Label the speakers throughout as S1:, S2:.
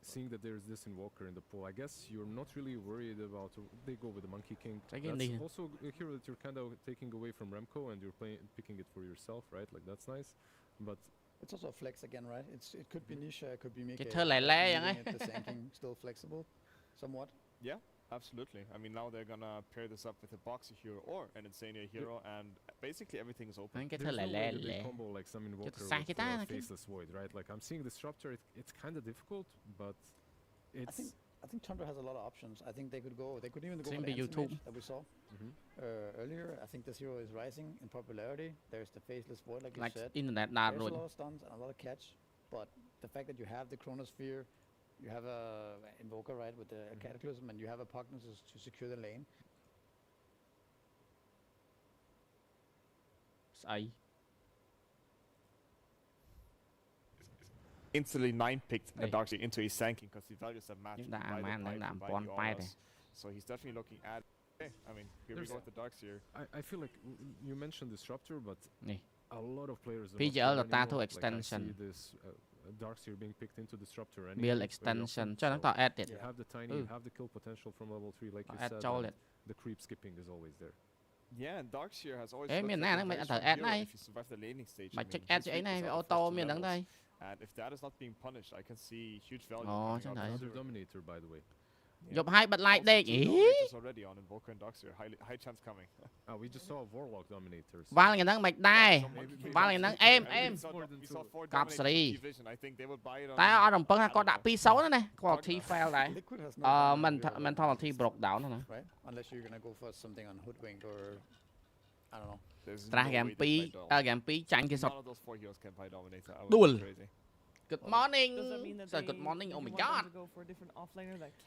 S1: seeing that there's this Invoker in the pool, I guess you're not really worried about. They go with the Monkey King. That's also a hero that you're kind of taking away from Remco, and you're picking it for yourself, right? Like that's nice, but
S2: it's also a flex again, right? It could be Nisha, it could be Mika. The Sanking still flexible, somewhat.
S3: Yeah. Absolutely. I mean, now they're gonna pair this up with a Boxer hero or an Insania hero, and basically everything is open.
S1: There's no way that they combo like some Invoker with Faceless Void, right? Like I'm seeing Disruptor, it's kind of difficult, but it's...
S2: I think Tundra has a lot of options. I think they could even go for the Anti-Mage that we saw earlier. I think this hero is rising in popularity. There's the Faceless Void, like you said. There's a lot of stuns and a lot of catch, but the fact that you have the Chronosphere, you have a Invoker, right, with the Cataclysm, and you have a Prognosis to secure the lane.
S3: Instantly 9-picked a Darkseid into his Sanking because he values a match by so he's definitely looking at. Okay, I mean, here we go with the Darkseid.
S1: I feel like you mentioned Disruptor, but a lot of players.
S4: PGL the Tattoo extension.
S1: Darkseid being picked into Disruptor and
S4: Build extension.
S1: You have the tiny, you have the kill potential from level 3, like you said. The creep skipping is always there.
S3: Yeah, and Darkseid has always.
S4: If
S3: you survive the laning stage. And if that is not being punished, I can see huge value.
S1: Another Dominator, by the way.
S4: Dục hai bật like đây.
S3: Already on Invoker and Darkseid, high chance coming.
S1: We just saw Warlock Dominators.
S4: Val người nâng mạch đai. Val người nâng em. Cặp sri. Ta ở đồng phân có đã P6 nữa nè. Quality fail này. Mentality broke down nữa nè.
S2: Unless you're gonna go for something on Hoodwink or I don't know.
S4: Tra game P tranh cái sọt. Duel. Good morning. So good morning. Oh my god.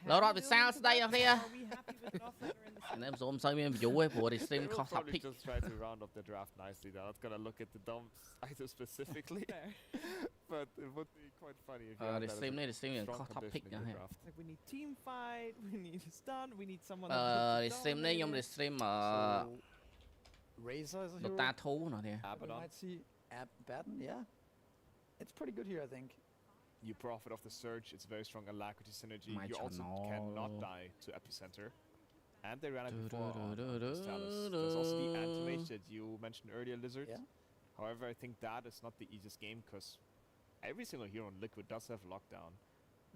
S4: Lỡ rồi bị sao đây nào kia. Anh em zoom sao mình view ấy của Restream cost topic.
S3: Just try to round up the draft nicely. Now let's gonna look at the dumps either specifically. But it would be quite funny if you
S4: Restream cost topic nha.
S5: Like we need team fight, we need stun, we need someone.
S4: Restream này dùng Restream
S2: Razor is a hero.
S4: Ta thú nữa nè.
S2: We might see Abaddon, yeah. It's pretty good here, I think.
S3: You profit off the surge, it's very strong alacrity synergy. You also cannot die to Epicenter. And they ran it before on Status. There's also the Anti-Mage that you mentioned earlier, Lizard.
S2: Yeah.
S3: However, I think that is not the easiest game because every single hero in Liquid does have lockdown.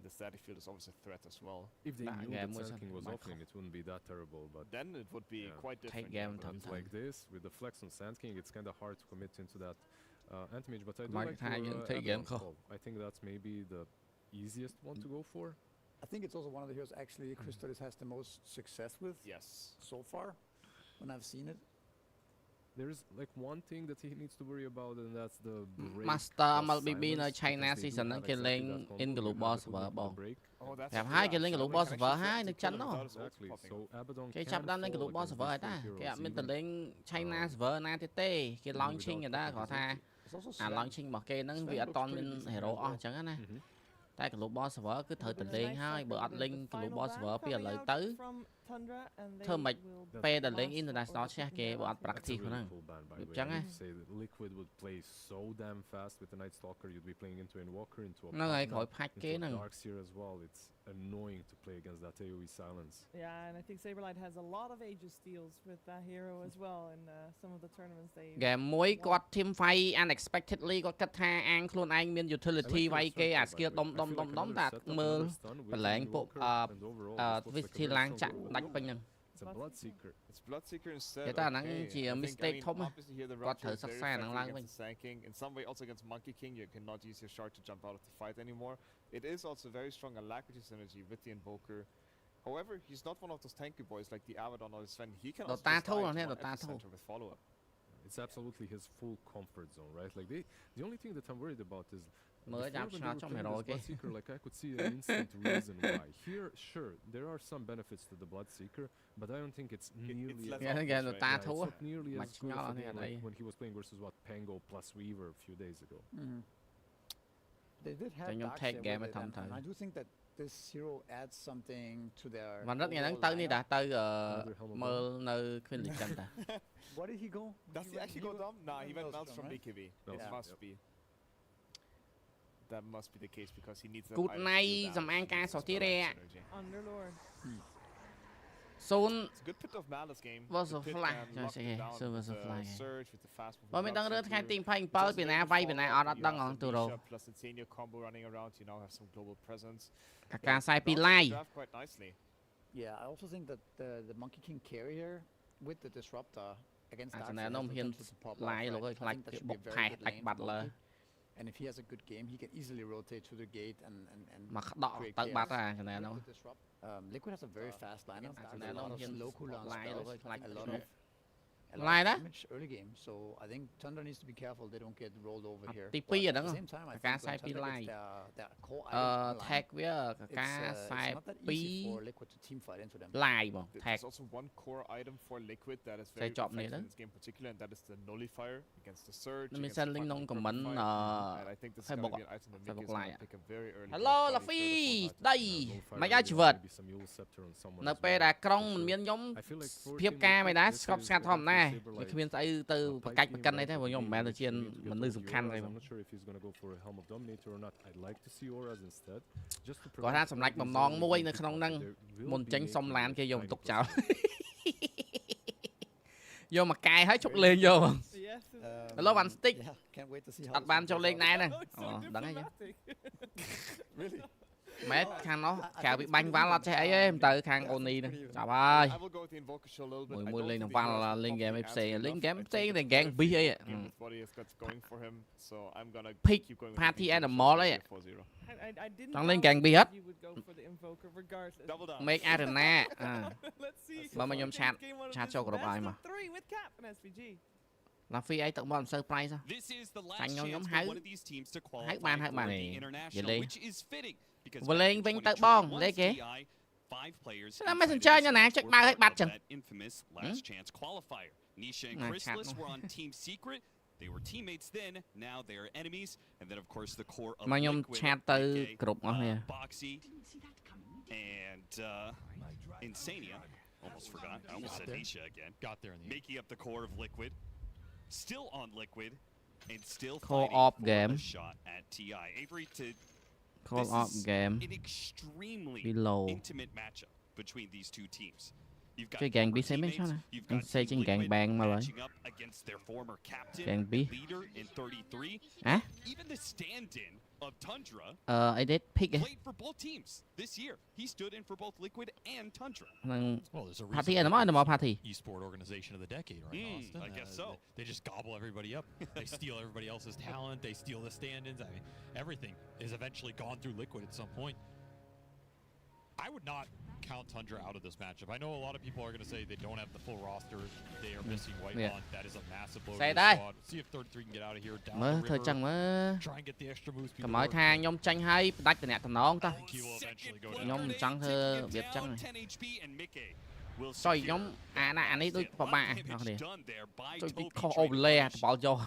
S3: The static field is always a threat as well.
S1: If they knew that Sanking was offlane, it wouldn't be that terrible, but...
S3: Then it would be quite different.
S1: Like this, with the flex on Sanking, it's kind of hard to commit into that Anti-Mage, but I do like I think that's maybe the easiest one to go for.
S2: I think it's also one of the heroes actually Crystallis has the most success with so far, when I've seen it.
S1: There's like one thing that he needs to worry about, and that's the
S4: Master MLBB nơi China season nó kia lên in global server bông. Hẹp hai kia lên global server hai được chắn nó. Cái chập đăng lên global server ấy ta. Cái mình từng lên China server na TT cái launching người ta có tha. Launching mà cái nó vì aton bên hero chẳng hạn này. Ta global server cứ thời tình lên hai bữa link global server bây giờ lợi tới. Thơ mạch pay the link international check cái bọn practice nữa. Chẳng á.
S1: Liquid would play so damn fast with the Night Stalker, you'd be playing into Invoker, into a
S4: nó ngay khỏi patch cái nữa.
S1: Darkseid as well. It's annoying to play against that AoE silence.
S5: Yeah, and I think Saberlight has a lot of Aegis steals with that hero as well in some of the tournaments they.
S4: Game mỗi quạt team fight unexpectedly có cách tha ăn luôn anh miền utility vay cái skill đom đạt mơ và lãng bộ với thì lang chặn đánh bên nhân.
S1: It's a Bloodseeker.
S3: It's Bloodseeker instead.
S4: Cái ta năng chỉ mistake thôi mà. Có thử sắc xa năng lang bên.
S3: In some way also against Monkey King you cannot use your shard to jump out of the fight anymore. It is also very strong alacrity synergy with the Invoker. However, he's not one of those tanky boys like the Abaddon or Sven. He can also just die with follow-up.
S1: It's absolutely his full comfort zone, right? Like the only thing that I'm worried about is Bloodseeker, like I could see an instant reason why. Here, sure, there are some benefits to the Bloodseeker, but I don't think it's nearly
S4: it's
S1: not nearly as good like when he was playing versus Pango plus Weaver a few days ago.
S2: They did have Darkseid with them, and I do think that this hero adds something to their.
S4: Mà rất nghe nói tới đi đã tới mơ nơi khuyên lịch chân ta.
S2: Where did he go?
S3: Does he actually go down? Nah, he went out from BKB. It must be. that must be the case because he needs.
S4: Good night, some anchor sortiere.
S5: Underlord.
S4: Soon
S3: it's a good pit of Malice game.
S4: was a flag. So was a flag.
S3: Surge with the fast moving.
S4: But we don't really have team playing ball. We now fight. We now are not done on to roll.
S3: Plus Insania combo running around. You now have some global presence.
S4: Can say be lie.
S3: Quite nicely.
S2: Yeah, I also think that the Monkey King carry here with the disruptor against Dark
S4: lie like butler.
S2: And if he has a good game, he can easily rotate to the gate and create disrupt. Liquid has a very fast lineup. A lot of slow cooldown spells, a lot of damage early game. So I think Tundra needs to be careful they don't get rolled over here. At the same time, I think when Tundra gets their core item online, it's not that easy for Liquid to team fight into them.
S3: There's also one core item for Liquid that is very effective in this game particular, and that is the Nullifier against the Surge. And I think this is going to be an item that Mickey is going to pick a very early.
S4: Hello, Luffy. Đây, mày ra chỉ vật. Nó pe đã krong miền nhóm phiếp ca mày đã skop scat thom nè. Mày khuyên tới từ cách cân này thế vừa nhóm mẹ từ trên mình nữ dùng khăn rồi. Có ra sầm lạch mầm non muối nó không năng môn tránh sông lan kia dùng tục chảo. Vô mà cài hết chút lên vô. Hello bạn stick. Đặt bàn cho lên này nè. Đắng ấy chứ. Mẹ khang nó kèo bị banh ván là chạy ấy em tới khang Oni nè. Chào ơi. Mùi lên đồng văn là lên game FC, lên game FC thì game B ấy. Pick party animal ấy. Trong lên game B hết. Make arena. Mà mình nhóm chat cho group ai mà. Là phi ấy tự mòn surprise sao? Thành nhóm hái bàn này. Vậy đi. Vừa lên vinh tự bong đấy kì. Sao mấy thằng chơi như nè, check bao hết bạch chừng. Mà nhóm chat từ group nó nè.
S6: Insania, almost forgot. I almost said Nisha again. Got there in the making up the core of Liquid. Still on Liquid and still
S4: co-op game.
S6: Shot at TI. Avery to
S4: co-op game.
S6: An extremely
S4: below
S6: intimate matchup between these two teams. You've got
S4: gang B xem sao nè. Anh xây trên gang bang mà rồi. Gang B.
S6: Leader in 33.
S4: Hả?
S6: Even the stand-in of Tundra
S4: I did pick it.
S6: Played for both teams this year. He stood in for both Liquid and Tundra.
S7: Well, there's a
S4: party and party.
S7: Esport organization of the decade, right, Austin?
S6: I guess so.
S7: They just gobble everybody up. They steal everybody else's talent. They steal the stand-ins. I mean, everything is eventually gone through Liquid at some point. I would not count Tundra out of this matchup. I know a lot of people are going to say they don't have the full roster. They are missing White Bond. That is a massive blow to the squad. See if 33 can get out of here. Down the river. Try and get the extra moves.
S4: Cầm mọi thang nhóm tranh hay đách từ nè thằng nón ta. Nhóm trắng thơ Việt trắng này. Rồi nhóm anh ấy tôi vào ba nó đi. Tôi đi kho overlay bỏ vô.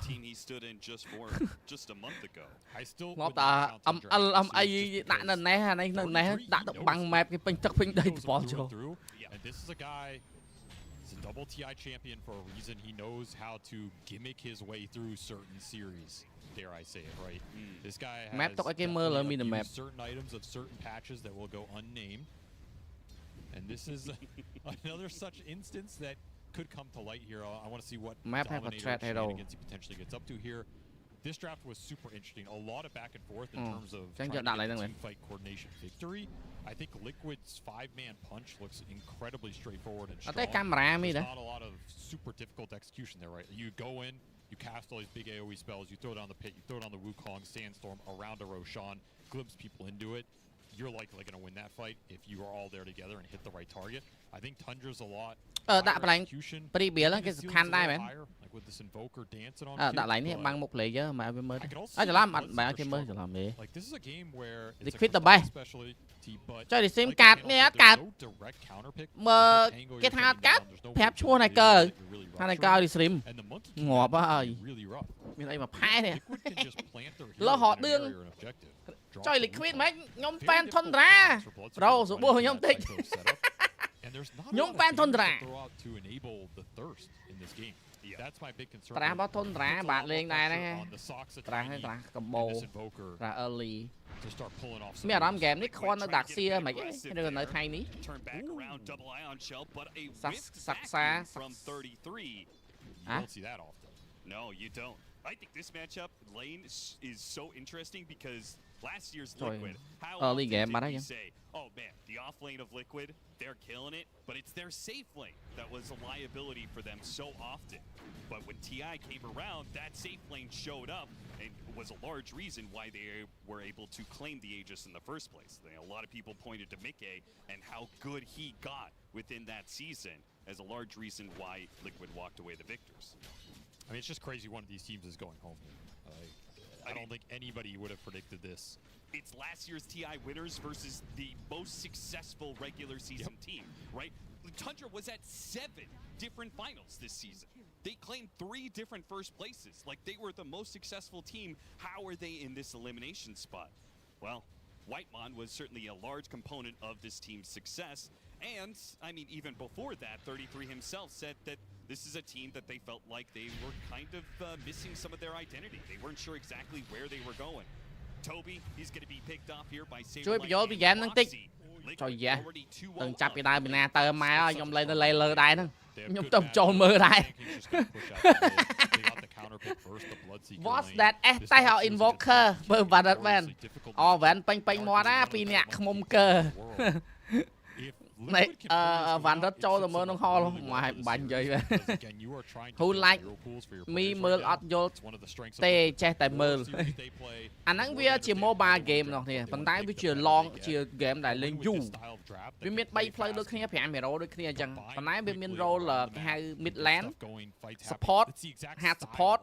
S4: Ngọc ta âm ai đã nên né này đã được bằng map cái pin đây bỏ vô.
S7: This is a guy. He's a double TI champion for a reason. He knows how to gimmick his way through certain series. Dare I say it, right? This guy has certain items of certain patches that will go unnamed. And this is another such instance that could come to light here. I want to see what Dominator shenanigans he potentially gets up to here. This draft was super interesting. A lot of back and forth in terms of trying to get team-fight coordination victory. I think Liquid's 5-man punch looks incredibly straightforward and strong. There's not a lot of super difficult execution there, right? You go in, you cast all these big AoE spells, you throw down the pit, you throw down the Wukong, Sandstorm around a Roshan, glimpse people into it. You're likely going to win that fight if you are all there together and hit the right target. I think Tundra's a lot.
S4: Đã lại pretty bia lắm cái can đây mà. Đã lại này mang một lệ chứ mà em mới. Cho làm bạn kia mới cho làm đi. Đi quit the bay. Cho đi xem card nghe card. Mà cái thằng card phép chua này cơ. Thằng này cao đi stream. Ngọt quá ơi. Bên đây mà phai nè. Lo họ đương. Chơi Liquid mấy nhóm fan Tundra. Rồi số bùa nhóm tích.
S7: And there's not
S4: Nhóm
S7: a
S4: fan
S7: lot of
S4: Tundra.
S7: damage to throw out to enable the thirst in this game. That's my big concern.
S4: ត្រាស់របស់ Tundra បាទលេងដែរហ្នឹង
S7: on the socks at
S4: ត្រាស់ហើយ
S7: Chinese
S4: ត្រាស់ក
S7: and
S4: បោ
S7: this invoker
S4: ត្រាស់ early
S7: to start pulling off
S4: មានអារម្មណ៍
S7: some
S4: game នេះខ្វល់នៅដាក់សៀមិនអីឬនៅថ្ងៃនេះ
S6: Turn back around, double ion shell, but a
S4: Sus-
S6: whipped
S4: Saksa-
S6: vacuum from 33.
S7: You don't see that often.
S6: No, you don't. I think this matchup lane is so interesting because last year's Liquid, how
S4: early
S6: often
S4: game
S6: did
S4: mà
S6: we
S4: đấy.
S6: say, oh man, the off lane of Liquid, they're killing it, but it's their safe lane that was a liability for them so often. But when TI came around, that safe lane showed up and was a large reason why they were able to claim the Aegis in the first place. A lot of people pointed to Mickey and how good he got within that season as a large reason why Liquid walked away the victors.
S7: I mean, it's just crazy one of these teams is going home here. I don't think anybody would have predicted this.
S6: It's last year's TI winners versus the most successful regular season team, right? Tundra was at 7 different finals this season. They claimed 3 different first places. Like, they were the most successful team. How are they in this elimination spot? Well, Whitemon was certainly a large component of this team's success. And, I mean, even before that, 33 himself said that this is a team that they felt like they were kind of missing some of their identity. They weren't sure exactly where they were going. Toby, he's going to be picked off here by Saber.
S4: ជួយបញ្យល់ពីហ្គេមហ្នឹងតិចចុយយ៉ានឹងចាប់ពីដើមពីណាទៅម៉ែខ្ញុំលេងនៅលេលើដែរហ្នឹងខ្ញុំទៅចូលមើលដែរ What's that អេសតែឲ្យ invoker បើបាត់អត់មែនអូវ៉ាន់ពេញមាត់ណាពីរអ្នកខ្មុំកើ này ván rất trâu rồi mơ nó ho luôn ngoài bánh vậy who like me mơ ọt vô tê che tại mơ anh ấy bây chỉ mobile game rồi nè phần tay với chỉ long chỉ game đại lên du với miết bay play đôi khi phải mày rồi đôi khi chẳng phần tay với miên roll là hai midland support hard support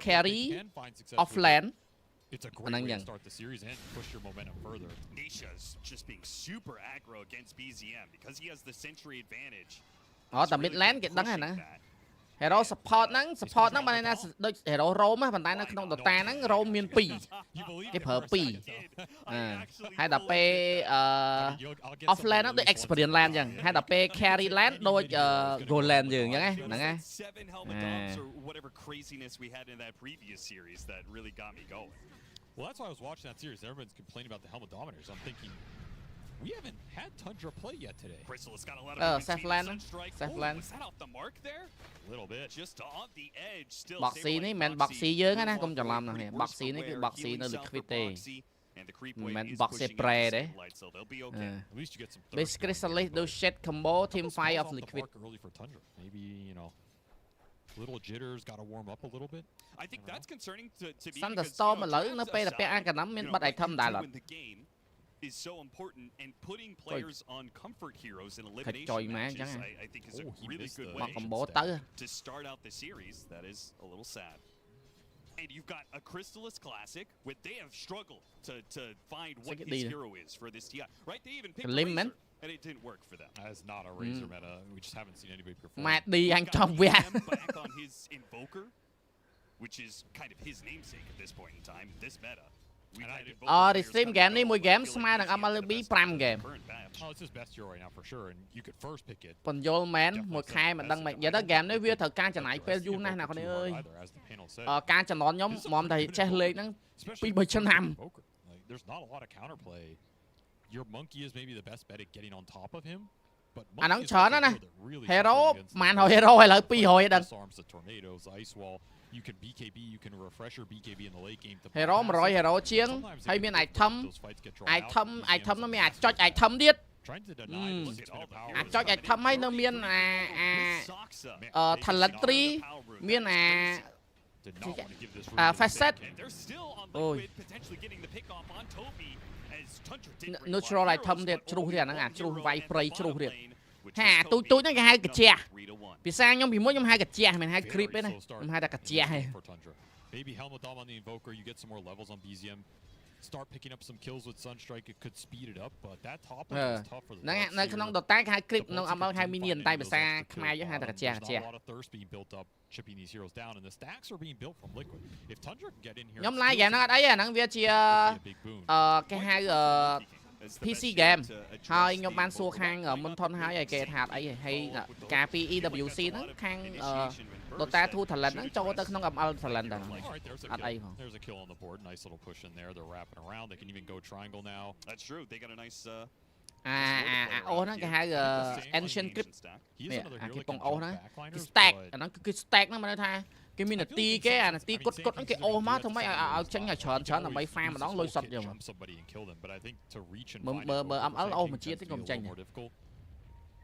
S4: carry offlane.
S6: It's a great way to start the series and push your momentum further. Nisha's just being super aggro against BZM because he has the century advantage.
S4: Tại midland cái đắng này nè. Hero support nó mà này đôi hero roam á, bàn tay nó không được ta nó roam miền pi. Cái phở pi. Hai đợt p offlane nó đôi experience land chẳng, hai đợt p carry land đôi gold land dường vậy nè nghe.
S6: Whatever craziness we had in that previous series that really got me going.
S7: Well, that's why I was watching that series. Everyone's complaining about the Helmet Dominators. I'm thinking, we haven't had Tundra play yet today.
S6: Crystal has got a lot of
S4: safe land.
S6: Was that off the mark there? A little bit. Just on the edge. Still.
S4: Boxy này, men boxy dướng á, không chọn làm nè. Boxy này cái boxy nó liquidity. Men boxy pre đấy. Base Crystallis do shit combo team fight of liquid.
S7: Maybe you know. Little jitters, got to warm up a little bit.
S6: I think that's concerning to me.
S4: Thunderstorm mà lớn nó pe là pe ăn cả nắm men bắt item đại lận.
S6: Is so important and putting players on comfort heroes in elimination matches. I think is a really good way to start out the series. That is a little sad. And you've got a Crystallis Classic, which they have struggled to find what his hero is for this TI. Right? They even picked Razor, and it didn't work for them.
S7: That is not a Razor meta. We just haven't seen anybody perform.
S4: Mẹ đi anh trong việc.
S6: Back on his Invoker, which is kind of his namesake at this point in time. This meta.
S4: Restream game này 1 game smile đằng MLBB 5 game.
S7: Oh, it's his best hero right now for sure, and you could first pick it.
S4: Còn vô man 1 khai mà đăng mày giờ đó game này vừa thời can chẳng này pe du này nào con ơi. Can chẳng nón nhóm mom thầy che lên nó bị bơi chân hầm.
S7: There's not a lot of counterplay. Your monkey is maybe the best bet at getting on top of him.
S4: Anh ông chờ nó nè. Hero màn hồi hero hay là pi hồi đừng.
S7: You can BKB, you can refresh your BKB in the late game.
S4: Hero mà rồi hero chiến hay miền item nó miền cho item điết. Cho item hay nó miền talentry miền facet. Ôi. Neutral item điết chru điết nó chru vay play chru điết. Ha tôi nó cái hai cái chè. Vì sao nhóm bị mỗi nhóm hai cái chè mình hai creep ấy này, nhóm hai cái chè này.
S7: Maybe Helmet Dom on the Invoker, you get some more levels on BZM. Start picking up some kills with Sunstrike, it could speed it up, but that top lane is tough for the.
S4: Nó không đột tác hai creep, nó âm hai minion tay bị xa, khai với hai cái chè.
S7: A lot of thirst being built up, chipping these heroes down, and the stacks are being built from Liquid. If Tundra can get in here.
S4: Nhóm lai vậy nó đấy à, nó chia cái hai PC game ហើយខ្ញុំបានសួរខាងមុនថនហើយគេថាអីហើយការពី EWC ហ្នឹងខាង Dota 2 talent ហ្នឹងចូលទៅក្នុង ML talent ដែរអត់អីផង
S7: There's a kill on the board. Nice little push in there. They're wrapping around. They can even go triangle now.
S6: That's true. They got a nice
S4: អូហ្នឹងគេហៅ ancient crypt គេពងអូហ្នឹងគេ stack អាហ្នឹងគឺ stack ហ្នឹងមិនថាគេមាននាទីគេអានាទីគុតហ្នឹងគេអូមកធ្វើម៉េចឲ្យចេញឲ្យច្រើនដើម្បី farm ម្ដងលុយសុទ្ធយកមើល ML អូមកជាតិទេកុំចេញ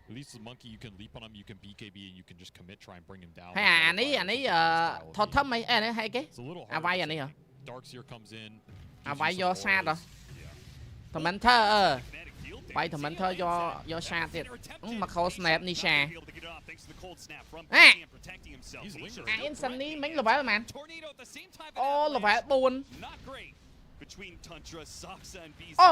S7: At least the monkey you can leap on him, you can BKB and you can just commit, try and bring him down.
S4: ហើយអានេះថតធំអីនេះហេគេអាវាយអានេះហ៎
S7: Darkseer comes in.
S4: អាវាយយកសាតហ៎ Tormentor វាយ Tormentor យកសាតទៀតមកខោ snap នេះសាinstant នេះមិញ level មែនអូ level 4 អូ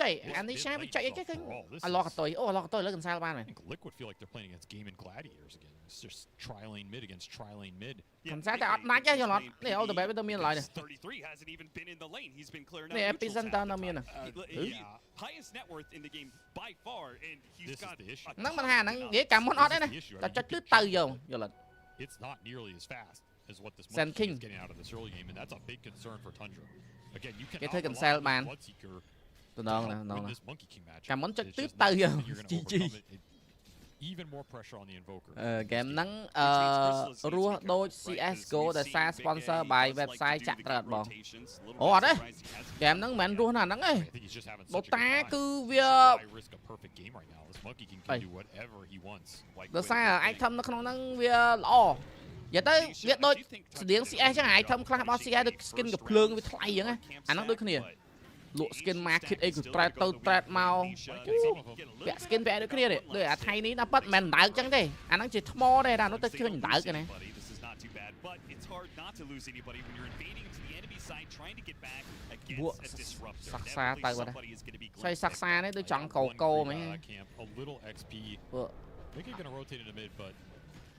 S4: ចៃអានេះសាវាចៃអីគេឃើញអឡកតុយអូអឡកតុយលើកន្សែលបានមែន
S7: Liquid feel like they're playing against Game and Gladiators again. It's just tri-lane mid against tri-lane mid.
S4: កន្សែលតែអត់ណាច់ទេយល់អត់នេះអូទៅបែបទៅមានឡើយនេះ
S6: 33 hasn't even been in the lane. He's been clearing out.
S4: នេះ epicenter នៅមាន
S6: highest net worth in the game by far and he's got
S4: ហ្នឹងមិនថាហ្នឹងនិយាយកាមុនអត់ទេណាតែចុចគឺទៅយកយល់អត់
S7: It's not nearly as fast as what this
S4: Sand
S7: monkey
S4: King.
S7: is getting out of this early game, and that's a big concern for Tundra. Again, you can
S4: គេធ្វើកន្សែលបាន
S7: Bloodseeker
S4: ទៅដល់ណា
S7: win this monkey king match.
S4: កាមុនចុច
S7: It's
S4: គឺ
S7: just
S4: ទៅ
S7: not
S4: យក
S7: something you're gonna
S4: GG
S7: overcome it. Even more pressure on the invoker.
S4: ហ្គេមហ្នឹងរស់ដូច CS:GO ដែលសារ sponsor by website ចាក់ត្រូវអត់បងអូអត់ទេហ្គេមហ្នឹងមិនមែនរស់ណាហ្នឹងទេ
S7: I think he's just having such a good
S4: Dota
S7: time.
S4: គឺវា
S7: Why risk a perfect game right now? This monkey king can do whatever he wants. Like
S4: ដោយសារ item នៅក្នុងហ្នឹងវាល្អនិយាយទៅវាដូចស្តៀង CS ចឹង item ខ្លះរបស់ CS ដូច skin កំភ្លើងវាថ្លៃចឹងណាអាហ្នឹងដូចគ្នាលក់ skin market អីគឺ trade ទៅ trade មកពាក់ skin ពាក់ដូចគ្នាទេដូចអាថៃនេះណាប៉ិតមិនដើកចឹងទេអាហ្នឹងជាថ្មទេតែនោះទៅឃើញដើកទេណា
S6: but it's hard not to lose anybody when you're invading into the enemy side trying to get back
S4: ពួក
S6: against a disruptor.
S4: សាខ្សាទៅបាត់ស្អីសាខ្សានេះដូចចង់កោហ្មង
S7: a little XP.
S4: ពួក
S7: I think he's gonna rotate into mid, but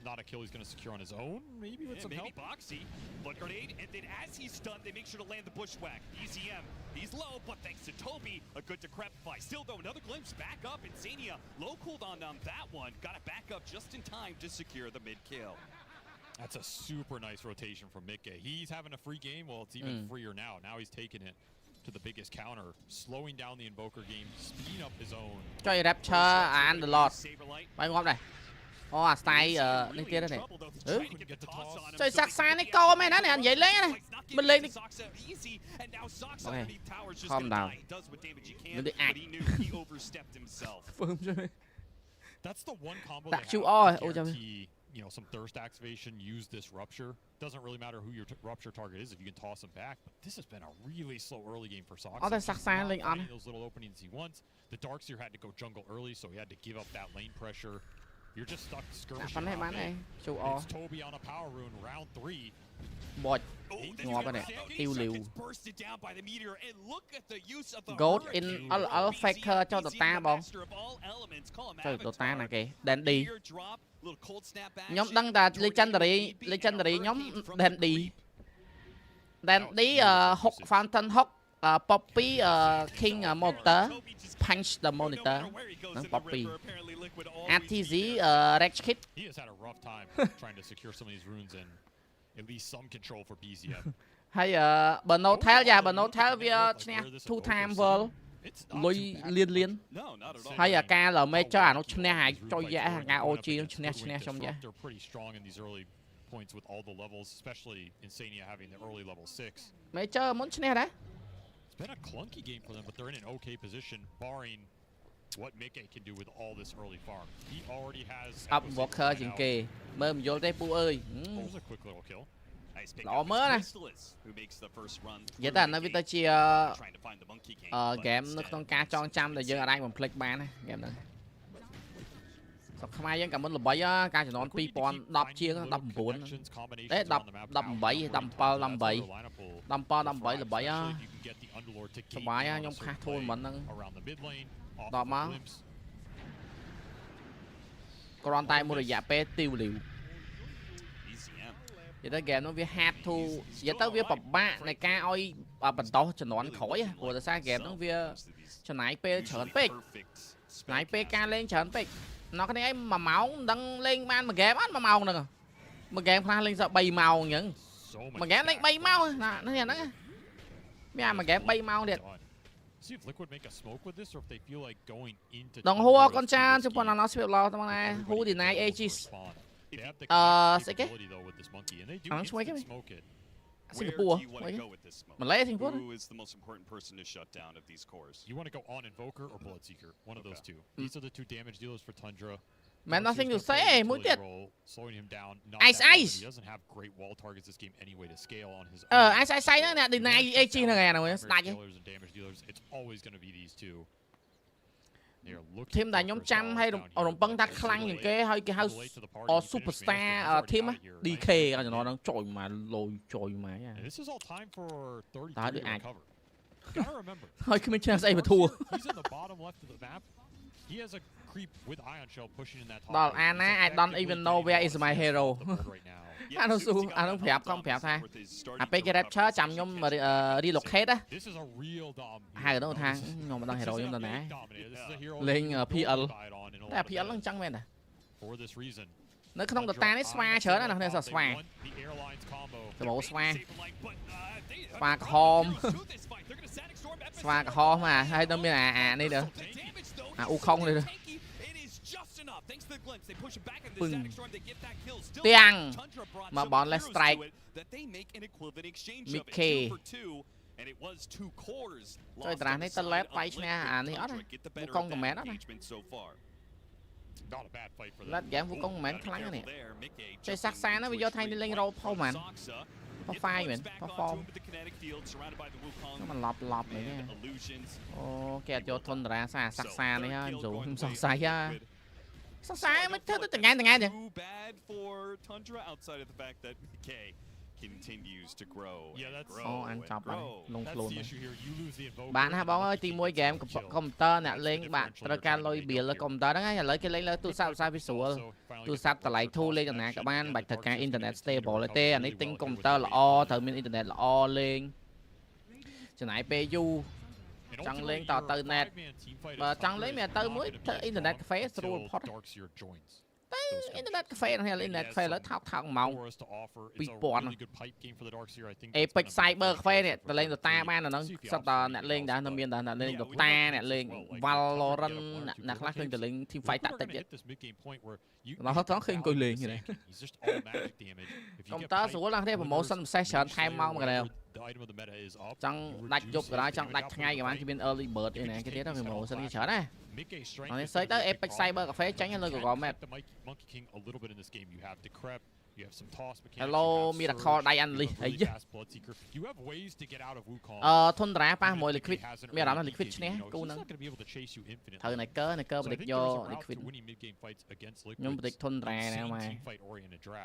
S7: not a kill he's gonna secure on his own. Maybe with some
S6: maybe
S7: help.
S6: Boxy, blood grenade, and then as he's stunned, they make sure to land the bushwhack. ECM, he's low, but thanks to Toby, a good decrepify. Still though, another glimpse back up. Insania, low cooldown on that one. Got it back up just in time to secure the mid kill.
S7: That's a super nice rotation from Mikke. He's having a free game. Well, it's even freer now. Now he's taking it to the biggest counter, slowing down the invoker game, speeding up his own.
S4: ចុយ Rapture and the Lord បាយងាប់ដែរអូអា style នេះទៀតទេចុយសាខ្សានេះកោមែនណានិយាយលេងណាមិនលេងនេះ calm down មិនអាច
S7: That's the one combo
S4: that
S7: that
S4: you are
S7: guarantee, you know, some thirst activation, use this rupture. Doesn't really matter who your rupture target is if you can toss him back. But this has been a really slow early game for Sox.
S4: អត់តែសាខ្សាលេងអត់
S7: those little openings he wants. The Darkseer had to go jungle early, so he had to give up that lane pressure. You're just stuck skirmishing.
S4: ប៉ុណ្ណេះបានទេជូអ
S7: It's Toby on a power rune, round 3.
S4: បោចងាប់ហ្នឹងទីវលីវ
S6: bursted down by the meteor and look at the use of the
S4: Goat in all factor ចូល Dota បងចូល Dota ណាគេ Dandy ខ្ញុំដឹងតែ Legendary ខ្ញុំ Dandy Dandy hook Fountain hook Poppy King Monitor Punch the Monitor ហ្នឹង Poppy RTZ Rex Kit
S7: He has had a rough time trying to secure some of these runes and at least some control for BZM.
S4: ហើយបើ no tail យ៉ាបើ no tail វាឈ្នះ two time world លុយលៀនហើយអាការលើ major អានោះឈ្នះហើយចុយយ៉ាអាការ OG នោះឈ្នះខ្ញុំយ៉ា
S7: They're pretty strong in these early points with all the levels, especially Insania having the early level 6.
S4: major មុនឈ្នះដែរ
S7: It's been a clunky game for them, but they're in an okay position, barring what Mikke can do with all this early farm. He already has
S4: up walker ជាងគេមើលមិនយល់ទេពូអើយ
S7: There's a quick little kill.
S4: ល្អមើលណានិយាយតែនៅវាទៅជាហ្គេមនៅក្នុងការចងចាំដែលយើងអាចបំភ្លេចបានណាហ្គេមហ្នឹងស្រុកខ្មែរយើងកាលមុនល្បីការចំនួន2010ជាង19ទេ10 18 17 18ល្បីសបាយខ្ញុំខាស់ធូលមិនហ្នឹងដល់មកគ្រាន់តែមួយរយៈពេលទីវលីវនិយាយទៅហ្គេមនោះវា hard to និយាយទៅវាពិបាកនៃការឲ្យ បន្ត ចំនួនក្រោយ ព្រោះដោយសារ game ហ្នឹងវា ចំណាយពេលច្រើនពេក ចំណាយពេលការលេងច្រើនពេក nó cái này 1 ម៉ោង ដឹងលេងបាន 1 game អត់ 1 ម៉ោងហ្នឹង 1 game ខ្លះលេងសោះ 3 ម៉ោងអញ្ចឹង 1 game លេង 3 ម៉ោង ណាហ្នឹង មាន 1 game 3 ម៉ោងទៀត
S7: See if Liquid make a smoke with this, or if they feel like going into.
S4: ដងហួរកូនចានជប៉ុនអត់ស្វាបឡោតាមណា Who deny ages
S7: They have the capability though with this monkey, and they do smoke it.
S4: Singapore Malaysia Singapore
S6: Who is the most important person to shut down of these cores?
S7: You want to go on Invoker or Bloodseeker, one of those two. These are the 2 damage dealers for Tundra.
S4: Man, nothing to say. Muy tiệt.
S7: Slowing him down.
S4: Ice Ice.
S7: He doesn't have great wall targets this game anyway to scale on his own.
S4: Ice Ice nữa nè, deny AG nữa nè,
S7: damage dealers. It's always going to be these two.
S4: Team đại nhóm trăm hay đồng băng ta khăng những cái hơi cái house superstar team á DK cho nó đang trội mà lôi trội mà nha. Đó được ai. Thôi cứ mình chơi say mà thua. Đó Anna, I don't even know where is my hero. Anh không phép không phép tha. À bây giờ rapture chậm nhóm mà đi lục hết á. Hai người đó thang ngồi mà đang hero nhóm nè. Lên PL. Đây PL nó chăng men à. Nó không được ta nó xoa chớ nó nên sao xoa. Cái bộ xoa. Xoa home. Xoa home mà hay đâu biết đi được. U không đi được. Bừng Tiang mà bọn lên strike Mickey Trời ta này ta lép bay nha này ớt Vũ công của mẹ đó nè Lết game vũ công của mẹ khá lắng nè Chơi sắc xa nó video thay đi lên roll phô màn Phô phai mình Phô form Nó mà lọp này nha Ô kẹt cho Tundra xa sắc xa này ha Dù không sắc xa ha Sao sai mới thấy từng ngày vậy?
S6: Too bad for Tundra outside of the fact that McKay continues to grow.
S7: Yeah, that's
S4: anh chọc lại luôn luôn. Bạn ha bóng ơi tìm mua game computer nè lên bạn tra ca lôi bìa lên computer đó ngay lấy cái lấy lên tôi sao visual tôi sắp ta lại thu lên nè các bạn bạch thật cả internet stable lại tê anh ấy tính computer là o thử mình internet là o lên cho này PU chẳng lên tỏ từ net mà chẳng lấy mẹ tới mới internet cafe rồi pot internet cafe hay là internet cafe lấy thao màu bị bòn epic cyber cafe này ta lên được ta ban là nó sắp ta nè lên đã nó miền đã lên được ta nè lên Valorant nè khác lên từ lên team fight tactic nó khi coi liền như này công ta số là thế mà motion session time mong mà đều chẳng đặt dục rồi đó chẳng đặt ngay các bạn chỉ bên early bird này cái thế đó thì màu sân chở này nó sẽ tới epic cyber cà phê tránh lên của map hello miracle đây anh ly thấy chứ Tundra pa mỗi liquid bây giờ là liquid nhé cô nâng thời này cơ bịch vô liquid nhưng bịch Tundra này mà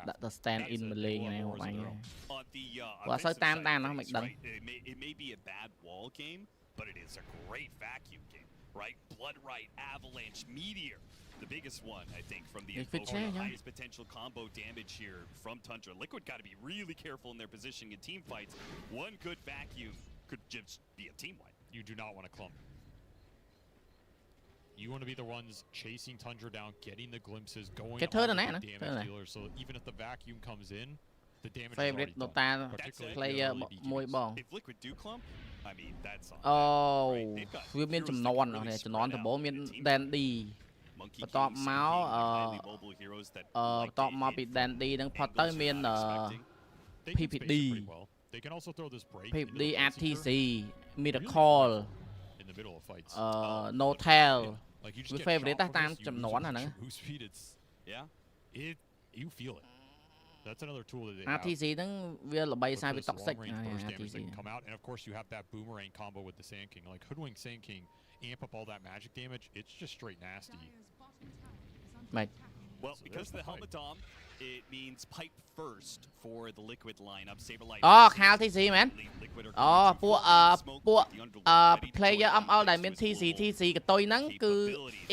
S4: đặt stand in mình liền này một anh và soi tam đàn nó mệt đắng
S6: right? Blood right, avalanche, meteor. The biggest one, I think, from the highest potential combo damage here from Tundra. Liquid got to be really careful in their positioning in team fights. One good vacuum could just be a team wipe.
S7: You do not want to clump. You want to be the ones chasing Tundra down, getting the glimpses, going on the damage dealer, so that even if the vacuum comes in, the damage is already done.
S4: Player môi bong.
S6: If Liquid do clump, I mean, that's
S4: we miền chấm nón rồi này, chấm nón thì bố miền Dandy, top máu top máu bị Dandy đang phật tới miền PPD, PPD RTC, Miracle, Notel, với favorite ta tam chấm nón hả nè?
S7: Yeah, you feel it. That's another tool that they have.
S4: RTC đang vừa là bay sai với toxic.
S7: RTC come out, and of course you have that boomerang combo with the Sand King. Like Hoodwink Sand King, amp up all that magic damage. It's just straight nasty.
S4: Mate.
S6: Well, because the helmet dom, it means pipe first for the Liquid lineup. Saberlight.
S4: Khao TC man.ពួកplayer âm all ដែលមាន TC ក៏តុយហ្នឹងគឺ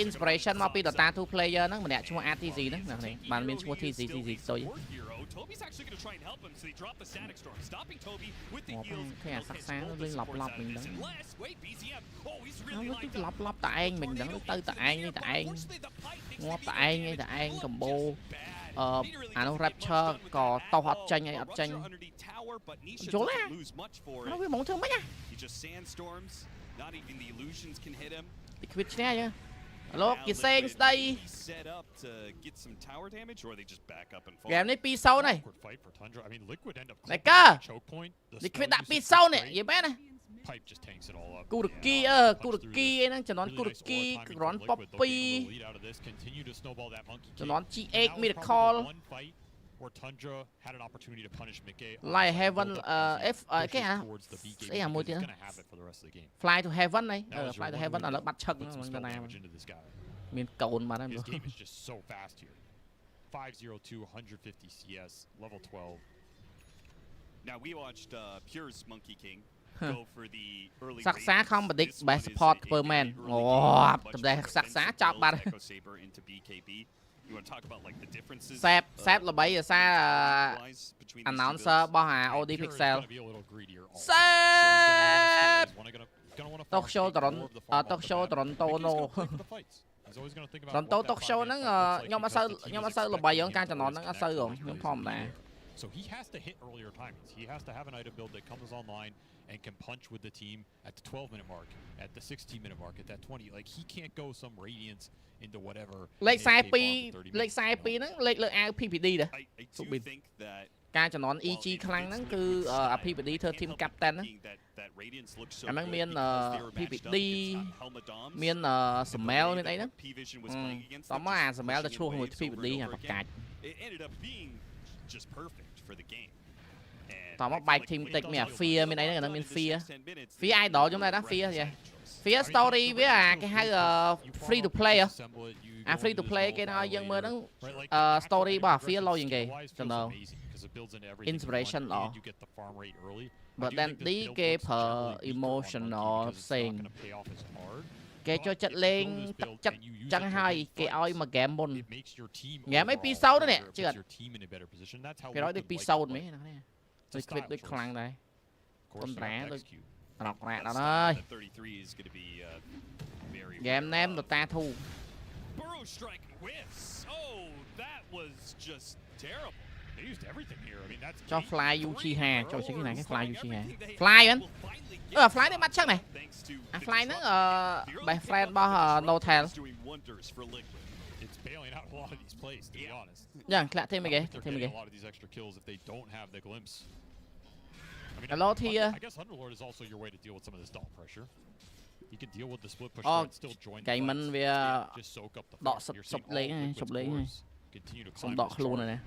S4: inspiration មកពី Dota 2 player ហ្នឹងម្នាក់ឈ្មោះ RTC ហ្នឹងណាបានមានឈ្មោះ TC តុយ
S6: Toby's actually going to try and help him, so they drop the Static Storm, stopping Toby with the heals.
S4: Cái này sắc sáng nó lên lọc mình đó. Nó cứ lọc tại anh mình đừng tới tại anh ngóp tại anh combo nó Rapture có tao hot tranh ai tranh chỗ nào nó bị mỏng thương mấy nha thì quit nha chứ alo kìa sen đây game này pi sâu này này cơ Liquid đã pi sâu này vậy bé này cú được kia nó chẳng nói cú được kia rón poppy chẳng nói G8 miracle Light Heaven F cái hả cái hả mùi tiếng Fly to Heaven này Fly to Heaven là nó bắt chân nó nào miền cồn mà đó
S7: 502 150 CS level 12.
S6: Now we watched Pure's Monkey King go for the early
S4: sắc xá không bật đích best support per man ồ sắc xá chọn ba Sếp là bây giờ xa announcer bao hà OD Pixel Sếp talk show Toronto no Toronto talk show nó nhưng mà sơ là bây giờ càng cho nó sơ rồi nhưng không nè
S7: So he has to hit earlier timings. He has to have an item build that comes online and can punch with the team at the 12-minute mark, at the 16-minute mark, at that 20. Like he can't go some radiance into whatever.
S4: Lệch sai pi nó lệch lượng ao PPD đó. Ca cho nó EG khăn nó cứ PPD theo team captain á. Cảm ơn miền PPD miền smell miền ấy đó. Tóm mà smell là chua hơn PPD à bạc cạch. Tóm mà bài team tịch mẹ Fear bên đấy nó miền Fear ai đó chúng ta đó Fear vậy. Fear story với cái hai free to play free to play cái nó dân mơ nó story bảo Fear lâu gì kì cho nó inspiration đó but then đi cái per emotional thing cái cho chất lên chất chẳng hay cái ai mà game môn nghe mấy pi sau đó nè chứ cái đó đi pi sau mấy nó nè tôi click tôi khăng đây con rã tôi đọc rạ đó ơi game ném được ta thu cho fly Uchiha cho cái này cái fly Uchiha fly anh fly đấy bắt chắc này fly nó bài friend bao Notel dạ lạ thêm mấy cái hello thì cái mình về đọ sụp lấy xong đọ luôn này nè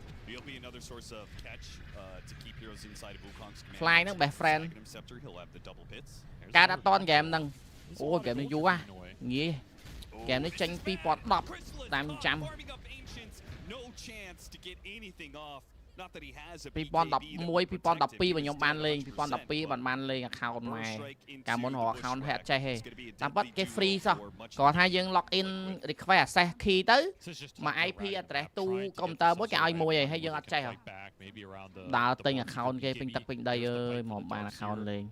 S4: fly nó bài friend ca đã ton game nâng ôi game này vui quá nghĩa game này tranh pi pot đọc 800 pi pon đọc muối pi pon đọc pi và nhóm ban lên pi pon đọc pi và ban lên account này cả món họ account hẹn chơi hề làm bắt cái free sao còn hai dân login request xe khi tới mà IP address tu computer bố cái ai mua vậy hay dân ăn chơi hả đào tên account cái pin tập pin đây ơi một bàn account lên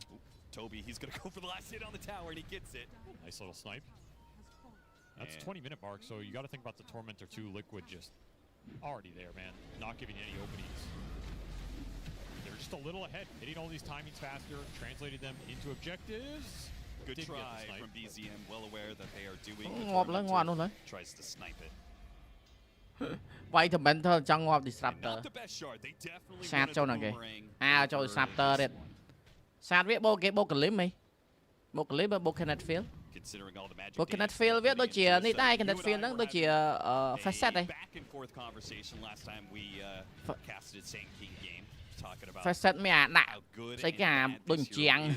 S7: That's 20-minute mark, so you got to think about the Tormentor 2 Liquid just already there, man. Not giving any openings. They're just a little ahead, hitting all these timings faster, translated them into objectives.
S6: Good try from BZM, well aware that they are doing
S4: ngon luôn đấy.
S6: Tries to snipe it.
S4: Quay thì bên thôi trong ngọc disruptor. Sát cho nào kìa. Cho disruptor đấy. Sát biết bô clip mày. Bô clip bô connect field. Bô connect field biết đôi chìa ní tay connect field đó đôi chìa facet đây. Facet mẹ nạ. Thấy cái đồn chiang.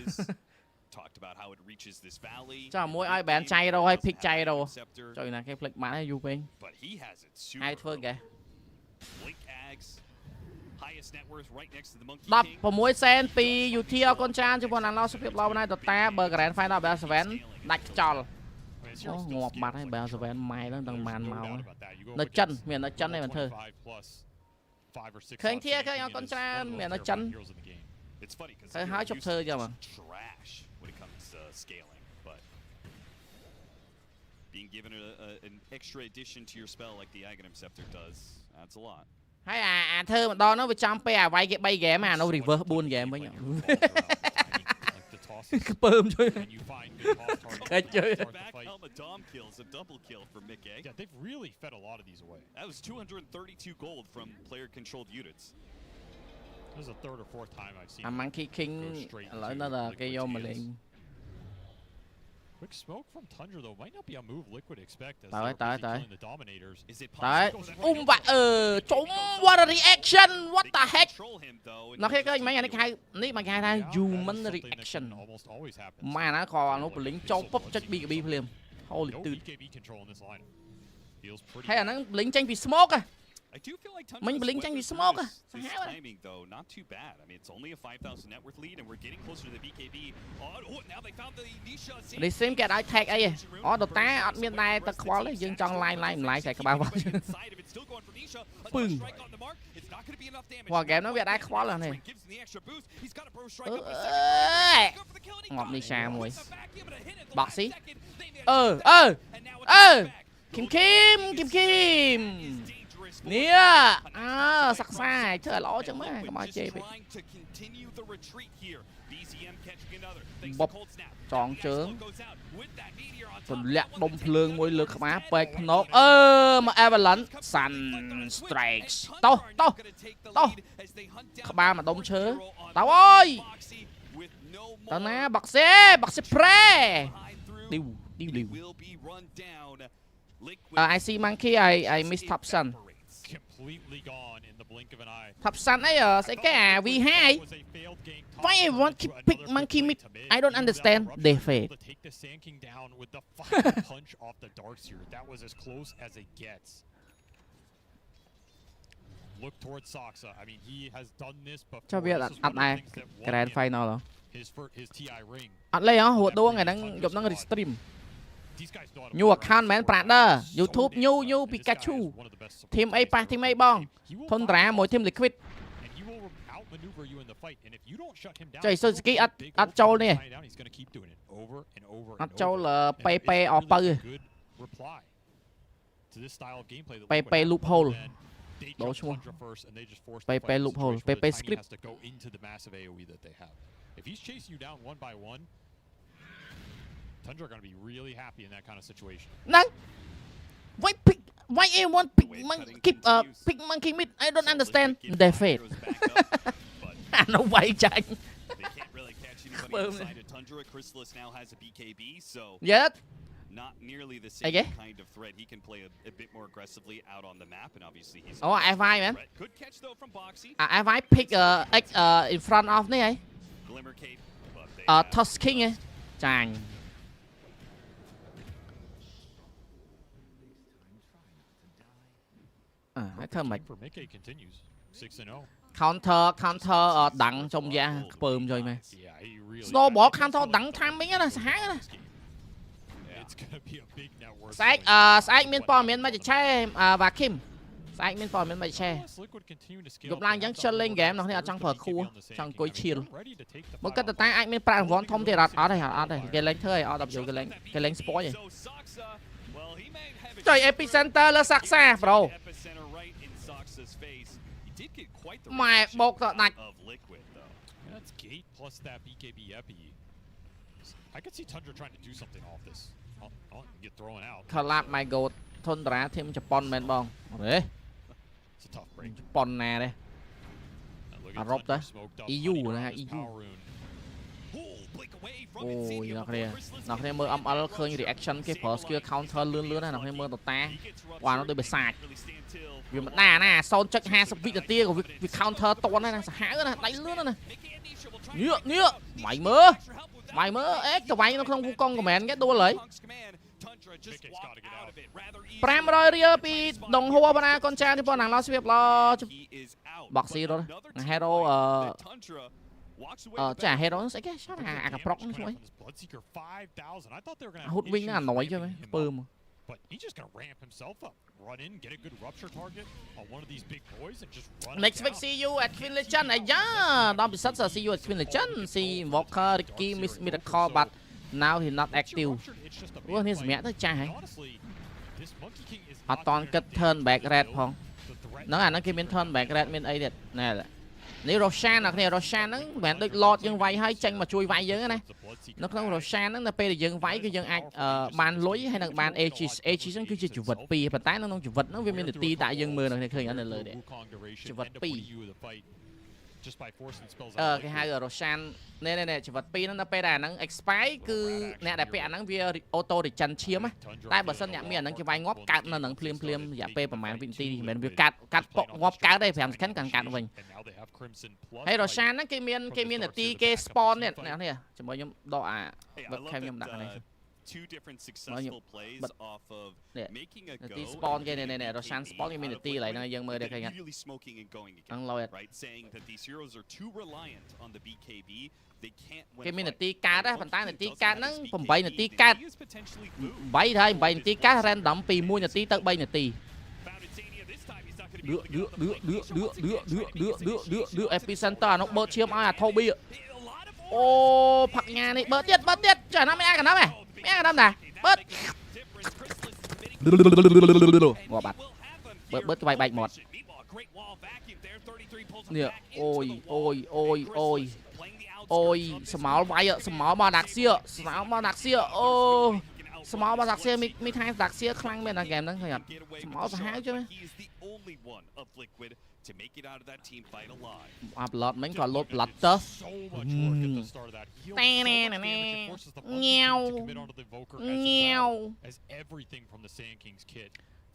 S4: Cho mỗi ai bán chay đâu hay pick chay đâu. Trời nè cái flick bán hay vui bên. Hai phương kìa. Đập vào mỗi sen pi dù thiêu con chan chứ bọn anh lo sắp tiếp lâu này tụi ta bờ grand final bờ seven đặt tròn ngọt mặt hay bờ seven mày nó đang màn màu nó chân miền nó chân này bạn thơ
S7: 5 or 6
S4: ឃើញ
S7: slots
S4: ធា
S7: in
S4: ឃើញ
S7: and
S4: អរគុណ
S7: is
S4: ច្រើន
S7: one of
S4: មាន
S7: the
S4: នៅ
S7: most
S4: ចិន
S7: terrifying heroes in the game.
S6: It's funny because
S4: ហើយហើយជប់ធ្វើចឹងមក
S6: trash when it comes to scaling, but being given an extra addition to your spell like the Aghanim Scepter does, that's a lot.
S4: ហើយអាធ្វើម្ដងនោះវាចំពេលអាវាយគេ3 game អានោះ reverse 4 game វិញ ខ្ពើមជួយ
S7: And you find good toss targets.
S6: Back helmet dom kills, a double kill for Mickey.
S7: Yeah, they've really fed a lot of these away.
S6: That was 232 gold from player-controlled units.
S7: This is the 3rd or 4th time I've seen.
S4: អា Monkey King ឥឡូវនៅតែគេយកមកលេង
S7: Quick smoke from Tundra though might not be a move Liquid expect as
S4: Tới,
S7: they're
S4: tới,
S7: busy
S4: tới.
S7: killing the Dominators.
S6: Is it
S4: តែ
S6: possible?
S4: បាក់ចំ what a reaction what
S6: They
S4: the
S6: can
S4: heck
S6: control him, though, and
S4: នៅគេ
S6: he
S4: ឃើញ
S6: just
S4: មិញអានេះ
S6: keep
S4: ហៅ
S6: doing
S4: នេះមកគេហៅថា
S7: Yeah, that is
S4: human
S7: something that
S4: reaction
S7: can almost always happen.
S4: ម៉ែណាក៏អានោះបលិញចូលពុបចុច BKB ភ្លាម holy
S7: No
S4: dude
S7: BKB control in this lineup. Feels pretty
S4: ហើយអាហ្នឹងបលិញចេញពី smoke
S6: I do feel like
S4: Mình
S6: Tundra's
S4: blink chẳng bị
S6: weapon
S4: smoke
S6: use,
S4: à.
S6: this
S4: Sao hả?
S6: timing though, not too bad. I mean, it's only a 5,000 net worth lead, and we're getting closer to the BKB. Oh, now they found the Nisha.
S4: Restream គេអាច tag អីអូដតាអត់មានដែរទឹកខ្វល់ទេយើងចង់ line ខ្សែក្បាលវិញពឹងព្រោះ game នោះវាដែរខ្វល់ហ្នឹងងាប់នេះសាមួយ Boxy គីមនេះសិក្សាធ្វើឲ្យល្អចឹងមកកុំឲ្យជេរពេកបបចងជើងទម្លាក់ដុំភ្លើងមួយលើក្បាលពេកភ្នែកមក Avalanche Sun Strikes តោះក្បាលមកដុំឈើតោះអើយតើណា Boxy Prey ឌីវ I see Monkey I miss Top Sun
S7: completely gone in the blink of an eye.
S4: Top Sun អីស្អីគេអា V2 Why I want to pick Monkey mid I don't understand they fade
S7: To take the Sand King down with the final punch off the Darkseer. That was as close as it gets. Look towards Saksa. I mean, he has done this before.
S4: ចុះវាអត់ដែរ Grand Final
S7: his TI ring.
S4: អត់លេងហ៎ហួរដួងថ្ងៃហ្នឹងយប់ហ្នឹង Restream
S7: These guys know how to
S4: new account មែន Prader YouTube new Pikachu ធីមអីប៉ះធីមអីបង Tundra មួយធីម Liquid
S7: and he will outmaneuver you in the fight and if you don't shut him down
S4: ចុះ Suzuki អត់ចូលនេះ
S7: he's going to keep doing it over and over
S4: អត់ចូលពេអស់ពៅ
S7: good reply to this style of gameplay that
S4: ពេ loophole
S7: ដូរឈ្មោះ
S4: ពេ loophole ពេ script
S7: has to go into the massive AoE that they have if he's chasing you down one by one Tundra are going to be really happy in that kind of situation.
S4: Nang, why everyone pick Monkey mid? I don't understand. They fade. I know why Jack.
S6: They can't really catch anybody inside of Tundra. Chrysalis now has a BKB, so
S4: yeah.
S6: Not nearly the same kind of threat. He can play a bit more aggressively out on the map, and obviously he's.
S4: Oh, FI man.
S6: Good catch though from Boxy.
S4: FI pick in front of me.
S6: Glimmer Cape.
S4: Toss King. Chang. I thơm mày counter ดังtrong da ខ្ពើមជួយមែន snowball counter ดัง timing ណាសាហាវណាស្អែកមានព័ត៌មានមកឆែវ៉ាឃីមស្អែកមានព័ត៌មានមកឆែយប់ឡើងអញ្ចឹងជិលលេងហ្គេមនោះនេះអត់ចង់ប្រើខួរចង់អង្គុយឈៀលមកគិតតែអាចមានប្រាក់រង្វាន់ធំទៀតអត់ទេគេលេងធ្វើឲ្យអត់ដល់គេលេង sport ឯងចុយ epicenter លើសាក់សា bro ម៉ែបោកទៅដាច់
S7: That's gate plus that BKB epi. I could see Tundra trying to do something off this. I'll get thrown out.
S4: Collab my goat Tundra ធីមជប៉ុនមែនបងអរេ
S7: It's a tough break.
S4: ជប៉ុនណាទេអឺរ៉ុបទៅ EU ណា EU អូយអ្នកគ្នាមើល ML ឃើញ reaction គេប្រើ skill counter លឿនណាអ្នកគ្នាមើលតតាបាទនោះដូចបិសាចវាមិនដាណា 0.50 វិនាទីក៏វា counter តន់ណាសាហាវណាដៃលឿនណានេះម៉ៃមើលអេទៅវាយនៅក្នុងវូកុងកមែនគេដួលហើយ500 រៀលពីដងហួរបណ្ណាកូនចាទីប៉ុណ្ណាឡោស្វៀបឡោ Boxy រត់ hero ចា hero ស្អីគេឆាអាកប្រុកហ្នឹងស្អីហូតវិញអាណយចឹងពើម
S7: But he's just gonna ramp himself up, run in, get a good rupture target on one of these big boys, and just run.
S4: Next week see you at Twin Legend. អាយ៉ាដល់ពិសិដ្ឋ see you at Twin Legend. See Walker, Ricky, Miss Miracle, but now he not active. អូនេះសម្រាប់ទៅចាស់ហើយអត់តន់គិត turn back red ផងហ្នឹងអាហ្នឹងគេមាន turn back red មានអីទៀតណែនេះ Roshan អ្នកគ្នា Roshan ហ្នឹងមិនមែនដូច Lord យើងវាយហើយចេញមកជួយវាយយើងណានៅក្នុង Roshan ហ្នឹងដល់ពេលដែលយើងវាយគឺយើងអាចបានលុយហើយនឹងបាន AG ហ្នឹងគឺជាជីវិត2ប៉ុន្តែនៅក្នុងជីវិតហ្នឹងវាមាននទីដាក់យើងមើលនៅឃើញអត់នៅលើនេះជីវិត2គេហៅ Roshan នេះជីវិត2ហ្នឹងដល់ពេលដែលអាហ្នឹង expire គឺអ្នកដែលពាក់អាហ្នឹងវា auto regen ឈាមតែបើសិនអ្នកមានអាហ្នឹងគេវាយងាប់កើតនៅហ្នឹងភ្លាមរយៈពេលប្រហែលវិនាទីមិនមែនវាកាត់ងាប់កើតទេ5 second កាត់វិញហើយ Roshan ហ្នឹងគេមាននទីគេ spawn នេះនេះជាមួយខ្ញុំដកអា webcam ខ្ញុំដាក់នេះ
S6: two different successful plays off of making a go.
S4: Spawn គេនេះ Roshan spawn គេមាននទីឡើយហ្នឹងយើងមើលដែរឃើញ
S6: really smoking and going again. Right, saying that these heroes are too reliant on the BKB. They can't win.
S4: គេមាននទីកើតដែរប៉ុន្តែនទីកើតហ្នឹង8នទីកើត8ហើយ8នទីកើត random ពី1នាទីទៅ3នាទីដឺ epicenter អានោះបើឈាមឲ្យអា Toby អូផាក់ញ៉ានេះបើទៀតចាណាមិនអាកណ្ដាប់ទេមានអាកណ្ដាប់ណាបើងាប់បាត់បើក្បាយបែកមាត់នេះអូយស្មោលវាយស្មោលមកដាក់សៀអូស្មោលមកដាក់សៀមីថៃដាក់សៀខ្លាំងមែនដល់ហ្គេមហ្នឹងឃើញអត់ស្មោលសាហាវchứ
S6: to make it out of that team fight alive.
S4: អាប់ឡូតមិញក៏លោត blotter តែណែញ៉ាវ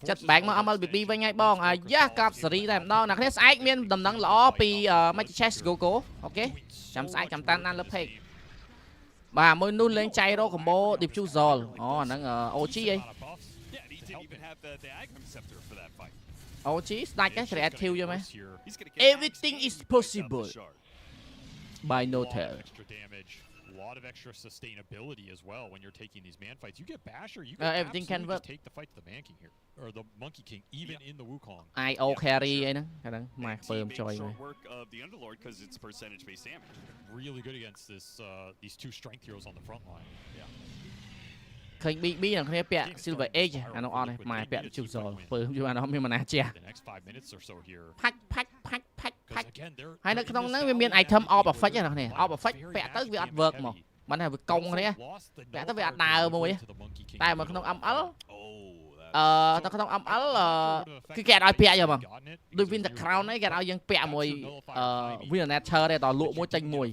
S4: ចិត្តបែកមក MLBB វិញហើយបងអាយ៉ាកាប់សេរីតែម្ដងអ្នកគ្នាស្អែកមានដំណឹងល្អពី Matches Gogo អូខេចាំស្អែកចាំតាមលើ page បាទមួយនោះលេងចៃរក combo diffusal អូអាហ្នឹង OG អីOG ស្ដាច់ហ្នឹង create kill យល់មែន Everything is possible by Notel.
S7: A lot of extra sustainability as well when you're taking these man fights. You get Basher, you can
S4: everything can work.
S7: Take the fight to the Man King here or the Monkey King even in the Wukong.
S4: IO carry អីហ្នឹងហ្នឹងមកពើមចុយមើល
S6: work of the Underlord because it's percentage based damage.
S7: Really good against this these two strength heroes on the front line. Yeah.
S4: ឃើញ BB អ្នកគ្នាពាក់ Silver Age អានោះអត់ទេម៉ែពាក់ Diffusal ពើមយូរអានោះមានមណាជះផាច់ហើយនៅក្នុងហ្នឹងវាមាន item off effect ហ្នឹងអ្នកគ្នា off effect ពាក់ទៅវាអត់ work មកមិនថាវាកុងគ្នាពាក់ទៅវាអត់ដើរមួយតែមកក្នុង ML នៅក្នុង ML គឺគេអត់ឲ្យពាក់យកមកដូច Winter Crown ហ្នឹងគេអត់ឲ្យយើងពាក់មួយ Winter ទេតលក់មួយចេញមួយ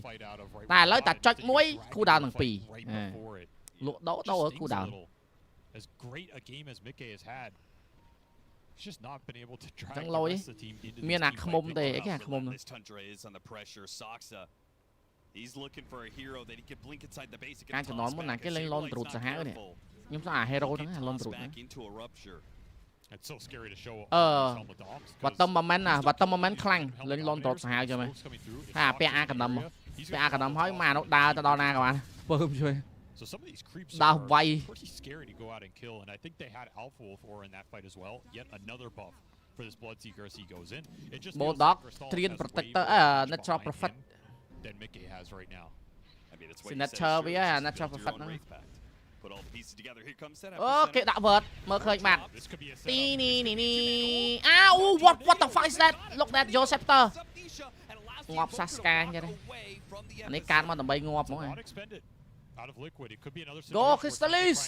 S4: តែឥឡូវតែចុចមួយ cool down ទាំងពីរលក់ដោ cool down
S7: as great a game as Mickey has had he's just not been able to drag the team into
S4: មានអាខ្មុំទេគេអាខ្មុំ
S6: Tundra is on the pressure Soxa he's looking for a hero that he can blink inside the base
S4: ការចំណមុនណាគេលេង Lone Root សាហាវនេះខ្ញុំស្អា hero ហ្នឹង Lone Root ហ្នឹង
S7: It's so scary to show
S4: វត្តម moment ខ្លាំងលេង Lone Root សាហាវចឹងមែនហើយអាពាក់អាកណ្ដាំហើយមកអានោះដើរទៅដល់ណាក៏បានពើមជួយ
S7: So some of these creeps are pretty scary to go out and kill, and I think they had Alpha Wolf Aura in that fight as well. Yet another buff for this Bloodseeker as he goes in. It just
S4: Bulldog, Trian Protector, Natural Prophet
S7: that Mickey has right now.
S6: I mean, it's
S4: Natural Prophet.
S6: Put all the pieces together. Here comes setup.
S4: Okay, ដាក់ word មើលឃើញបាត់ទីនេះអាអូ what the fuck is that? Look that your scepter. ងាប់សាស្កាចឹងអានេះកាត់មកដើម្បីងាប់ហ្មង
S7: Out of liquid, it could be another.
S4: Go Crystallis!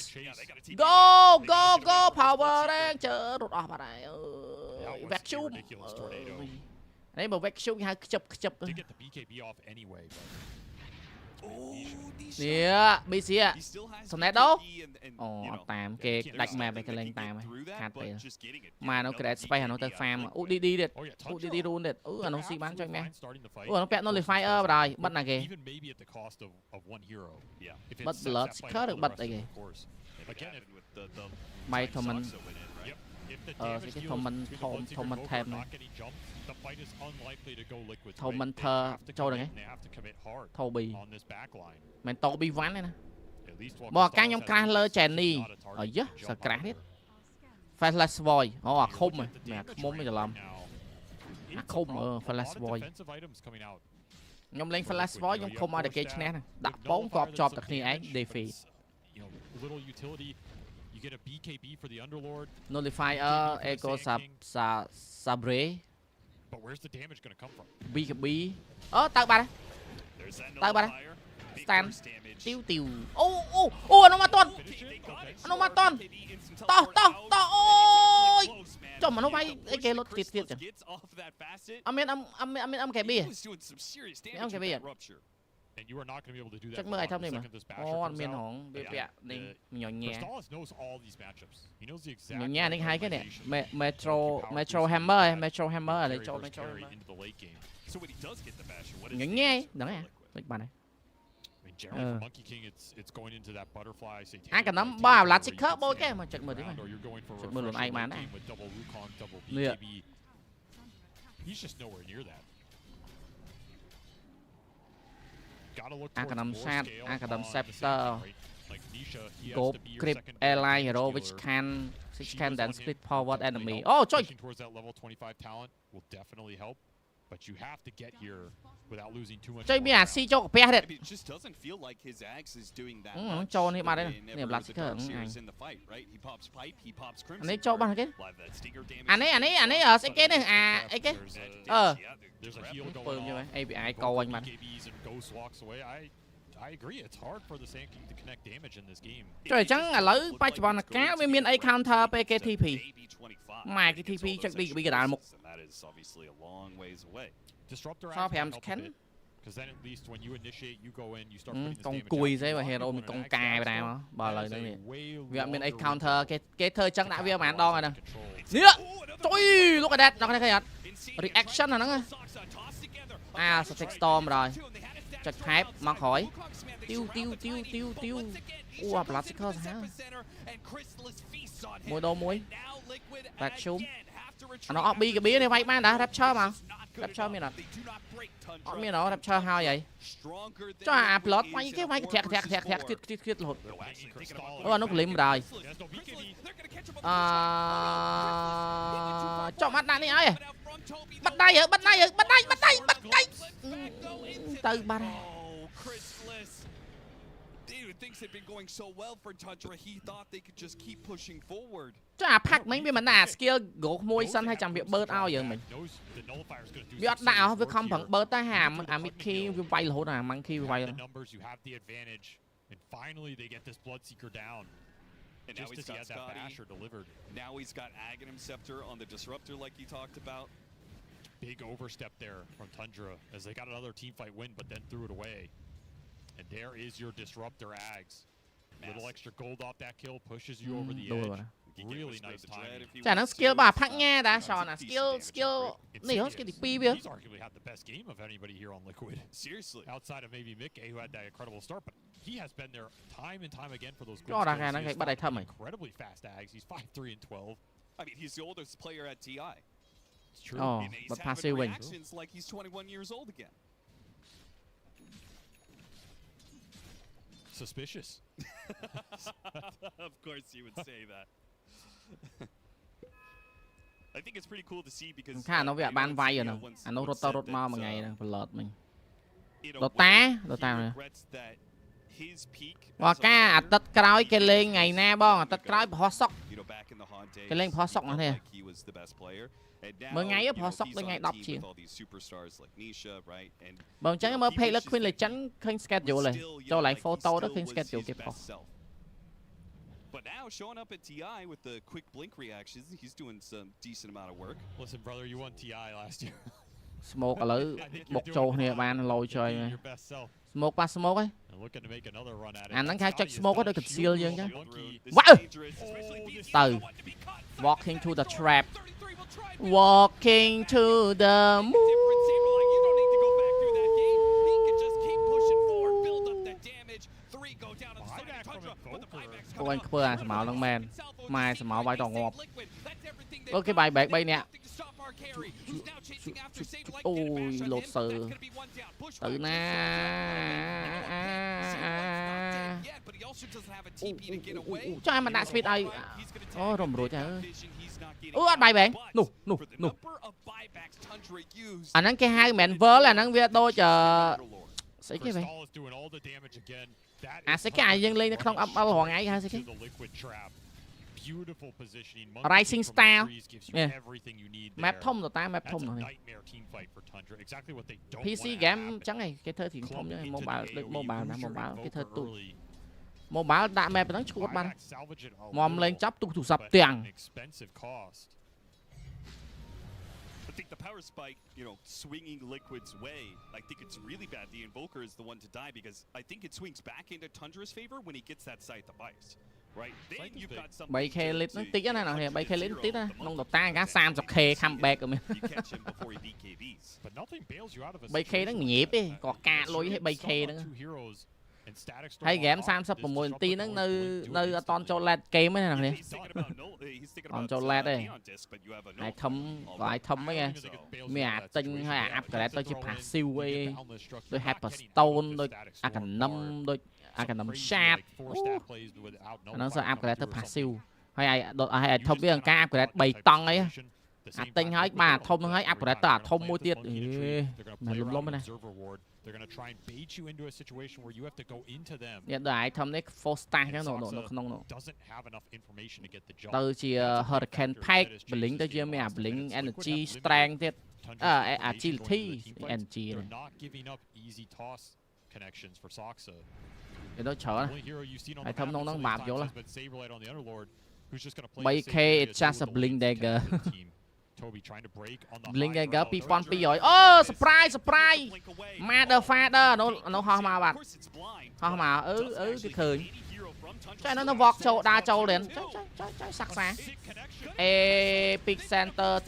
S4: Go! Power Ranger! រត់អស់បាត់ហើយ Vacuum នេះបើ Vacuum គេហៅខ្ជិប
S7: To get the BKB off anyway.
S4: នេះ BC សំណេតដោអូអត់តាមគេដាច់ map គេលេងតាមហើយខាត់ពេលមកនោះ create space អានោះទៅ farm អូ DD ទៀតអូ DD rune ទៀតអូអានោះស៊ីបានចុចមែនអូអានោះពាក់ nullifier បណ្ដោយបាត់ណាគេ
S7: Even maybe at the cost of one hero. Yeah.
S4: បាត់ blood seeker ឬបាត់អីគេ by Thoman Thoman tab
S7: The fight is unlikely to go liquid.
S4: Thoman ចូលដល់គេ Toby មិន Toby 1ទេណាមកកាខ្ញុំក្រាស់លើ Jenny អាយ៉ាសើក្រាស់ទៀត Flash Void អូអាខុំហ្មងខ្មុំមិនច្រឡំអាខុំFlash Void ខ្ញុំលេង Flash Void ខ្ញុំខុំឲ្យតែគេឈ្នះដាក់ពងគប់ជាប់តែគ្នាឯង defeat
S7: little utility you get a BKB for the Underlord
S4: Nullifier Echo Sabre
S7: but where's the damage going to come from
S4: BKB ទៅបាត់ទៅបាត់ stand ទីវអូអានោះមកតន់អានោះមកតន់តោះអូយចុះមនុស្សវាយអីគេលុតទៀតចឹងអត់មាន MKB MKB
S7: and you are not going to be able to do that
S4: ចឹងមើល item នេះមើលអូអត់មានហងវាពាក់នេះញញ៉ែ
S7: knows all these matchups he knows the exact
S4: ញញ៉ែនេះហើយគេនេះ Metro Hammer ឥឡូវចូល Metro Hammer ញញ៉ែហ្នឹងហ៎មិនបានទេ
S7: Generally for Monkey King, it's going into that butterfly.
S4: Anh cả nắm ba là xích khớp bôi cái mà chật mượn đấy mà. Chật mượn luôn ai mà này.
S7: He's just nowhere near that.
S4: Anh cả nắm sát, anh cả nắm scepter. Go grip airline hero which can then split forward enemy. Oh, trời.
S7: Towards that level 25 talent will definitely help, but you have to get here. Without losing too much.
S4: Chơi mi à si cho cái phe đấy. Cho này mà đây này là cái anh. Anh ấy cho bằng cái. Anh ấy ở cái này à cái. Như vậy, API câu anh mà.
S7: I agree. It's hard for the Sand King to connect damage in this game.
S4: Trời chẳng là lấy ba chục bằng cá với miền A counter PKTP. Mà cái TP chắc bị cái đạn một.
S7: Disruptor
S4: sao phải scan
S7: because then at least when you initiate you go in you start putting
S4: con cùi thế mà hero mình con cài vào nào bờ lời nữa nè việc mình counter cái thơ chân đã viên màn đo rồi nè nè trời lúc này nó cái gì reaction là nó static storm rồi chật hype mang khỏi tiêu plastic hả mùi đồ muối bạc xuống nó bi cái bía này vay man đã rapture mà rapture miền nào miền nào rapture how vậy cho plot vay cái thiệt lột nó lim rồi cho mắt này ơi bắt đây từ ba
S6: things had been going so well for Tundra, he thought they could just keep pushing forward.
S4: Chắc pack mấy mình nè skill gỗ môi xanh hay chẳng bị bớt ao giờ mình. Biết đạo với không phẳng bớt tay hàm Mickey với vay là hốt à Monkey với vay.
S6: And now he's got Scotty. Now he's got Aghanim Scepter on the Disruptor like he talked about.
S7: Big overstep there from Tundra as they got another team fight win but then threw it away. And there is your Disruptor Ags. Little extra gold off that kill pushes you over the edge. Really nice timing.
S4: Chả nó skill bà phát nha đã sò là skill này hết cái pi bia.
S7: He's arguably had the best game of anybody here on Liquid.
S6: Seriously.
S7: Outside of maybe Mickey who had that incredible start, but he has been there time and time again for those good
S4: skills.
S7: Incredibly fast Ags. He's 5-3 and 12.
S6: I mean, he's the oldest player at TI.
S7: It's true.
S4: Oh,
S6: and he's
S4: but
S6: having
S4: passive win.
S6: reactions like he's 21 years old again.
S7: Suspicious.
S6: Of course you would say that. I think it's pretty cool to see because
S4: nó bị ban vay rồi nè. Nó rốt mau một ngày nè, lọt mình. Lọt ta nè. Và ca tất cõi cái lên ngày na bon, tất cõi bỏ sóc. Cái lên bỏ sóc nó thế. Mới ngày bỏ sóc lên ngày đọc chuyện. Bọn chẳng mới pay là khuyên là tránh khuyên schedule này. Cho lại photo đó khuyên schedule kịp bỏ.
S6: But now showing up at TI with the quick blink reactions, he's doing some decent amount of work.
S7: Listen, brother, you won TI last year.
S4: Smoke ở lưới bột trâu này ban lôi chơi này. Smoke ba smoke ấy. Anh đang khai check smoke có được conceal chứ chứ. Wow. Từ. Walking to the trap. Walking to the moon. Cô anh khơi à, máu lăng men, mai máu bay tỏ ngọt. Ơ cái bài bẹt bay nè. Ôi lột sờ. Tự na. Cho em mà đã speed ơi. Ô rồng rồi trời ơi. Ủa bài bạn. Nụ. Anh ăn cái hai mẹn vớ là ăn việc đôi chờ. Sẽ cái vậy. À sẽ cái ai dâng lên không âm hoàng ấy ha sẽ cái. Rising Star. Yeah. Map thông rồi ta, map thông rồi. PC game chẳng này, cái thơ thì thông chứ mobile cái thơ tụi. Mobile đã map nó chuột bắn. Mòm lên chắp tụ sập tiền.
S6: I think the power spike, swinging Liquid's way, I think it's really bad. The Invoker is the one to die because I think it swings back into Tundra's favor when he gets that side the bias. Right? Then you've got something.
S4: 3K lit nó tí á nào nè, 3K lit tí á. Nông độc ta gã Sam dọc khe comeback rồi mình. 3K nó nhịp đi, có ca lôi hay 3K nữa. Hay game Sam sắp một tí nó nơi toàn cho led game ấy nào nè. Toàn cho led đây. Ai thâm mấy nghe. Mẹ tinh hay áp cái tôi chỉ phạt siêu ấy. Tôi Hyperstone, tôi Arcanum, tôi Arcanum Sharp. Nó sẽ áp cái tôi phạt siêu. Hay thâm biết cái áp cái 7 tầng ấy. Tinh hơi mà thông nó hơi áp cái tôi thông môi tiết. Mà lùm này.
S7: They're going to try and bait you into a situation where you have to go into them.
S4: Yeah, đại thầm đấy full stack cái nó
S7: doesn't have enough information to get the job.
S4: Từ chỉ Hurricane Pike, blink tới chưa mẹ blink energy strength tiết. Agility energy này.
S7: Not giving up easy toss connections for Soxa.
S4: Cái đó chờ này. Đại thầm nó map vô là. 3K it's just a blink dagger. Blink dagger 2002rồi. Surprise. Motherfucker nó ho mà bạn. Ho mà cái khơi. Cho nó vọt châu đa châu đến. Trời sắc sáng. Epic Center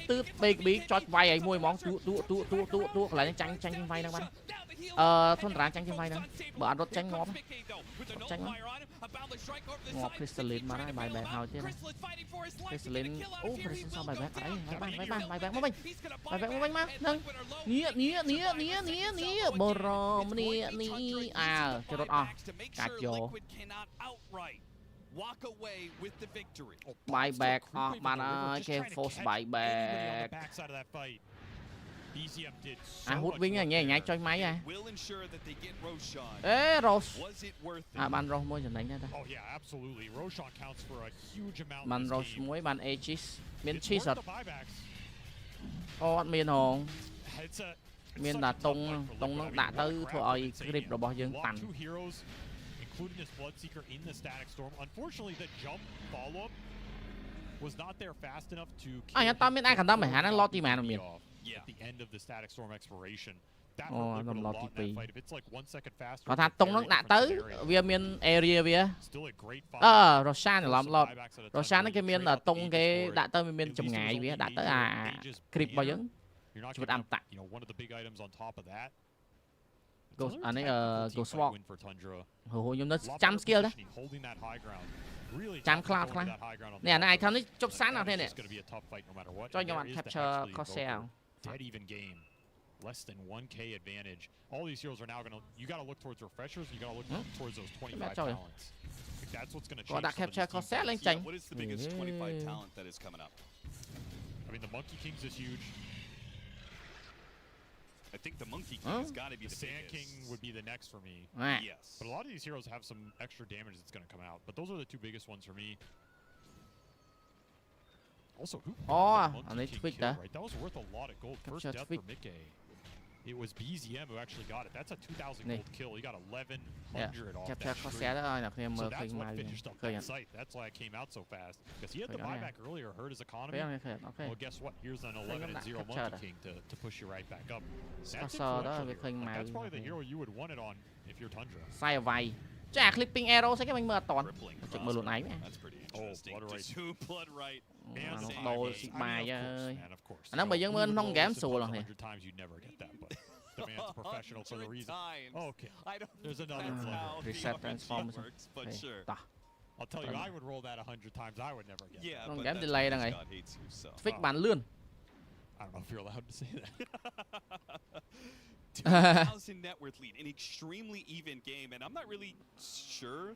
S4: tứ big cho vay ấy mùi món tụ lại tranh vay đang bắn. Tundra tranh vay đang. Bữa ăn rốt tranh ngọt. Ngọt Crystalline mà bài bạc thôi chứ. Crystalline, Crystalline sao bài bạc ở đấy? Bài bạc mà mà. Nâng. Nía. Bro, nía. Cái rốt cắt vô. Bài bạc mà nó cái force bài bạc. Hút Vinh nhảy cho máy à. Ê Rose. Ban Rose mới đánh ra ta. Ban Rose mới ban Aegis. Miền cheese thật. Miền hồn. Miền đã tung nó đã tới thôi grip rồi bao dương tàn. Anh ta miền ai cần tao mày hả nó lo tim mà miền.
S7: At the end of the static storm expiration.
S4: Có thằng tung nó đã tới via miền area via. Roshan là làm lọt. Roshan nó cái miền là tung cái đã tới miền chùm ngày vía đã tới creep bao nhiêu. Chút ăn tặng. Anh ấy go swap. Hồi nhưng nó chăm skill đấy. Chăm cloud. Nè này thằng ấy chụp sáng nào thế nè. Cho nhau bạn capture Corsair.
S7: Dead even game, less than 1K advantage. All these heroes are now gonna. You gotta look towards refreshers. You gotta look towards those 25 talents. That's what's gonna change.
S4: Capture Corsair lên chanh.
S6: What is the biggest 25 talent that is coming up?
S7: I mean, the Monkey Kings is huge.
S6: I think the Monkey King has got to be the
S7: Sand King would be the next for me.
S6: Yes.
S7: But a lot of these heroes have some extra damage that's gonna come out. But those are the two biggest ones for me. Also, who
S4: and they tweaked that.
S7: Right? That was worth a lot of gold. First death for Mickey. It was BZM who actually got it. That's a 2,000 gold kill. He got 1,100 off that streak. So that's what finished up that site. That's why it came out so fast. Because he had the buyback earlier, hurt his economy. Well, guess what? Here's an 11-0 Monkey King to push you right back up. That's probably the hero you would want it on if you're Tundra.
S4: Cybercafe. Chà clipping arrow sẽ cái mình mơ toàn. Chụp mơ luôn ấy mẹ.
S6: Blood right.
S4: Đồ xịt bài ơi. Anh nói bởi dân mơ không game sùa lần này. Reset transform.
S7: I'll tell you, I would roll that 100 times. I would never get that.
S4: Không game delay đang này. Fix bản lươn.
S7: I don't know if you're allowed to say that.
S6: 2,000 net worth lead, an extremely even game, and I'm not really sure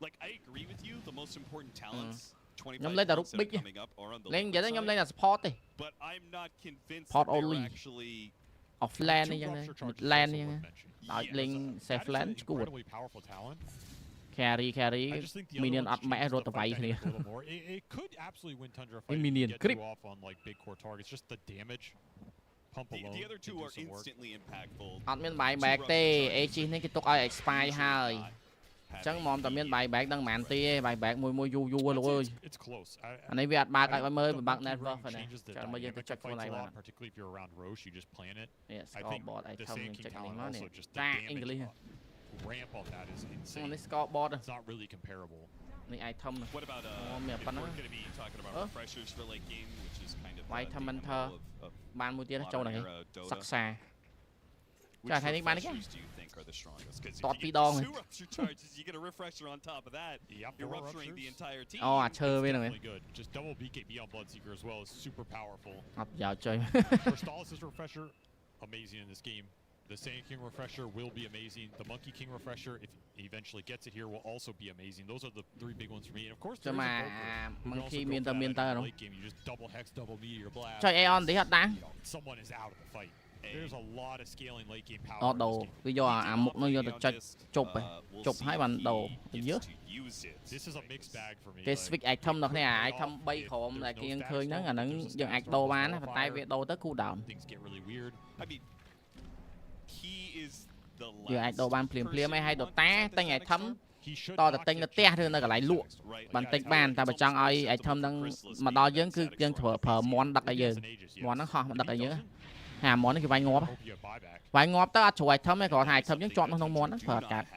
S6: Like I agree with you, the most important talents.
S4: ខ្ញុំលេងតែរូប big លេងនិយាយទៅខ្ញុំលេងតែ support ទេ
S6: But I'm not convinced
S4: Pot
S6: that they're
S4: only.
S6: actually
S4: off lane អីចឹងmid lane អីចឹងដល់លេង safe lane ឈួត carry minion អត់ម៉ែរត់ទៅវាយគ្នា
S7: It could absolutely win Tundra
S4: minion
S7: get
S4: creep
S7: you off on like big core targets. Just the damage. Pump alone.
S6: The other two are instantly impactful.
S4: អត់មាន buyback ទេ AG នេះគេទុកឲ្យ expire ហើយអញ្ចឹងមកតែមាន buyback ដឹងប៉ុន្មានទីទេ buyback មួយយូរលោកអើយ
S7: It's close.
S4: អានេះវាអត់បើកឲ្យមើលបើក network ហ្នឹងចាំមើលយើងទៅ check ខ្លួនឯងបាន
S7: particularly if you're around Roche you just plan it.
S4: I think the same check នេះមកនេះ
S7: ramp on that is insane.
S4: នេះ scoreboard
S7: It's not really comparable.
S4: នេះ item
S6: What about
S4: មានប៉ុណ្ណឹង
S6: we're going to be talking about refreshers for late game which is kind of
S4: item mentor បានមួយទៀតចូលហ្នឹងសិក្សាចាថ្ងៃនេះបាននេះគេ តតពីរដង
S6: two rupture charges you get a refresher on top of that you're rupturing the entire team
S4: អូអាឈើវាហ្នឹង
S7: just double BKB on Bloodseeker as well is super powerful
S4: អត់ប្រយោជន៍ចុយ
S7: Crystallis' refresher amazing in this game. The Sand King refresher will be amazing. The Monkey King refresher, if he eventually gets it here, will also be amazing. Those are the three big ones for me. And of course, there's a
S4: Monkey មានតែ
S7: late game. You just double hex, double meteor blast.
S4: ចុយ Aeon ទីអត់ដែរ
S7: Someone is out of the fight. There's a lot of scaling late game power.
S4: អត់ដូរវាយកអាមុខនោះយកទៅចុចជប់ហើយបានដូរយើ
S7: This is a mixed bag for me.
S4: គេ switch item ដល់គ្នា item 3ក្រុមដែលគេឃើញហ្នឹងអាហ្នឹងយើងអាចដូរបានប៉ុន្តែវាដូរទៅ cool down
S7: Things get really weird.
S6: I mean he is the
S4: យើងអាចដូរបានភ្លាមៗឲ្យដូតាទិញ item តទៅទិញនៅផ្ទះឬនៅកន្លែងលក់បានទិញបានតែបើចង់ឲ្យ item ហ្នឹងមកដល់យើងគឺយើងប្រើមន់ដឹកឲ្យយើងមន់ហ្នឹងហោះមកដឹកឲ្យយើងហាមន់នេះគេវាយងាប់ទៅអត់ជ្រួយ item ទេគ្រាន់តែ item យើងជាប់នៅក្នុងមន់ហ្នឹងប្រើអត់កាត់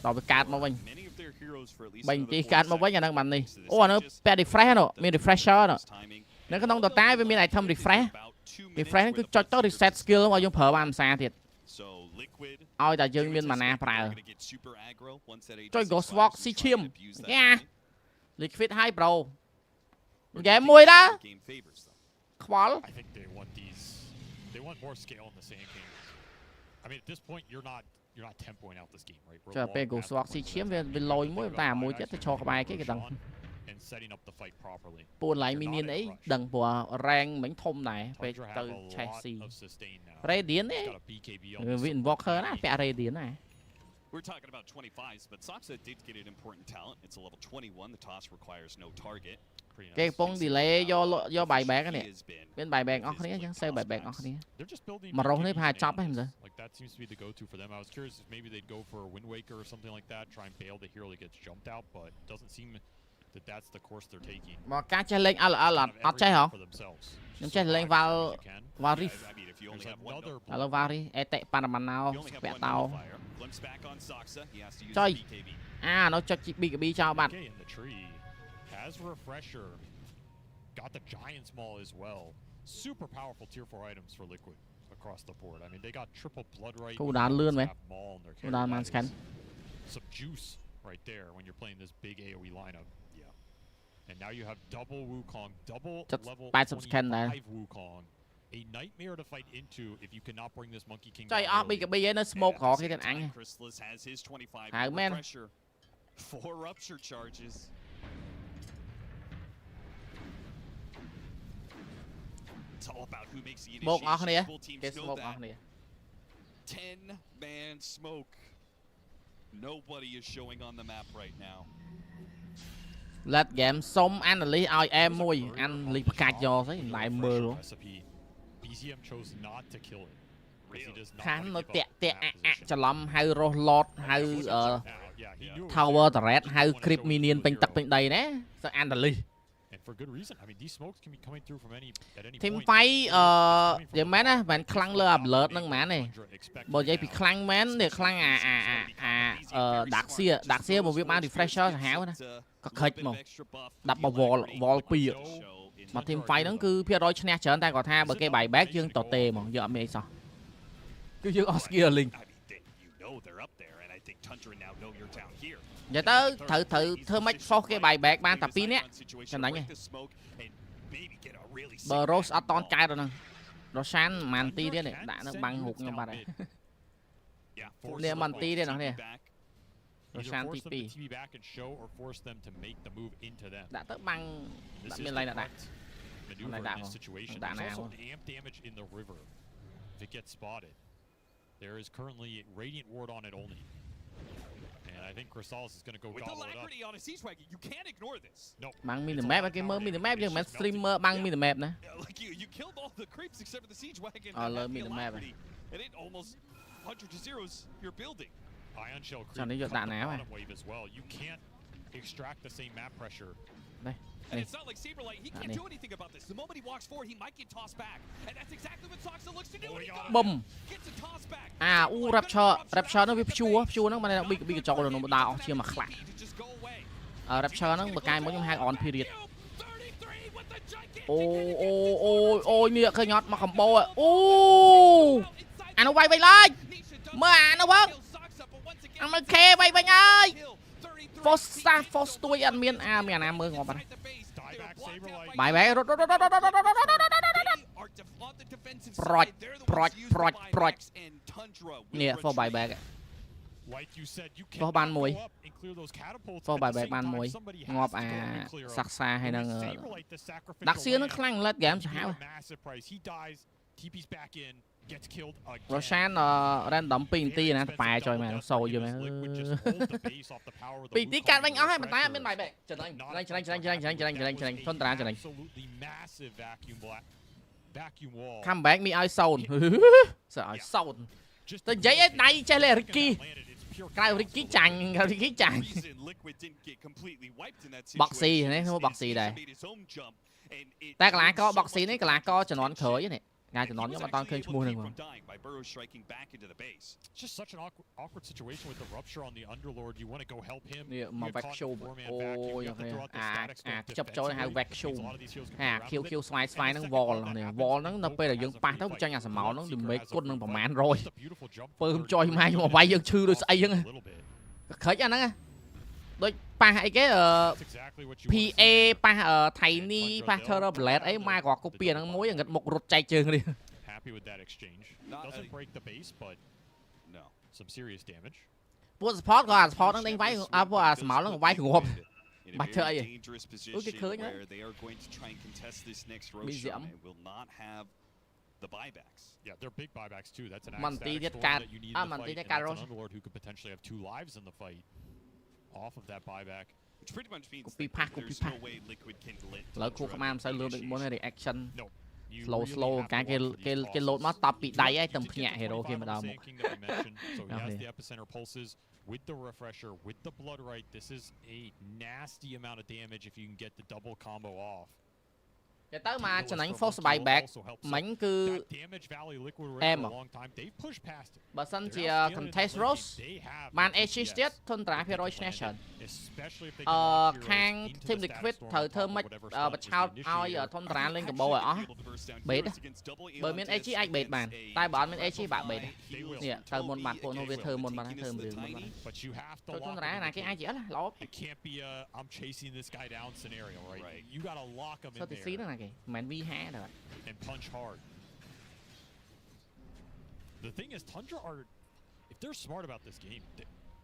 S4: ដល់វាកាត់មកវិញបាញ់ទីកាត់មកវិញអាហ្នឹងបាននេះអូអានោះពាក់ refresh នោះមាន refresher នៅក្នុងដតាវាមាន item refresh ហ្នឹងគឺចុចទៅ reset skill ឲ្យយើងប្រើបានភាសាទៀតឲ្យតែយើងមានម៉ាណាប្រើចុយ go swap ស៊ីឈាមយ៉ា liquid high bro ហ្គេមមួយដែរខ្វល់
S7: I think they want more scale in the Sand King. I mean, at this point, you're not tempoing out this game, right?
S4: ចុះពេល go swap ស៊ីឈាមវាលយមួយតែមួយទៀតទៅឈរក្បែរគេគេដឹង
S7: and setting up the fight properly.
S4: ពួនឡៃ minion អីដឹងព្រោះ rank មិញធំដែរពេលទៅឆេះស៊ី radiant ទេវា invoker ណាពាក់ radiant ណា
S6: We're talking about 25s, but Soxa did get an important talent. It's a level 21. The toss requires no target.
S4: គេកំពុង delay យក buyback នេះមាន buyback អស់គ្នាអញ្ចឹង save buyback អស់គ្នាមករស់នេះប្រហែលចប់ហ្នឹងមើល
S7: Like that seems to be the go-to for them. I was curious if maybe they'd go for a Wind Waker or something like that, try and bail the hero that gets jumped out, but it doesn't seem that that's the course they're taking.
S4: មកការចេះលេង LL អត់ចេះហ៎ខ្ញុំចេះលេង Valriff ឥឡូវ Valriff អេតិប៉ារ៉ាម៉ាណោពាក់តោចុយអានៅចុច BKB ចោលបាត់
S7: Has refresher, got the giant small as well. Super powerful tier 4 items for Liquid across the board. I mean, they got triple blood right.
S4: Cool down lươn mày.
S7: Cool
S4: down man scan.
S7: Some juice right there when you're playing this big AoE lineup. Yeah. And now you have double Wukong, double level 5 Wukong. A nightmare to fight into if you cannot bring this Monkey King.
S4: ចៃអស់ BKB ឯនៅ smoke ក្រគេទៀតអញ
S6: Chrysalis has his 25
S4: ហៅមែន
S6: pressure. 4 rupture charges. It's all about who makes the initiation. Both teams know that. 10-man smoke. Nobody is showing on the map right now.
S4: Let game សុំ analyst ឲ្យ M មួយ analyst ផ្កាច់យកស្អីឡៃមើល
S7: BZM chose not to kill it.
S4: ខាងនៅតាក់ច្រឡំហៅរស់ Lord ហៅ Tower Turret ហៅ Creep Minion ពេញទឹកពេញដីណាសើ analyst
S7: And for good reason. I mean, these smokes can be coming through from any
S4: Team
S7: point.
S4: fight យ៉ាងមែនណាមិនខ្លាំងលើ alert ហ្នឹងមែនទេបើនិយាយពីខ្លាំងមែននេះខ្លាំងDaxia មកវាបាន refresher សាហាវណាក៏ខិចមកដាក់បវល wall 2មក team fight ហ្នឹងគឺភាគរយឈ្នះច្រើនតែគាត់ថាបើគេ buyback យើងតទេហ្មងយើងអត់មានអីសោះគឺយើងអស់ skill link និយាយទៅត្រូវធ្វើម៉េច force គេ buyback បានតែ2នាក់ចំណេញឯងបើ Rose អត់តន់កែដល់ហ្នឹង Roshan ម៉ាន់ទីទៀតដាក់នៅបាំងរូបខ្ញុំបាត់ហើយនេះម៉ាន់ទីទៀតបងប្អូន
S7: Either force them to TP back and show or force them to make the move into them.
S4: Đã tới băng
S7: This
S4: bên
S7: is
S4: này
S7: the
S4: đã.
S7: correct maneuver in this situation. There's also amp damage in the river if it gets spotted. There is currently Radiant Ward on it only. And I think Chrysalis is going to go
S6: with
S7: gobble
S6: the
S7: it up.
S6: alacrity on a siege wagon, you can't ignore this.
S7: No.
S4: Băng minimap cái mơ minimap chứ mà streamer băng minimap nè.
S6: Like you killed all the creeps except for the siege wagon.
S4: Oh,
S6: and
S4: me
S6: the
S4: the map.
S6: alacrity, and it almost 100 to zeros your building.
S7: Ion Shell
S4: Sao
S7: creep
S4: nó
S7: cut the
S4: đạn áo à?
S7: bottom wave as well. You can't extract the same map pressure.
S4: Đây.
S6: And it's not like Saberlight, he can't do anything about this. The moment he walks forward, he might get tossed back. And that's exactly what Soxa looks to do.
S4: Bùm.
S6: Gets a toss back.
S4: À, Rapture nó bị chua nó mà này bị cái trâu rồi nó đào chưa mà khạc. Rapture nó một cái mỗi hai on period. Ôi mía khơi nhọt mà combo à. À nó quay lên. Mơ à nó vâng. Anh mới khe bay ơi. Force tôi ăn miên à miền Nam mơ ngọt này. Bài bé rốt. Proj. Nè, for bài bé. For ban mùi. For bài bé ban mùi. Ngọt à sắc xa hay năng đặc xưa nó khăn lết game cho hảo. Roshan random PNT nè, bài trời mà sâu vô mà. PNT can bánh áo hay mà tái bên bài bè. Trần anh. Tundra Trần anh. Comeback me eye sound. Sợ sound. Tôi giấy ấy đây chơi là Ricky. Cái Ricky chàng. Boxy này, không có Boxy đây. Ta là có Boxy này là có cho nó khởi này. Ngay từ nó nhưng mà toàn khơi mua được mà.
S7: Just such an awkward situation with the rupture on the underlord. You want to go help him.
S4: Yeah, mà VSHOPKH. Ôi chấp chỗ này hay VSHOPKH. Kill slide nó wall này. Wall nó bây giờ dân pa tới cho nhà sầm máu nó đừng mấy cốt nóประมาณrồi. Phơm choi mai nhưng mà bay dân chư rồi say dân. Khởi cho nó. Đôi pa hay cái PA pa tiny pa thơ blade ấy mai có copy nó mối ngật một rụt chạy trường đi.
S7: Happy with that exchange. Doesn't break the base, but no, some serious damage.
S4: Put support có support nó đánh váy à máu nó váy ngộp. Mặt trời vậy. Ui cái khơi nhá. Bị diễm.
S6: The buybacks.
S7: Yeah, they're big buybacks too. That's an
S4: Mình tí
S7: that you need in the fight. And that's an underlord who could potentially have 2 lives in the fight off of that buyback.
S6: Which pretty much means
S4: there's
S6: no way Liquid can let
S4: lỡ khu command sẽ lựa định muốn reaction.
S7: No.
S4: Slow cái load nó top bị đáy ấy tầm nhẹ hero kia mà đâu.
S7: So he has the epicenter pulses with the refresher, with the blood right. This is a nasty amount of damage if you can get the double combo off.
S4: Cái tới mà cho đánh force buyback mảnh cứ em à. Bà sân chỉ contest rose man HG Tundra phía Nation khang team liquid thời thơ mất bật chào ai ở Tundra lên combo rồi á bệt bởi miền HG ai bệt bàn tai bọn miền HG bạn bệt nè thời môn bạn của nó về thơ môn bạn thơ được thôi Tundra này cái ai chỉ là lỗ sao thì xí nữa này man vi há rồi.
S7: And punch hard. The thing is, Tundra are, if they're smart about this game,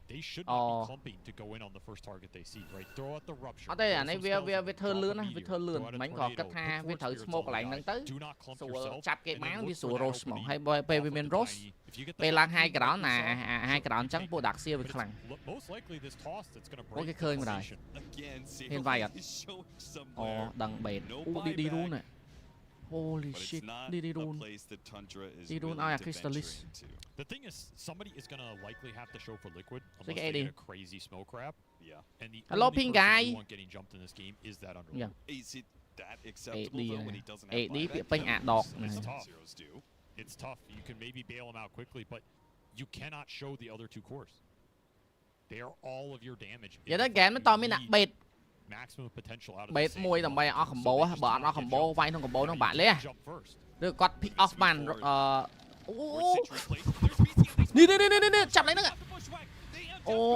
S7: they should not be clumping to go in on the first target they see, right? Throw out the rupture.
S4: Ở đây này về thơ lươn, mấy có cách ha, về thử smoke lại nâng tới. Sủa chắp cái máu với sủa rose mỏng hay về bên rose. Về làng hai cái đó là hai cái đó chắc bộ đặc siêu với khẳng. Có cái khơi mà đời. Hiện vai ạ. Đằng bệt. Đi luôn này. Holy shit, đi luôn. Đi luôn ai Crystallis.
S7: The thing is, somebody is gonna likely have to show for Liquid
S4: unless
S7: they get a crazy smoke grab.
S6: Yeah.
S7: And the
S4: hello,
S7: only
S4: ping
S7: person
S4: guy.
S7: you want getting jumped in this game is that underlord.
S4: Yeah.
S6: Is it that acceptable though when he doesn't have
S4: buyback? Ping at dog.
S7: It's tough. You can maybe bail him out quickly, but you cannot show the other 2 cores. They are all of your damage.
S4: Vậy đó game nó to mới nặng bệt.
S7: Maximum potential out of
S4: bệt mùi tầm bay ở combo á, bọn nó combo vay không combo nó bạn lấy. Được con pick off man đi chặt lấy nữa.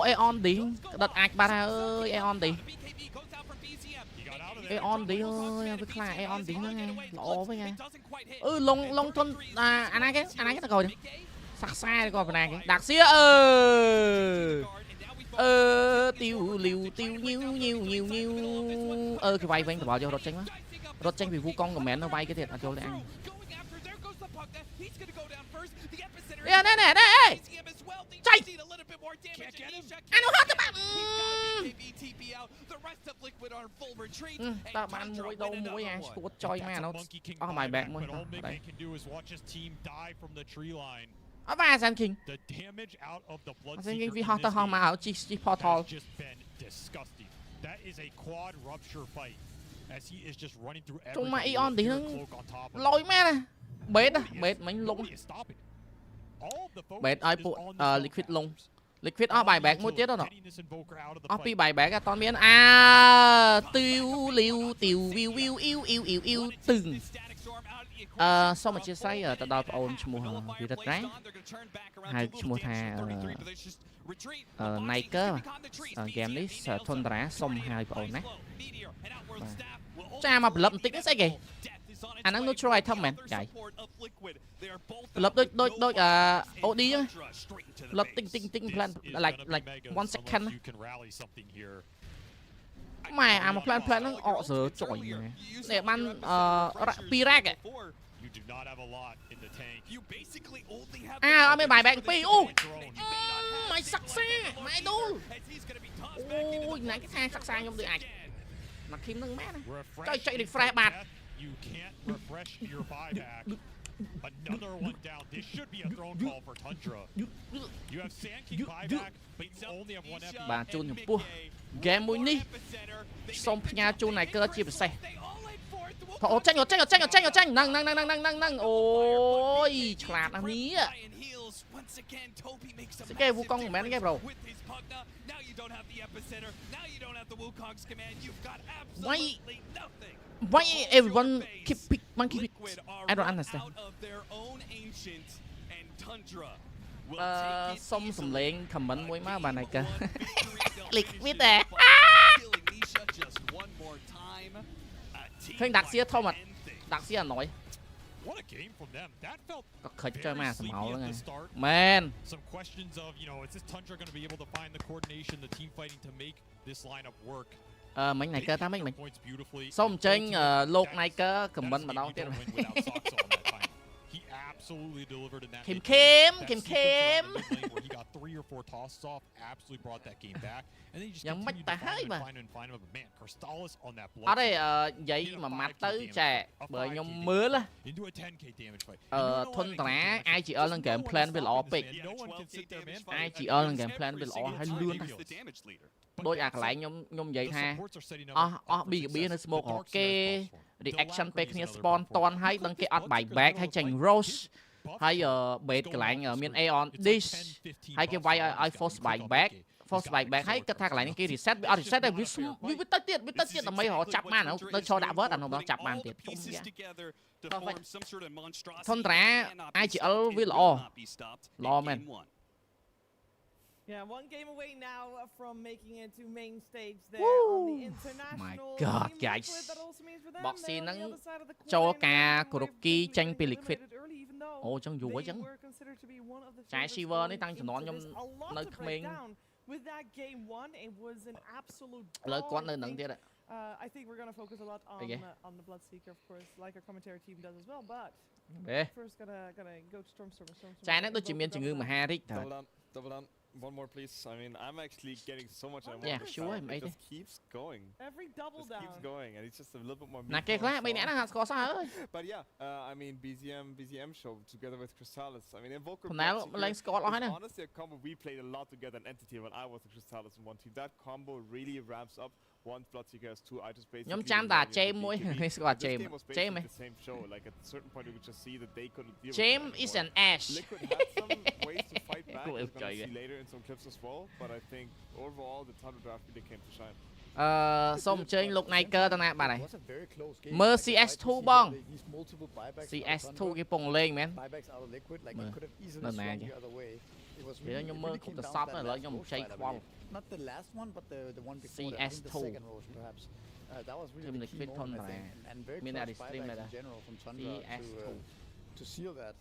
S4: Aeon đi, đợt ạch ba ra ơi, Aeon đi. Aeon đi ơi, với khai Aeon đi nữa nghe, lỗ với nghe. Long thôn anh ấy cái rồi. Sắc xa coi phần này đặc xía tiêu liều tiêu nhiêu cái bay vang bỏ vô rốt tranh vì vu con của mẹ nó bay cái thiệt cho lại ăn nè chạy anh nó hết các bạn ta bạn môi đâu môi à cột choi mà nó mày bẹt môi đây và San King San King vì họ ta họ mà ở chi portal chúng mà Ion thì nó lôi mẹ nè bệt mình lung bệt ai liquid lung liquid bài bạc mua chết đó nè pi bài bạc toàn miền tiêu liu tiêu yêu từng sau mà chia sẻ ở tao ôn mua vì rất ráng hai mua thà này cơ game này Tundra xong hai ôn nè cha mà lập tích sẽ kì anh đang try thăm mày chạy lập đôi OD á lập tinh plan like 1 second mày một plan nó ọ giờ chọi mày để ban Pirac ấy mấy bài bạn pi mày sắc xa mày đu ôi nãy cái thang sắc xa trong tụi ảnh mà kim nâng mẹ này chạy được fresh bạt
S7: Another one down. This should be a throne call for Tundra. You have Sand King buyback, but you only have one epic.
S4: Bà chun nhục pua. Game mùi ní. Xong nhà chun này cơ chia sẻ. Ồ tranh. Nâng. Ôi, chạp làm ní ạ. Sẽ kê vu con của mẹ nó ghép rồi. Why everyone keep pick monkey pick? I don't understand. Xong sầm lên comment môi má bà này kìa. Liệt biết à. Khanh đặc xía thôi mà. Đặc xía nổi. Có khởi chơi mà sầm máu nữa man.
S7: Some questions of, you know, is this Tundra going to be able to find the coordination, the team fighting to make this lineup work?
S4: Mấy này cơ ta mấy mình xong trên lột này cơ comment mà đâu chứ Kimยังไม่ตายmà ở đây vậy mà mặt tới trẻ bởi nhom mưa lá thôn tả ai chỉ ở lần game plan với lọ pick ai chỉ ở lần game plan với lọ hay luôn đôi lại nhom vậy tha bị nó smoke họ kê reaction pick kia spawn toàn hay đăng cái odd bài back hay chành rose hay bệt cái lại ở miền Aeon dish hay cái vai I force bài back hay cái thằng lại những cái reset này với tất tiết là mấy họ chập man nó cho đã vớt nó chập man tiệt thôn trả ai chỉ ở với lo man.
S5: Yeah, one game away now from making it to main stage there
S4: Woo!
S5: on the international.
S4: My God, guys! Boxing nắng cho cả Kuroki tranh pi liquid. Ồ trong dù quá chấn. Trái Shiver này tăng cho nó nhom nơi mình. Lời quán nơi nặng thế đấy.
S5: I think we're gonna focus a lot on the Bloodseeker, of course, like our commentary team does as well. But first, gonna go to Stormstormer.
S4: Trái này tôi chỉ miền chừng mà Harry thôi.
S3: Double down. One more, please. I mean, I'm actually getting so much.
S4: Yeah, sure,
S3: it just keeps going.
S5: Every double down
S3: keeps going, and it's just a little bit more.
S4: Nè cái khác, bây nãy nó có sao ơi.
S3: But yeah, I mean, BZM show together with Crystallis. I mean, Invoker. Honestly, a combo we played a lot together in Entity when I was the Crystallis in one team. That combo really ramps up. One Bloodseeker has two items basically.
S4: Nhóm chăm đã chém môi, squad chém
S3: the same show. Like at a certain point, we could just see that they couldn't deal with it.
S4: Chém is an ash.
S3: Liquid had some ways to fight back. We're gonna see later in some clips as well. But I think overall, the Tundra draft really came to shine.
S4: Xong trên lúc này cơ ta nè bà này. Mơ CS2 bong. CS2 cái bong lên man. Mơ nè chứ. Thì nhóm mơ không ta shop là nhóm một chơi qual.
S2: Not the last one, but the one before that. I think the second rose, perhaps. That was really the key moment, I think, and very close buyback in general from Tundra to seal that.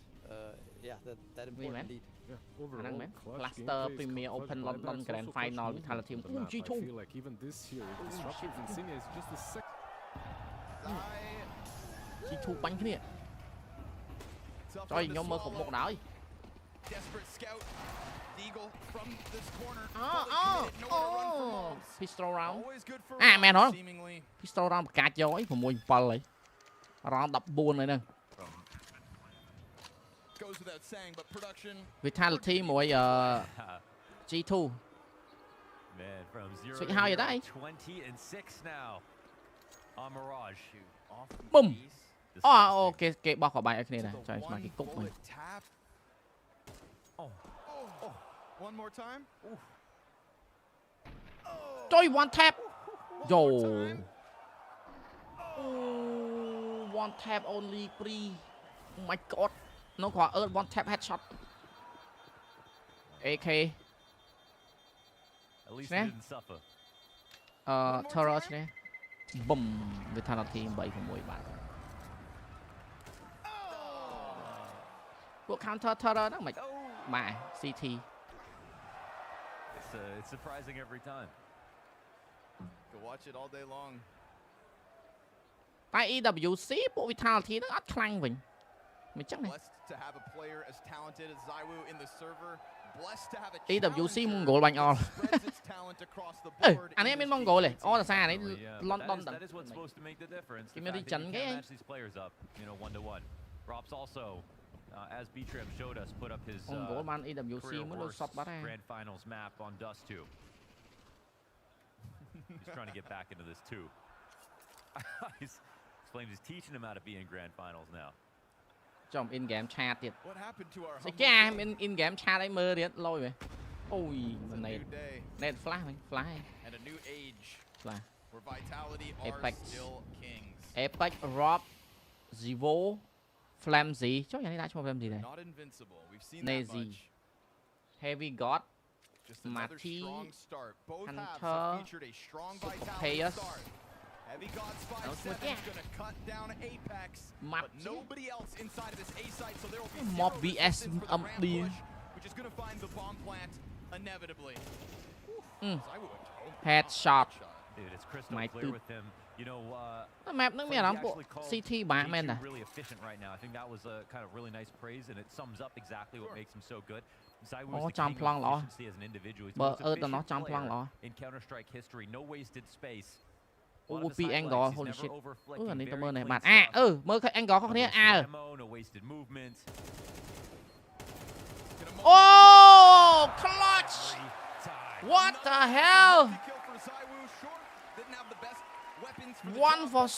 S2: yeah, that important lead.
S1: Yeah, overall,
S4: Cluster Premier Open London Grand Final Vitality.
S1: G2. I feel like even this here is disruptive. Insignia is just the second.
S4: G2 bánh cái này. Trời nhóm mơ khủng một đảo. Pistol round. À mẹ nói. Pistol round cả chói của mùi pal này. Round đập buồn này nè. Vitality mùi G2. Suy how vậy đấy? Boom. Ok, cái bọc của bài ở này này. Trời mà cái cục này. Trời one tap. Yo. One tap only free. Oh my god. Nó quả one tap headshot. AK. Nè. Terror nè. Boom. Vitality 7 của mỗi bạn. Cuộc counter terror đó mày. Mà CT.
S8: It's surprising every time. Go watch it all day long.
S4: Tại EWC bộ Vitality nó ắt khăn mình. Mày chắc này. EWC Mongol bánh all. Anh em bên Mongol này. Là xa đấy. London đằng. Cái mới đi chấn cái anh.
S8: As B-Trip showed us, put up his grand finals map on Dust 2. He's trying to get back into this too. He's claims he's teaching him how to be in grand finals now.
S4: Trong in-game chat tiệt. Sẽ cái in-game chat ấy mơ đi lôi vậy. Ôi, này đèn flash mình, flash. Flash. Apex. Apex Rob Zivo. Flame gì? Chắc chắn đã cho flame gì này. Nazi. Heavy God. Mati. Hunter. Payas. Map. Mob VS MLBB. Headshot. My dude. Map nước miền lắm bộ CT bá men à. Nó trong plan lọ. Bờ nó trong plan lọ. OP angle holy shit. Anh đi tao mơ này bạn. Mơ cái angle không thế Oh, clutch. What the hell? 1 for 3.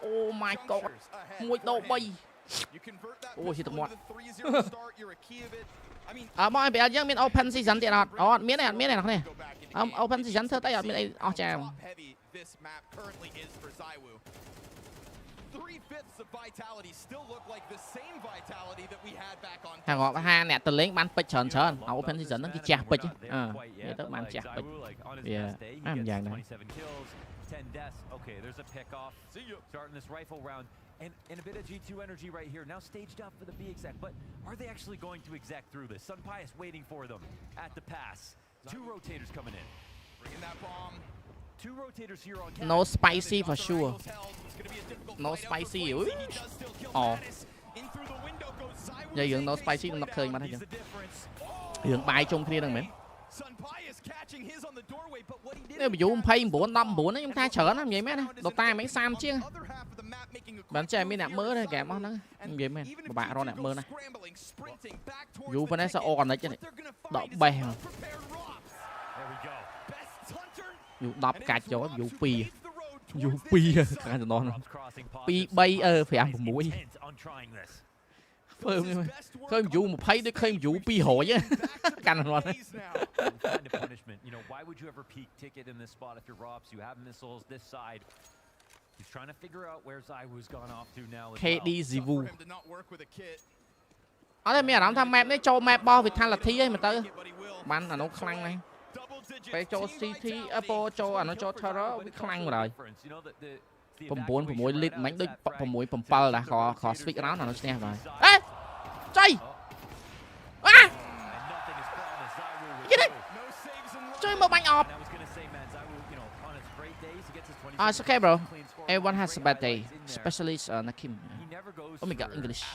S4: Oh my god. Một đầu bay. Ôi thì tụi mọi. Mọi người bây giờ mình open season tiệt rồi. Miếng này nó này. Open season thưa tay ở bên đây. Chào. Thằng họ hai nè từ lính ban pick chờn open season nó cái chạc pick vậy tới ban chạc pick. Yeah, em dạng này.
S8: 10 deaths. Okay, there's a pick off. Starting this rifle round. And a bit of G2 energy right here. Now staged up for the B exec. But are they actually going to exec through this? Sunpius waiting for them at the pass. 2 rotators coming in. Bringing that bomb. 2 rotators here on.
S4: No spicy for sure. No spicy. Giờ dựng no spicy nó khơi mà thấy chưa? Dựng bài chung kia đừng mến. Nếu ví dụ pay 4-5-4 ấy chúng ta chở nó vậy mấy nè. Đồ tay mấy sam chứ. Bạn chơi mấy nạp mơ đây kẻ món nó. Vậy mấy bạn rồi nạp mơ này. Dù bên đây sẽ on đấy chứ này. Đọc bè. Dù đọc cả chỗ dù pì. Dù pì cả cho nó. Pì bay phải ăn một mũi. Khơi vụ một pay để khơi vụ pi hội chứ. Canh luôn. KD Zivu. Ở đây mình làm tham map đấy cho map bo Vitality ấy mà tới. Bắn là nó khăng này. Phải cho CT Apple cho nó cho Terror bị khăng rồi. 9 6 lead មិនដូច6 7 ដែរខ switch round អានោះឈ្នះហើយ Chơi. À. Get it. Chơi một bánh ọp. It's okay, bro. Everyone has a bad day, especially Nakim. Oh my god, English.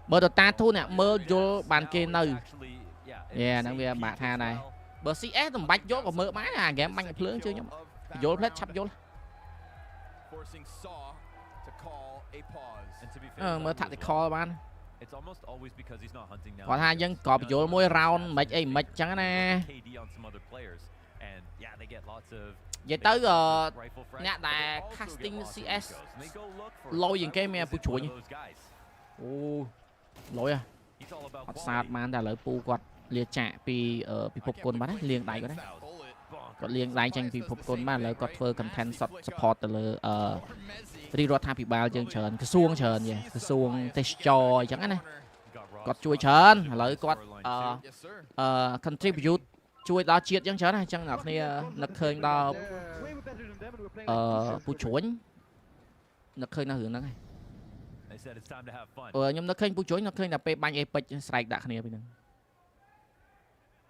S4: Bờ đợt ta thu nè, mơ vô bàn kia nơi. Yeah, đang về bạn hà này. Bờ CS tầm bạch vô còn mơ má à, game bánh phướng chưa nhóc. Vô hết chắp vô. Mơ thật thì call bạn. Còn hai dân cọp vô môi round mấy ấy mấy chẳng nè. Vậy tới nè là casting CS lôi những cái mẹ pu chuối nhỉ. Lỗi à. Hot sát man đã lấy pu quạt liệt trả pi popcorn bán liền đáy có đấy. Có liền đáy tranh pi popcorn bán lấy quạt phơ content support từ reroll tham pi bao chương trơn cái xuông trơn vậy, cái xuông texture chẳng này. Quạt chuối trơn lấy quạt contribute chui đó chiết chẳng chớ này chẳng ngọc này nực khơi đó pu chuối nực khơi nó hưởng nó này nhưng nực khơi pu chuối nực khơi là pe banh epic strike đặt này bây giờ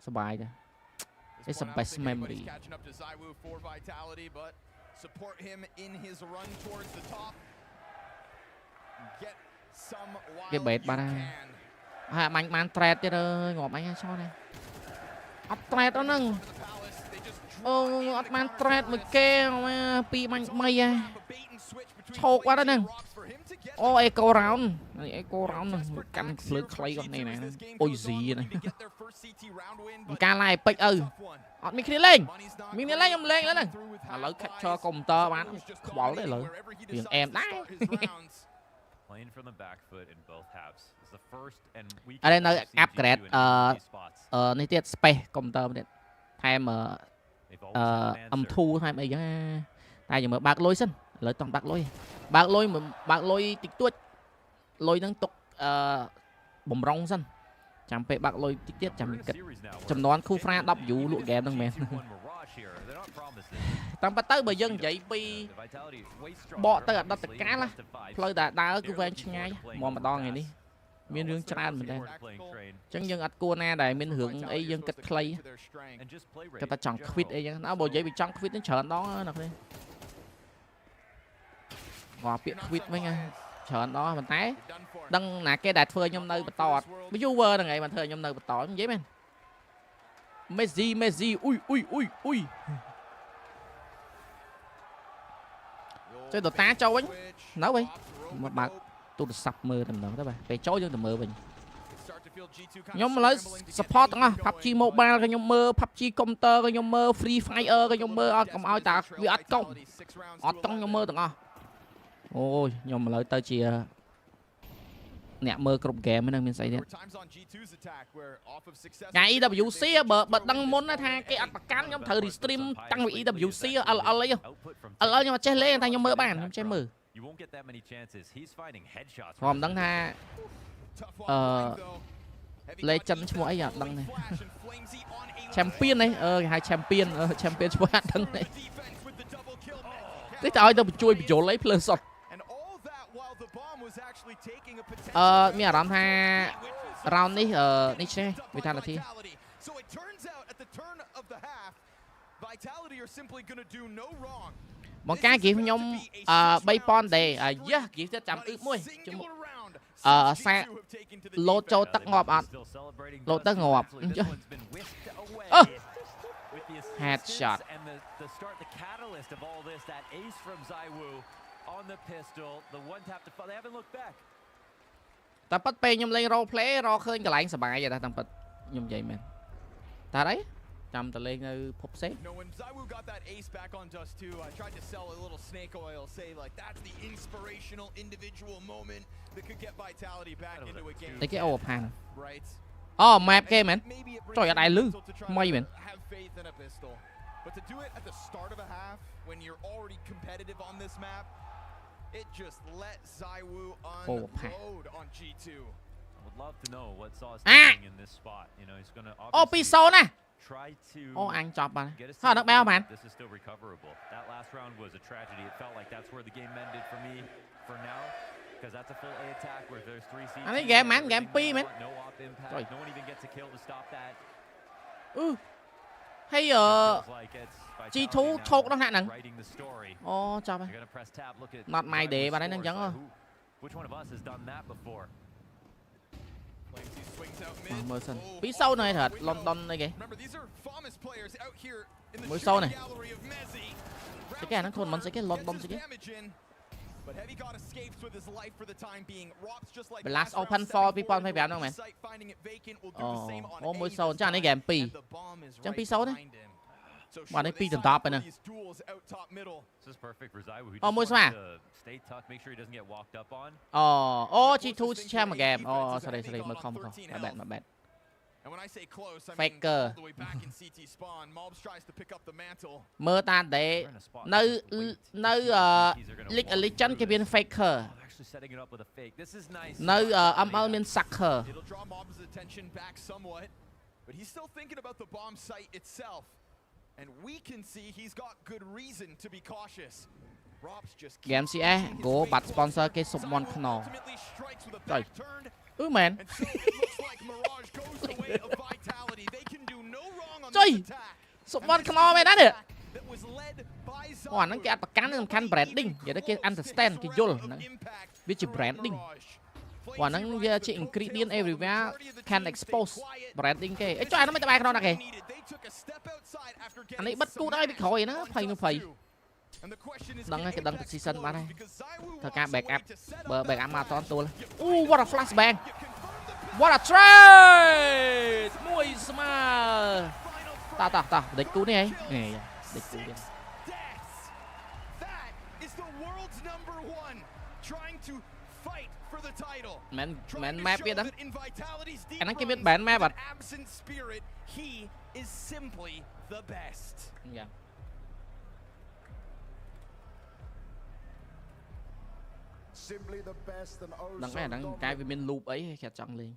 S4: sờ bài đó it's a best memory cái bệt ba này mạnh man trade chứ ơi ngọt anh sao này trade đó nâng man trade một kê pi mạnh mây à chọc quá đó nâng eco round canh phớt clay con này nè ôi gì này ca lại pick mình kia lên em lên nữa nè lấy khách cho công tơ bán bỏ đấy lợi tiền em đấy ở đây nó upgrade này tiết space công tơ này thêm âm thu thêm ấy á tại giờ mở bạc lôi sân lấy toàn bạc lôi tích tuốt lôi nâng tục bầm rong sân chẳng phải bạc lôi tích tiết chẳng kịch chấm đoán khu pha đập vũ lụa game đang mềm tăng bắt tới bởi dân vậy pi bỏ tới đặt tất cả là plei đã cứ ven ngay mòn mà đo này đi miền hướng tràn mình đây chẳng dân ắt cua na đây miền hướng ấy dân kịch clay cái ta chọn quit ấy nó bộ giấy bị chọn quit đến chọn đó nè đi hòa biện quit với nghe chọn đó mình té đăng là cái đạt phơi nhom nơi bật tọt ví dụ vơ là ngày mà thời nhom nơi bật tọt giấy men Messi ui chơi đồ tá châu ấy nấu vậy một bạn tôi được sập mưa tầm đó các bạn về chối cho tầm mưa mình nhóm lấy support đó PUBG Mobile cái nhóm mơ PUBG Counter cái nhóm mơ Free Fire cái nhóm mơ cầm ai ta vì ắt công nhóm mơ tầng ôi nhóm lấy tới chia nè mơ cục game mới đang miền xây đấy ngày IWC bật đăng môn nó tha cái bạc cán nhóm thử Restream tăng vị IWC lấy nhưng mà chơi lên tay nhóm mơ bàn không chơi mơ còn đăng tha lấy chân cho mỗi giờ đăng này champion này hai champion cho đăng này thế trời đâu chui bị chỗ lấy play shot mi làm ha round này này chơi vì thằng là thi một cái kiểu nhom bay pon đề kiểu sẽ chạm ướp môi xe lô châu tắc ngọt lô tắc ngọt headshot ta bắt pe nhom lên role play ro khơi cái lạnh sờ bài vậy ta thằng bật nhom vậy mình ta đấy chăm ta lên nơi phục xếp lấy cái ô pan map game man trời ơi đại lư mày mình it just let ZywOo unload on G2. I would love to know what Saw is doing in this spot. You know, he's going to obviously try to anh chọc bạn. Thôi nó béo bạn. This is still recoverable. That last round was a tragedy. It felt like that's where the game ended for me. For now,
S8: because that's a full A attack where there's 3 CT.
S4: អានេះ game មែន game 2 មែន
S8: No op impact. No one even gets a kill to stop that.
S4: ហើយ G2 ឈោកដល់ណាហ្នឹងអូចាប់ហើយ Not my day បាត់ហើយហ្នឹងអញ្ចឹង
S8: Which one of us has done that before?
S4: មើលសិន 2-0 នៅហ្នឹង London អីគេ 1-0 នេះស្អីគេអាហ្នឹងខ្លួនមិនស្អីគេ London ស្អីគេ
S9: But Heavy God escapes with his life for the time being. Rob's just like
S4: the last open for 2025ហ្នឹងមែន អូ1-0 ចានេះ game 2 ចឹង 2-0 នេះបាទនេះ 2 ដណ្ដប់ហ្នឹង
S8: This is perfect for Zywoo who
S4: អូមួយស្មា
S8: stay tucked, make sure he doesn't get walked up on.
S4: អូ G2 ឆាំ game អូ sorry មើលខំ my bad
S9: And when I say close, I mean
S4: Faker
S9: all the way back in CT spawn. Mobs tries to pick up the mantle.
S4: មើលតាដេនៅ League of Legends គេមាន Faker
S8: Actually setting it up with a fake. This is nice.
S4: នៅ ML មាន Sucker
S9: It'll draw Mobs' attention back somewhat, but he's still thinking about the bomb site itself. And we can see he's got good reason to be cautious. Rob's just
S4: game CS go បាត់ sponsor គេសុំមន់ខ្នងចុយមែន ចុយសុំមន់ខ្នងមែនណានេះអូអាហ្នឹងគេអត់ប្រកាន់សំខាន់ branding និយាយទៅគេ understand គេយល់ហ្នឹងវាជា branding អូអាហ្នឹងវាជា ingredient everywhere can expose branding គេអីចុយអាហ្នឹងមិនតបែខ្នងណាគេអានេះបិទគូដល់ពីក្រោយណាភ័យនោះភ័យដឹងហើយគេដឹង season បានហើយត្រូវការ backup បើ backup មកអត់តទួលអូ what a flashbang what a trade មួយស្មើតាដេកគូនេះហីដេកគូនេះ Man map វាដឹងអាហ្នឹងគេមាន ban map អត់
S9: he is simply the best
S4: យ៉ាដឹងហើយអាហ្នឹងកាយវាមាន loop អីគេអត់ចង់លេង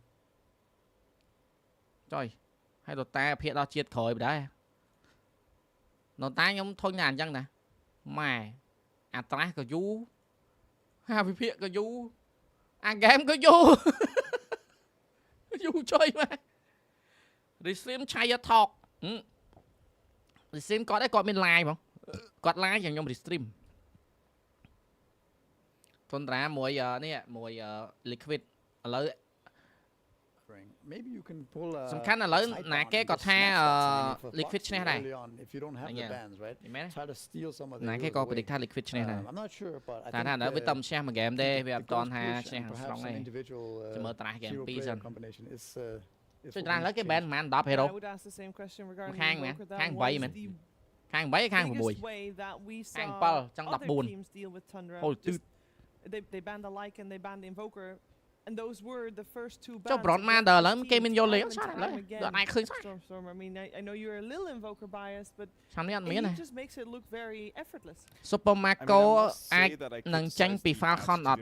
S4: ចុយហើយដតាភាកដល់ជាតិក្រោយបដែរដតាខ្ញុំធុញណាអញ្ចឹងណាម៉ែអាត្រាស់ក៏យូរហាវិភាកក៏យូរអាហ្គេមក៏យូរយូរចុយម៉ែ Restream ឆៃថក Restream គាត់មាន live ហ្មងគាត់ live យ៉ាងខ្ញុំ Restream Tundra មួយនេះមួយ liquid ឥឡូវ
S2: Maybe you can pull
S4: សំខាន់ឥឡូវណាគេក៏ថា liquid ឈ្នះដែរ
S2: if you don't have the bans right try to steal some of the
S4: ណាគេក៏ predict ថា liquid ឈ្នះដែរ
S2: I'm not sure but
S4: តែថាដល់វាតំឈ្នះមួយ game ទេវាអត់តន់ថាឈ្នះស្រុងទេចាំមើលត្រាស់ game 2សិនជួយត្រាស់ឥឡូវគេ ban ប្រហែល10 hero ខាងមែនខាង8មែនខាង8ខាង6ខាង7ចង់14 Hold dude
S5: they banned the like and they banned the invoker and those were the first 2 bans
S4: ចុះ Bron មកដល់ឥឡូវគេមានយកលេងឆ្លាតឥឡូវដល់អាចឃើញឆ្លាត
S5: I mean I know you're a little invoker biased but
S4: ឆ្នាំនេះអត់មានទេ
S5: it just makes it look very effortless
S4: Super Marco អាចនឹងចាញ់ពី Falcon អត់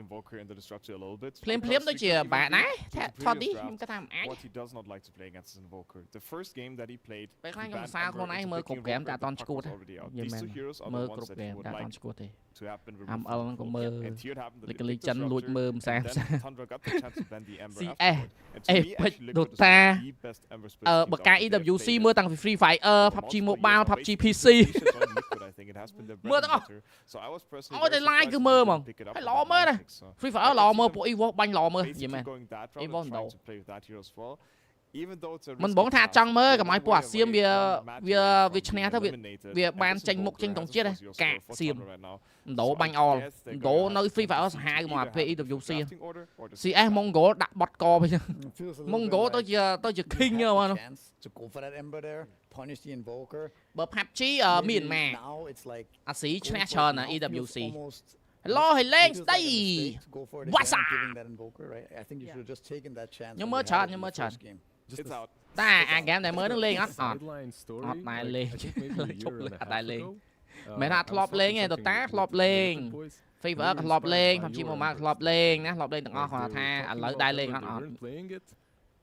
S4: ភ្លាមដូចជាបាក់ដែរថតនេះខ្ញុំគិតថាមិនអាច
S3: What he does not like to play against his invoker the first game that he played
S4: ពេលខ្លះខ្ញុំសាខ្លួនឯងមើលគ្រប់ game តែអត់តន់ឈួតយីមែនមើលគ្រប់ game តែអត់តន់ឈួតទេ ML ហ្នឹងក៏មើល League ចិនលួចមើលផ្សាCS អេពេចដូតាបកា EWC មើលតាំងពី Free Fire PUBG Mobile PUBG PC មើលទាំងអស់អូតែ live គឺមើលហ្មងហើយល្អមើលណា Free Fire ល្អមើលពួក Evo បាញ់ល្អមើលយីមែន Evo ដោមិនបងថាចង់មើលកុំឲ្យពួកអាសៀមវាឈ្នះទៅវាបានចេញមុខចេញត្រង់ជាតិកាក់សៀមដោបាញ់អលដោនៅ Free Fire សាហាវមកអា PWC CS Mongol ដាក់បត់កទៅចឹង Mongol ទៅជា king មកនោះ
S2: to go for that ember there punish the invoker
S4: បើ PUBG មានម៉ាអាស៊ីឈ្នះច្រើនណា EWC ឡោឲ្យលេងស្ដីវ៉ាសា ខ្ញុំមើលច្រើនតែអា game ដែលមើលនឹងលេងអត់តែលេងជប់អត់តែលេងមិនថាធ្លាប់លេងទេតតាធ្លាប់លេង Free Fire ធ្លាប់លេង PUBG Mobile ធ្លាប់លេងណាធ្លាប់លេងទាំងអស់គាត់ថាឥឡូវដែរលេងអត់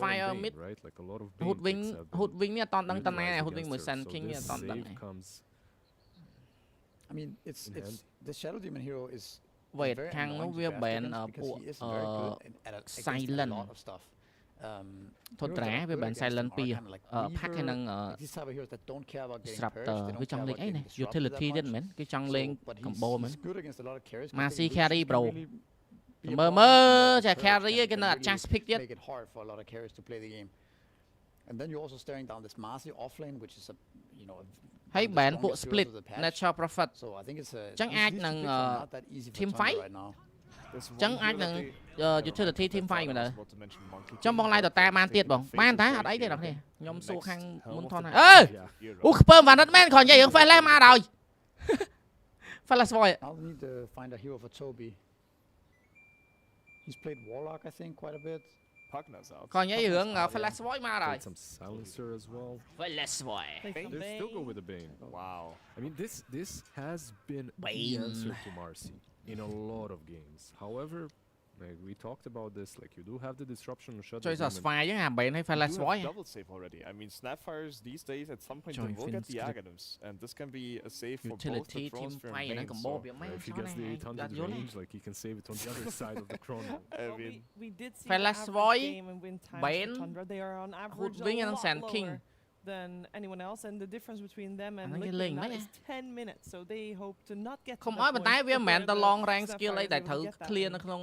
S4: fire mid ហូតវិញនេះអត់តន់ដឹងតាណាហូតវិញមួយ Sun King នេះអត់តន់ដឹង
S2: I mean it's the Shadow Demon hero is
S4: wait ខាងនោះវា ban ពួក silent Tundra វាបាន silent ពីផាក់ហើយនឹង disruptor វាចង់លេងអីណា utility ទៀតមែនគេចង់លេង combo មែន Masi carry bro មើលចា carry គេនៅ adjust pick ទៀត
S2: make it hard for a lot of carries to play the game and then you're also staring down this Masi offlane which is a you know
S4: ហើយ ban ពួក split natural profit
S2: so I think it's a
S4: ចឹងអាចនឹង team fight ចឹងអាចនឹង utility team fight មែនទេចឹងបងឡាយតតាបានទៀតបងបានតាអត់អីទេបងនេះខ្ញុំសួរខាងមុនថនអើអូខ្ពើមបានអត់មែនគ្រាន់និយាយរឿង flash មកដល់ flash boy
S2: I'll need to find a hero for Toby he's played Warlock I think quite a bit
S4: គ្រាន់និយាយរឿង flash boy មកដល់
S1: some silencer as well
S4: flash boy
S1: they still go with the Bane wow I mean this has been the answer to Marcy in a lot of games however like we talked about this like you do have the disruption shut
S4: chơi sao spy ចឹងអា Bane ហើយ flash boy
S3: double save already I mean Snapfires these days at some point they will get the Aghanims and this can be a save for both the
S4: team fight and combo
S1: if he gets the 800 range like he can save it on the other side of the chrono
S5: we did see
S4: flash boy
S5: Bane they are on average a lot lower than anyone else and the difference between them and Liquid is 10 minutes so they hope to not get
S4: ខំឲ្យបន្តែវាមិនមែនតែ long range skill អីដែលត្រូវ clear នៅក្នុង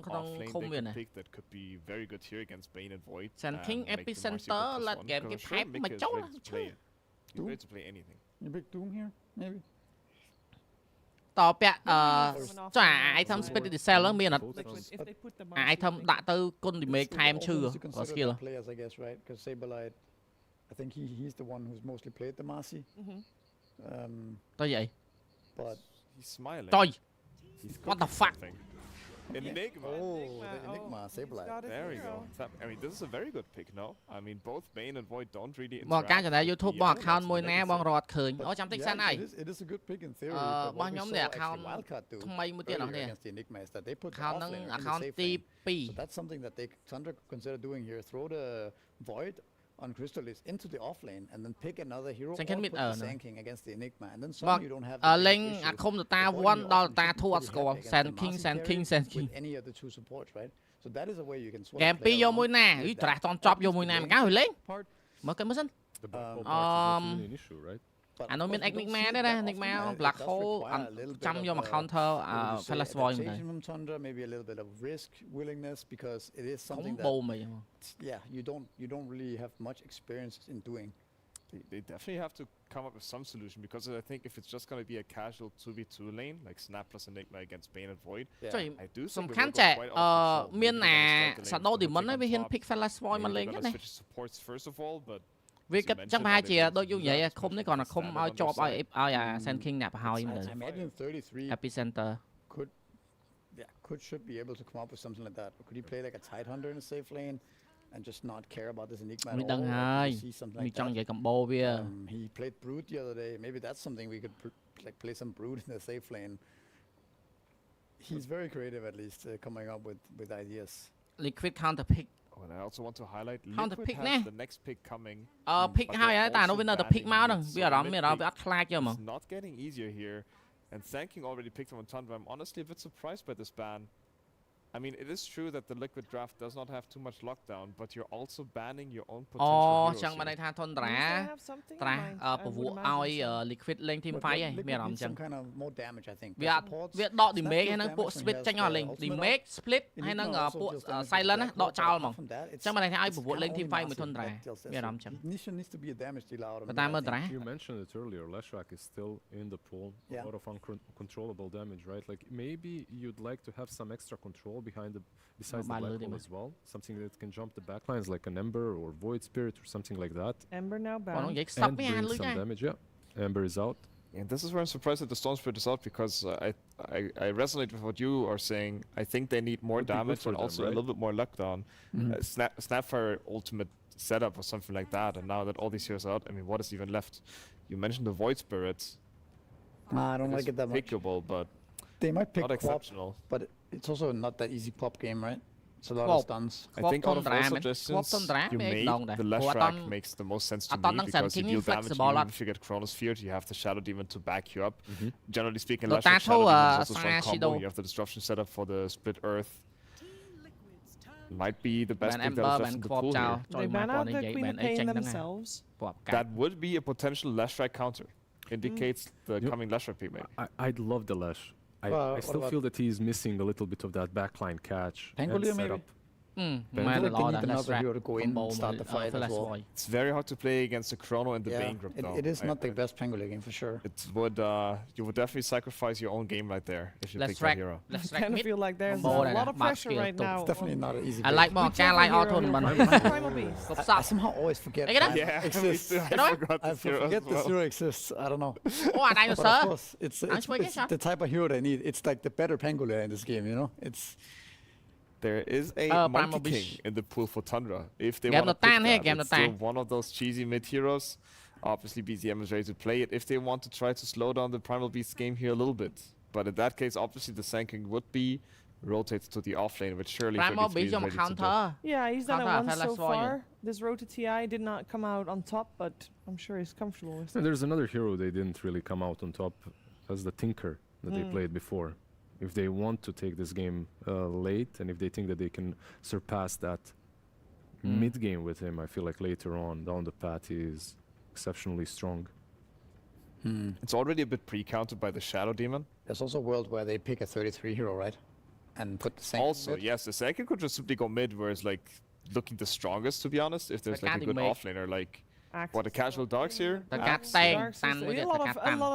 S4: ក្នុងឃុំវាណា
S3: that could be very good here against Bane and Void
S4: Sand King epicenter let game គេ pipe មកចូល
S3: you ready to play anything
S2: you big Doom here maybe
S4: តពាក់ចុះអា item split cell ហ្នឹងមានអត់ item ដាក់ទៅគុណ damage time ឈឺ skill
S2: players I guess right because Saberlight I think he's the one who's mostly played the Masi.
S4: Tôi vậy.
S3: But he's smiling.
S4: Tôi. What the fuck?
S3: Enigma.
S2: Oh, the Enigma Saberlight.
S3: There we go. I mean, this is a very good pick, no? I mean, both Bane and Void don't really interact.
S4: បងកាចតែ YouTube បង account មួយណាបងរត់ឃើញអូចាំតិចសិនហើយ
S2: It is a good pick in theory.
S4: បងខ្ញុំនេះ account ថ្មីមួយទៀតអស់នេះ account ហ្នឹង account ទី 2
S2: So that's something that they Tundra consider doing here. Throw the Void on Crystallis into the offlane and then pick another hero or put the Sand King against the Enigma and then suddenly you don't have
S4: លេងអាឃុំតតា 1 ដល់តា 2 អត់ស្គាល់ Sand King
S2: with any of the two supports right so that is a way you can swap
S4: ហ្គេម2យកមួយណាអីត្រាស់តន់ចប់យកមួយណាមកកៅលេងមកគេមើលសិន អានោះមាន Enigma ដែរណា Enigma Black Hole ចាំយកមក counter Flash Boy មែន
S2: from Tundra maybe a little bit of risk willingness because it is something that yeah you don't really have much experience in doing
S3: they definitely have to come up with some solution because I think if it's just going to be a casual 2v2 lane like Snap plus Enigma against Bane and Void I do
S4: សំខាន់ចាមានអា Shadow Demon វាហ៊ាន pick Flash Boy មកលេងណា
S3: supports first of all but
S4: វាគិតចឹងប្រហែលជាដូចយើងនិយាយឃុំនេះគ្រាន់តែឃុំឲ្យជាប់ឲ្យអា Sand King អ្នកប្រហើយមើល
S2: Imagine 33
S4: epicenter
S2: should be able to come up with something like that or could he play like a tight hunter in a safe lane and just not care about this Enigma at all
S4: ដឹងហើយវាចង់និយាយ combo វា
S2: he played Brood the other day maybe that's something we could like play some Brood in the safe lane he's very creative at least coming up with ideas
S4: Liquid counter pick
S3: and I also want to highlight Liquid has the next pick coming
S4: pick ហើយតែនោះវានៅតែ pick មកហ្នឹងវាអារម្មណ៍មានអារម្មណ៍វាអត់ខ្លាចទេហ្មង
S3: not getting easier here and Sand King already picked him on Tundra I'm honestly a bit surprised by this ban I mean, it is true that the Liquid draft does not have too much lockdown, but you're also banning your own potential heroes.
S4: ចឹងបានន័យថា Tundra ត្រាស់ពវឲ្យ Liquid លេង team fight ហើយមានអារម្មណ៍ចឹង
S2: kind of more damage I think
S4: វាដក damage ហើយនឹងពួក split ចេញអស់លេង damage split ហើយនឹងពួក silent ណាដកចោលហ្មងចឹងបានន័យថាឲ្យពវលេង team fight មួយ Tundra មានអារម្មណ៍ចឹង
S2: needs to be a damage dealer out of
S4: តែមើល Tundra
S1: you mentioned it earlier Leshrac is still in the pool a lot of uncontrollable damage right like maybe you'd like to have some extra control besides the Black Hole as well something that can jump the backlines like an Ember or Void Spirit or something like that
S5: Ember now back
S1: and bring some damage Ember is out
S3: and this is where I'm surprised that the Storm Spirit is out because I resonate with what you are saying I think they need more damage and also a little bit more lockdown Snapfire ultimate setup or something like that and now that all these heroes are out I mean what is even left you mentioned the Void Spirits
S2: I don't like it that much
S3: pickable but
S2: they might pick
S3: not exceptional
S2: but it's also not that easy pop game right it's a lot of stuns
S3: I think out of all suggestions you made the Leshrac makes the most sense to me because you deal damage even if you get Chronosphere you have the Shadow Demon to back you up generally speaking Leshrac Shadow Demon is also a strong combo you have the Disruption setup for the Split Earth might be the best pick that is left in the pool here.
S5: They ban out the Queen of Pain themselves.
S3: That would be a potential Lash Strike counter. Indicates the coming Lash Strike pick, maybe.
S1: I'd love the Lash. I still feel that he's missing a little bit of that backline catch.
S2: Pangolier maybe? Another hero to go in and start the fight as well.
S3: It's very hard to play against the Chrono and the Bane group, though.
S2: It is not the best Pangolier game for sure.
S3: It would, you would definitely sacrifice your own game right there if you pick that hero.
S5: I kind of feel like there's a lot of pressure right now.
S2: It's definitely not an easy
S4: I like more all tournament.
S2: I somehow always forget
S3: yeah,
S2: exists. I forget this hero exists. I don't know.
S4: Oh, I know, sir.
S2: It's the type of hero they need. It's like the better Pangolier in this game, you know?
S3: There is a Monkey King in the pool for Tundra. If they want to pick that, it's still one of those cheesy mid heroes. Obviously, BZM is ready to play it if they want to try to slow down the Primal Beast game here a little bit. But in that case, obviously, the Sand King would be rotated to the offlane, which surely
S4: Primal Beast
S3: ready to do.
S5: Yeah, he's done it once so far. This road to TI did not come out on top, but I'm sure he's comfortable with it.
S1: And there's another hero they didn't really come out on top as the Tinker that they played before. If they want to take this game late, and if they think that they can surpass that mid game with him, I feel like later on down the path he is exceptionally strong.
S3: It's already a bit pre-counted by the Shadow Demon.
S2: There's also a world where they pick a 33 hero, right? And put the second
S3: Also, yes, the second could just simply go mid, where it's like looking the strongest, to be honest. If there's like a good offlaner, like what the casual dogs here.
S5: A lot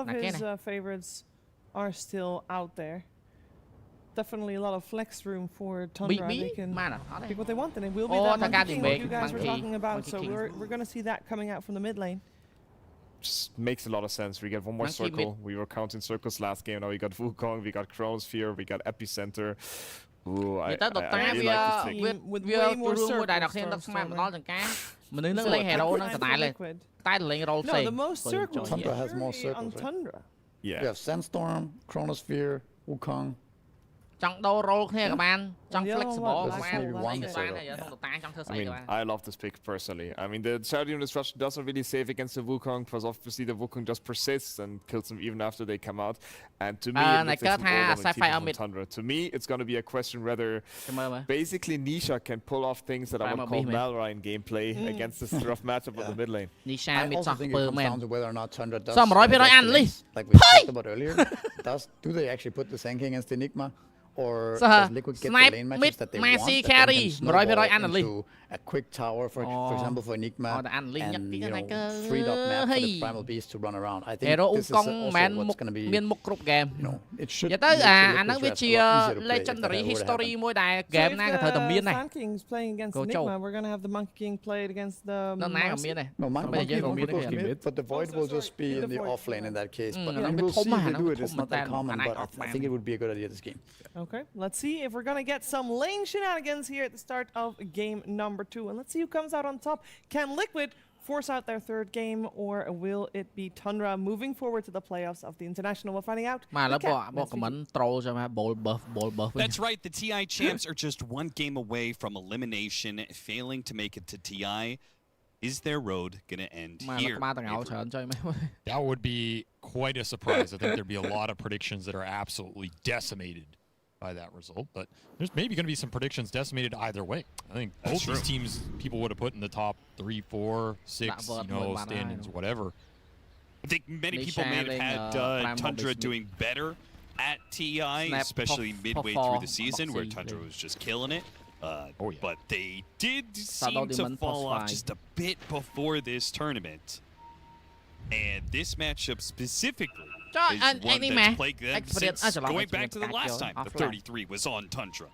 S5: of his favorites are still out there. Definitely a lot of flex room for Tundra. They can pick what they want, and it will be that Monkey King that you guys were talking about. So we're going to see that coming out from the mid lane.
S3: Just makes a lot of sense. We get one more circle. We were counting circles last game. Now we got Wukong, we got Chronosphere, we got Epicenter. Ooh, I really like this pick.
S5: With way more circles. No, the most circles.
S2: Tundra has more circles.
S5: On Tundra.
S3: Yeah.
S2: You have Sandstorm, Chronosphere, Wukong.
S4: ចង់ដូរ role គ្នាក៏បាន ចង់ flexible ក៏បាន
S3: I mean, I love this pick personally. I mean, the Shadow Demon Destruction doesn't really save against the Wukong, because obviously the Wukong just persists and kills them even after they come out. And to me, Tundra. To me, it's going to be a question whether basically Nisha can pull off things that I would call Malrine gameplay against this rough matchup on the mid lane.
S4: Nisha
S2: I also think it comes down to whether or not Tundra does. Like we talked about earlier, do they actually put the Sand King against Enigma? Or does Liquid get the lane matches that they want that can snowball into a quick tower, for example, for Enigma, and you know, freed up map for the Primal Beast to run around. I think this is also what's going to be, you know, it should be
S4: legendary history មួយដែល game ណាក៏ត្រូវតែមានដែរ
S5: Sand King's playing against Enigma. We're going to have the Monkey King played against the
S2: No, Monkey King goes mid, but the Void will just be in the off lane in that case. But we'll see if they do it. It's not that common, but I think it would be a good idea this game.
S5: Okay, let's see if we're going to get some lane shenanigans here at the start of game number 2. And let's see who comes out on top. Can Liquid force out their third game, or will it be Tundra moving forward to the playoffs of the International? We're finding out.
S6: That's right. The TI champs are just one game away from elimination, failing to make it to TI. Is their road going to end here?
S7: That would be quite a surprise. I think there'd be a lot of predictions that are absolutely decimated by that result, but there's maybe going to be some predictions decimated either way. I think both these teams people would have put in the top 3, 4, 6, you know, standings, whatever.
S6: I think many people may have had Tundra doing better at TI, especially midway through the season where Tundra was just killing it. But they did seem to fall off just a bit before this tournament. And this matchup specifically is one that's plagued them since going back to the last time the 33 was on Tundra.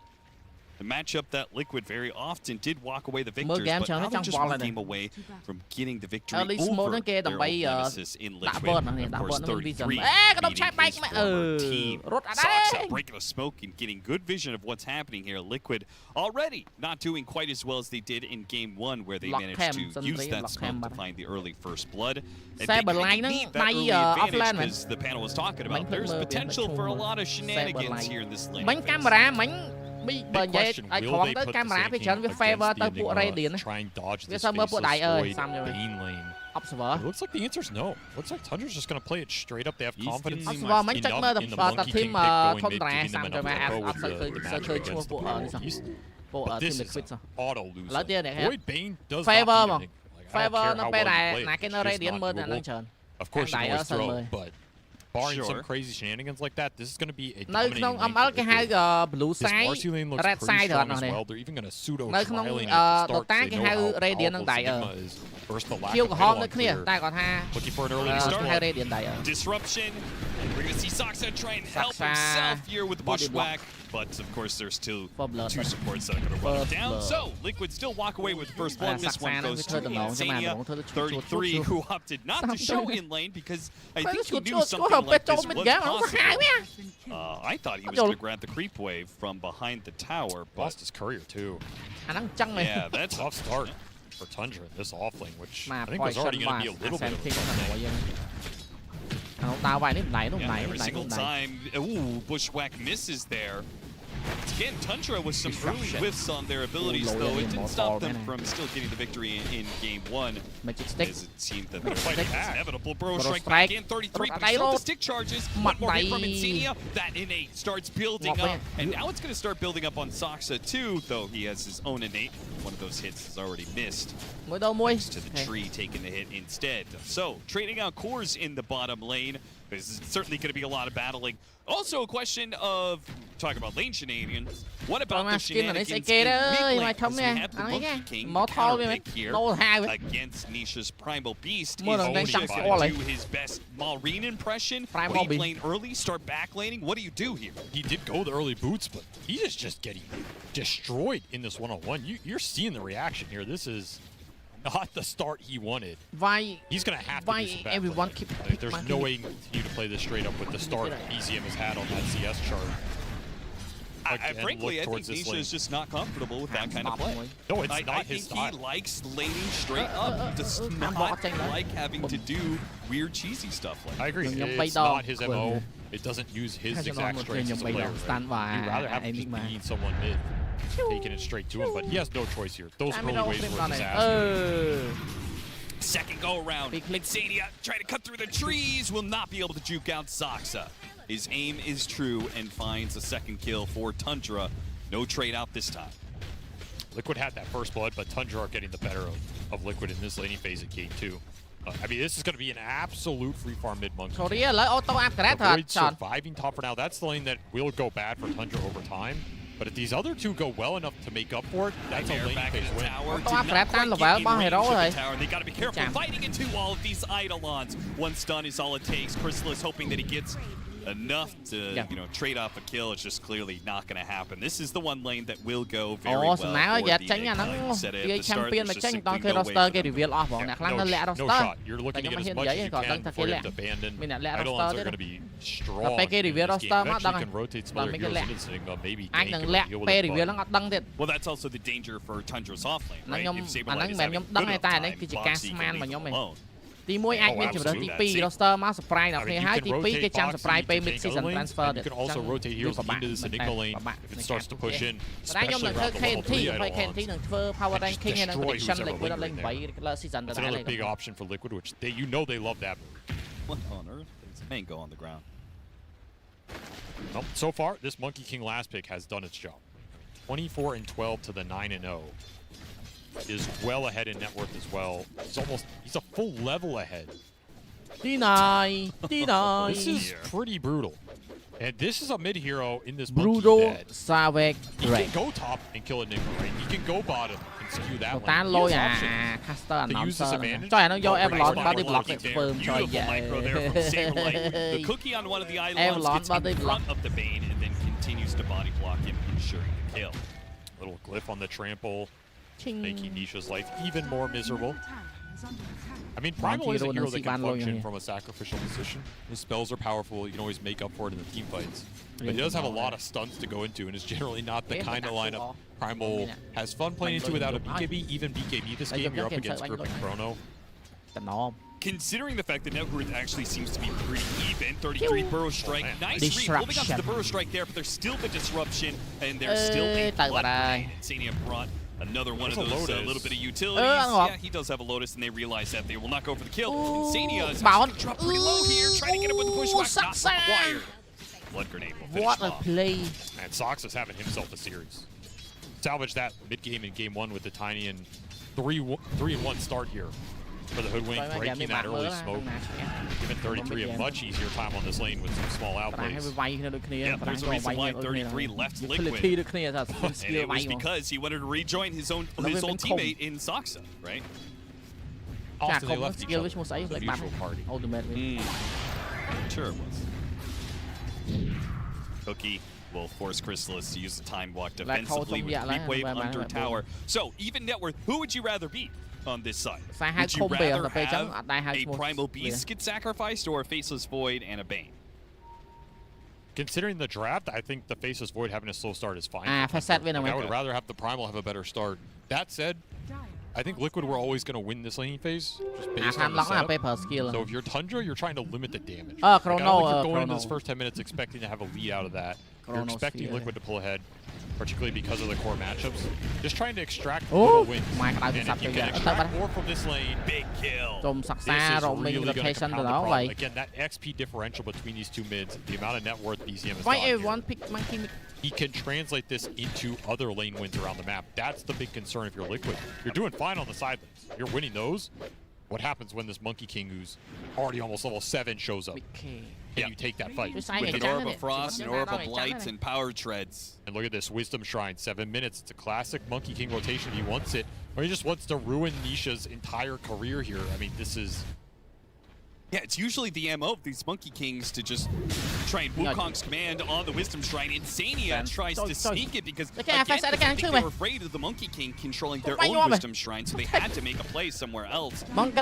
S6: The matchup that Liquid very often did walk away the victors, but now they're just one game away from getting the victory over their old nemesis in Liquid. Of course, 33 beating his former team. Soxa breaking the smoke and getting good vision of what's happening here. Liquid already not doing quite as well as they did in game 1, where they managed to use that smoke to find the early first blood. And they need that early advantage, because the panel was talking about there's potential for a lot of shenanigans here in this lane.
S7: Big question, will they put the Sand King against the Enigma, try and dodge this faceless void Bane lane? It looks like the answer's no. Looks like Tundra's just going to play it straight up. They have confidence enough in the Monkey King pick going mid to give them another combo with the matchup against the Northeast. But this is an auto loser. Void Bane does
S4: Favor
S7: not do anything.
S4: Favor nó bé đại
S7: nãy
S4: cái nó radiant mơ là nó trơn.
S7: Of course you always throw, but barring some crazy shenanigans like that, this is going to be a dominating lane for Liquid.
S4: Blue side,
S7: this Marcy lane looks
S4: red
S7: pretty
S4: side
S7: strong as well. They're even going to pseudo tri-lane at the start. They know how powerful Sigma is versus the lack of middle on clear. Looking for an early start.
S6: Disruption. We're going to see Soxa try and help himself here with the bushwhack. But of course, there's still two supports that are going to run him down. So Liquid still walk away with the first blood. This one goes to Insania, 33, who opted not to show in lane because I think he knew something like this was possible. I thought he was going to grab the creep wave from behind the tower, but
S7: lost his courier too.
S6: Yeah, that's
S7: a tough start for Tundra in this offlane, which I think was already going to be a little bit of
S6: every single time. Ooh, bushwhack misses there. Again, Tundra with some early whiffs on their abilities, though. It didn't stop them from still getting the victory in game one. As it seemed that their fight was inevitable. Bro strike back in 33, but still the stick charges. One more hit from Insania. That innate starts building up. And now it's going to start building up on Soxa, too, though he has his own innate. One of those hits is already missed. To the tree, taking the hit instead. So, trading out cores in the bottom lane. This is certainly going to be a lot of battling. Also, a question of talking about lane shenanigans. What about the shenanigans in mid-lane? As we have the Monkey King counter pick here against Nisha's Primal Beast. He's only going to do his best Malrine impression. Leave lane early, start back laning. What do you do here?
S7: He did go the early boots, but he is just getting destroyed in this one-on-one. You're seeing the reaction here. This is not the start he wanted. He's going to have to do some
S4: everyone keep
S7: there's no way you can play this straight up with the start BZM has had on that CS chart.
S6: Frankly, I think Nisha is just not comfortable with that kind of play.
S7: No, it's not his style.
S6: I think he likes laning straight up. Does not like having to do weird, cheesy stuff like that.
S7: I agree. It's not his MO. It doesn't use his exact strengths as a player. Right? You'd rather have him just being someone mid, taking it straight to him, but he has no choice here. Those early waves were a disaster.
S6: Second go around. Insania trying to cut through the trees, will not be able to juke out Soxa. His aim is true and finds a second kill for Tundra. No trade out this time.
S7: Liquid had that first blood, but Tundra are getting the better of Liquid in this laning phase at game 2. I mean, this is going to be an absolute free farm mid-monkey. Avoid surviving top for now. That's the lane that will go bad for Tundra over time. But if these other two go well enough to make up for it, that's a lane phase win.
S6: They got to be careful fighting into all of these Eidolons. One stun is all it takes. Chrysalis hoping that he gets enough to trade off a kill. It's just clearly not going to happen. This is the one lane that will go very well for the set at the start. There's just simply no
S7: shot. You're looking to get as much as you can before you have to abandon. Eidolons are going to be strong in this game. Eventually can rotate some other heroes into Sigma, maybe Gank can deal with it.
S6: Well, that's also the danger for Tundra's offlane, right? If Saberlight is having good enough time, Boxy can leave him alone.
S4: ទី1អាចមានជម្រើសទី2 roster មក surprise ដល់គ្នាហើយទី2គេចាំ surprise ពេល mid season transfer
S7: ទៀត You can also rotate heroes into this enigma lane if it starts to push in, especially around the level 3
S4: ហើយ KNT នឹងធ្វើ power ranking ហើយនឹង prediction Liquid ដល់ lane 8 regular season ទៅ
S7: That's another big option for Liquid, which they love that move.
S6: What on earth? There's a mango on the ground.
S7: Well, so far, this Monkey King last pick has done its job. 24-12 to the 9-0. Is well ahead in net worth as well. He's a full level ahead.
S4: Deny.
S7: This is pretty brutal. And this is a mid hero in this
S4: brutal
S7: monkey
S4: Savage.
S7: He can go top and kill a Enigma, right? He can go bottom and skew that one. He has options to use this advantage.
S6: Beautiful micro there from Saberlight. The cookie on one of the Eidolons gets in front of the Bane and then continues to body block him, ensuring the kill.
S7: Little glyph on the trample. Making Nisha's life even more miserable. I mean, Primal is a hero that can function from a sacrificial position. His spells are powerful. You can always make up for it in the team fights. But he does have a lot of stunts to go into, and is generally not the kind of lineup Primal has fun playing into without a BKB. Even BKB this game, you're up against Grip and Chrono.
S6: Considering the fact that net worth actually seems to be pretty even, 33 Burrow Strike, nice read, holding up to the Burrow Strike there, but there's still the disruption, and there's still a blood grenade. Insania brought another one of those little bit of utilities. Yeah, he does have a Lotus, and they realize that they will not go for the kill. Insania is going to drop pretty low here, trying to get him with the pushback, not required. Blood grenade will finish
S4: what a play.
S7: And Sox is having himself a series. salvage that mid-game in game 1 with the Tiny and 3-1 start here for the Hoodwink, breaking that early smoke, giving 33 a much easier time on this lane with some small outplays.
S6: Yeah, there's a reason why 33 left Liquid. And it was because he wanted to rejoin his old teammate in Soxa, right?
S7: Often they left each other, the neutral party.
S6: Sure it was. Cookie will force Chrysalis to use the time walk defensively with creep wave under tower. So, even net worth, who would you rather beat on this side? Would you rather have a Primal Beast get sacrificed or a Faceless Void and a Bane?
S7: Considering the draft, I think the Faceless Void having a slow start is fine. I would rather have the Primal have a better start. That said, I think Liquid were always going to win this laning phase, just based on the setup. So if you're Tundra, you're trying to limit the damage. I don't think you're going into this first 10 minutes expecting to have a lead out of that. You're expecting Liquid to pull ahead, particularly because of the core matchups. Just trying to extract little wins. And if you can extract more from this lane, big kill. This is really going to compound the problem. Again, that XP differential between these two mids, the amount of net worth BZM has got here. He can translate this into other lane wins around the map. That's the big concern if you're Liquid. You're doing fine on the side lanes. You're winning those. What happens when this Monkey King, who's already almost level 7, shows up? Can you take that fight?
S6: With an Orb of Frost, an Orb of Blight, and Power Treads.
S7: And look at this Wisdom Shrine, 7 minutes. It's a classic Monkey King rotation if he wants it. Or he just wants to ruin Nisha's entire career here. I mean, this is...
S6: Yeah, it's usually the MO of these Monkey Kings to just try and Wukong's command on the Wisdom Shrine. Insania tries to sneak it because, again, I think they were afraid of the Monkey King controlling their own Wisdom Shrine, so they had to make a play somewhere else. He's just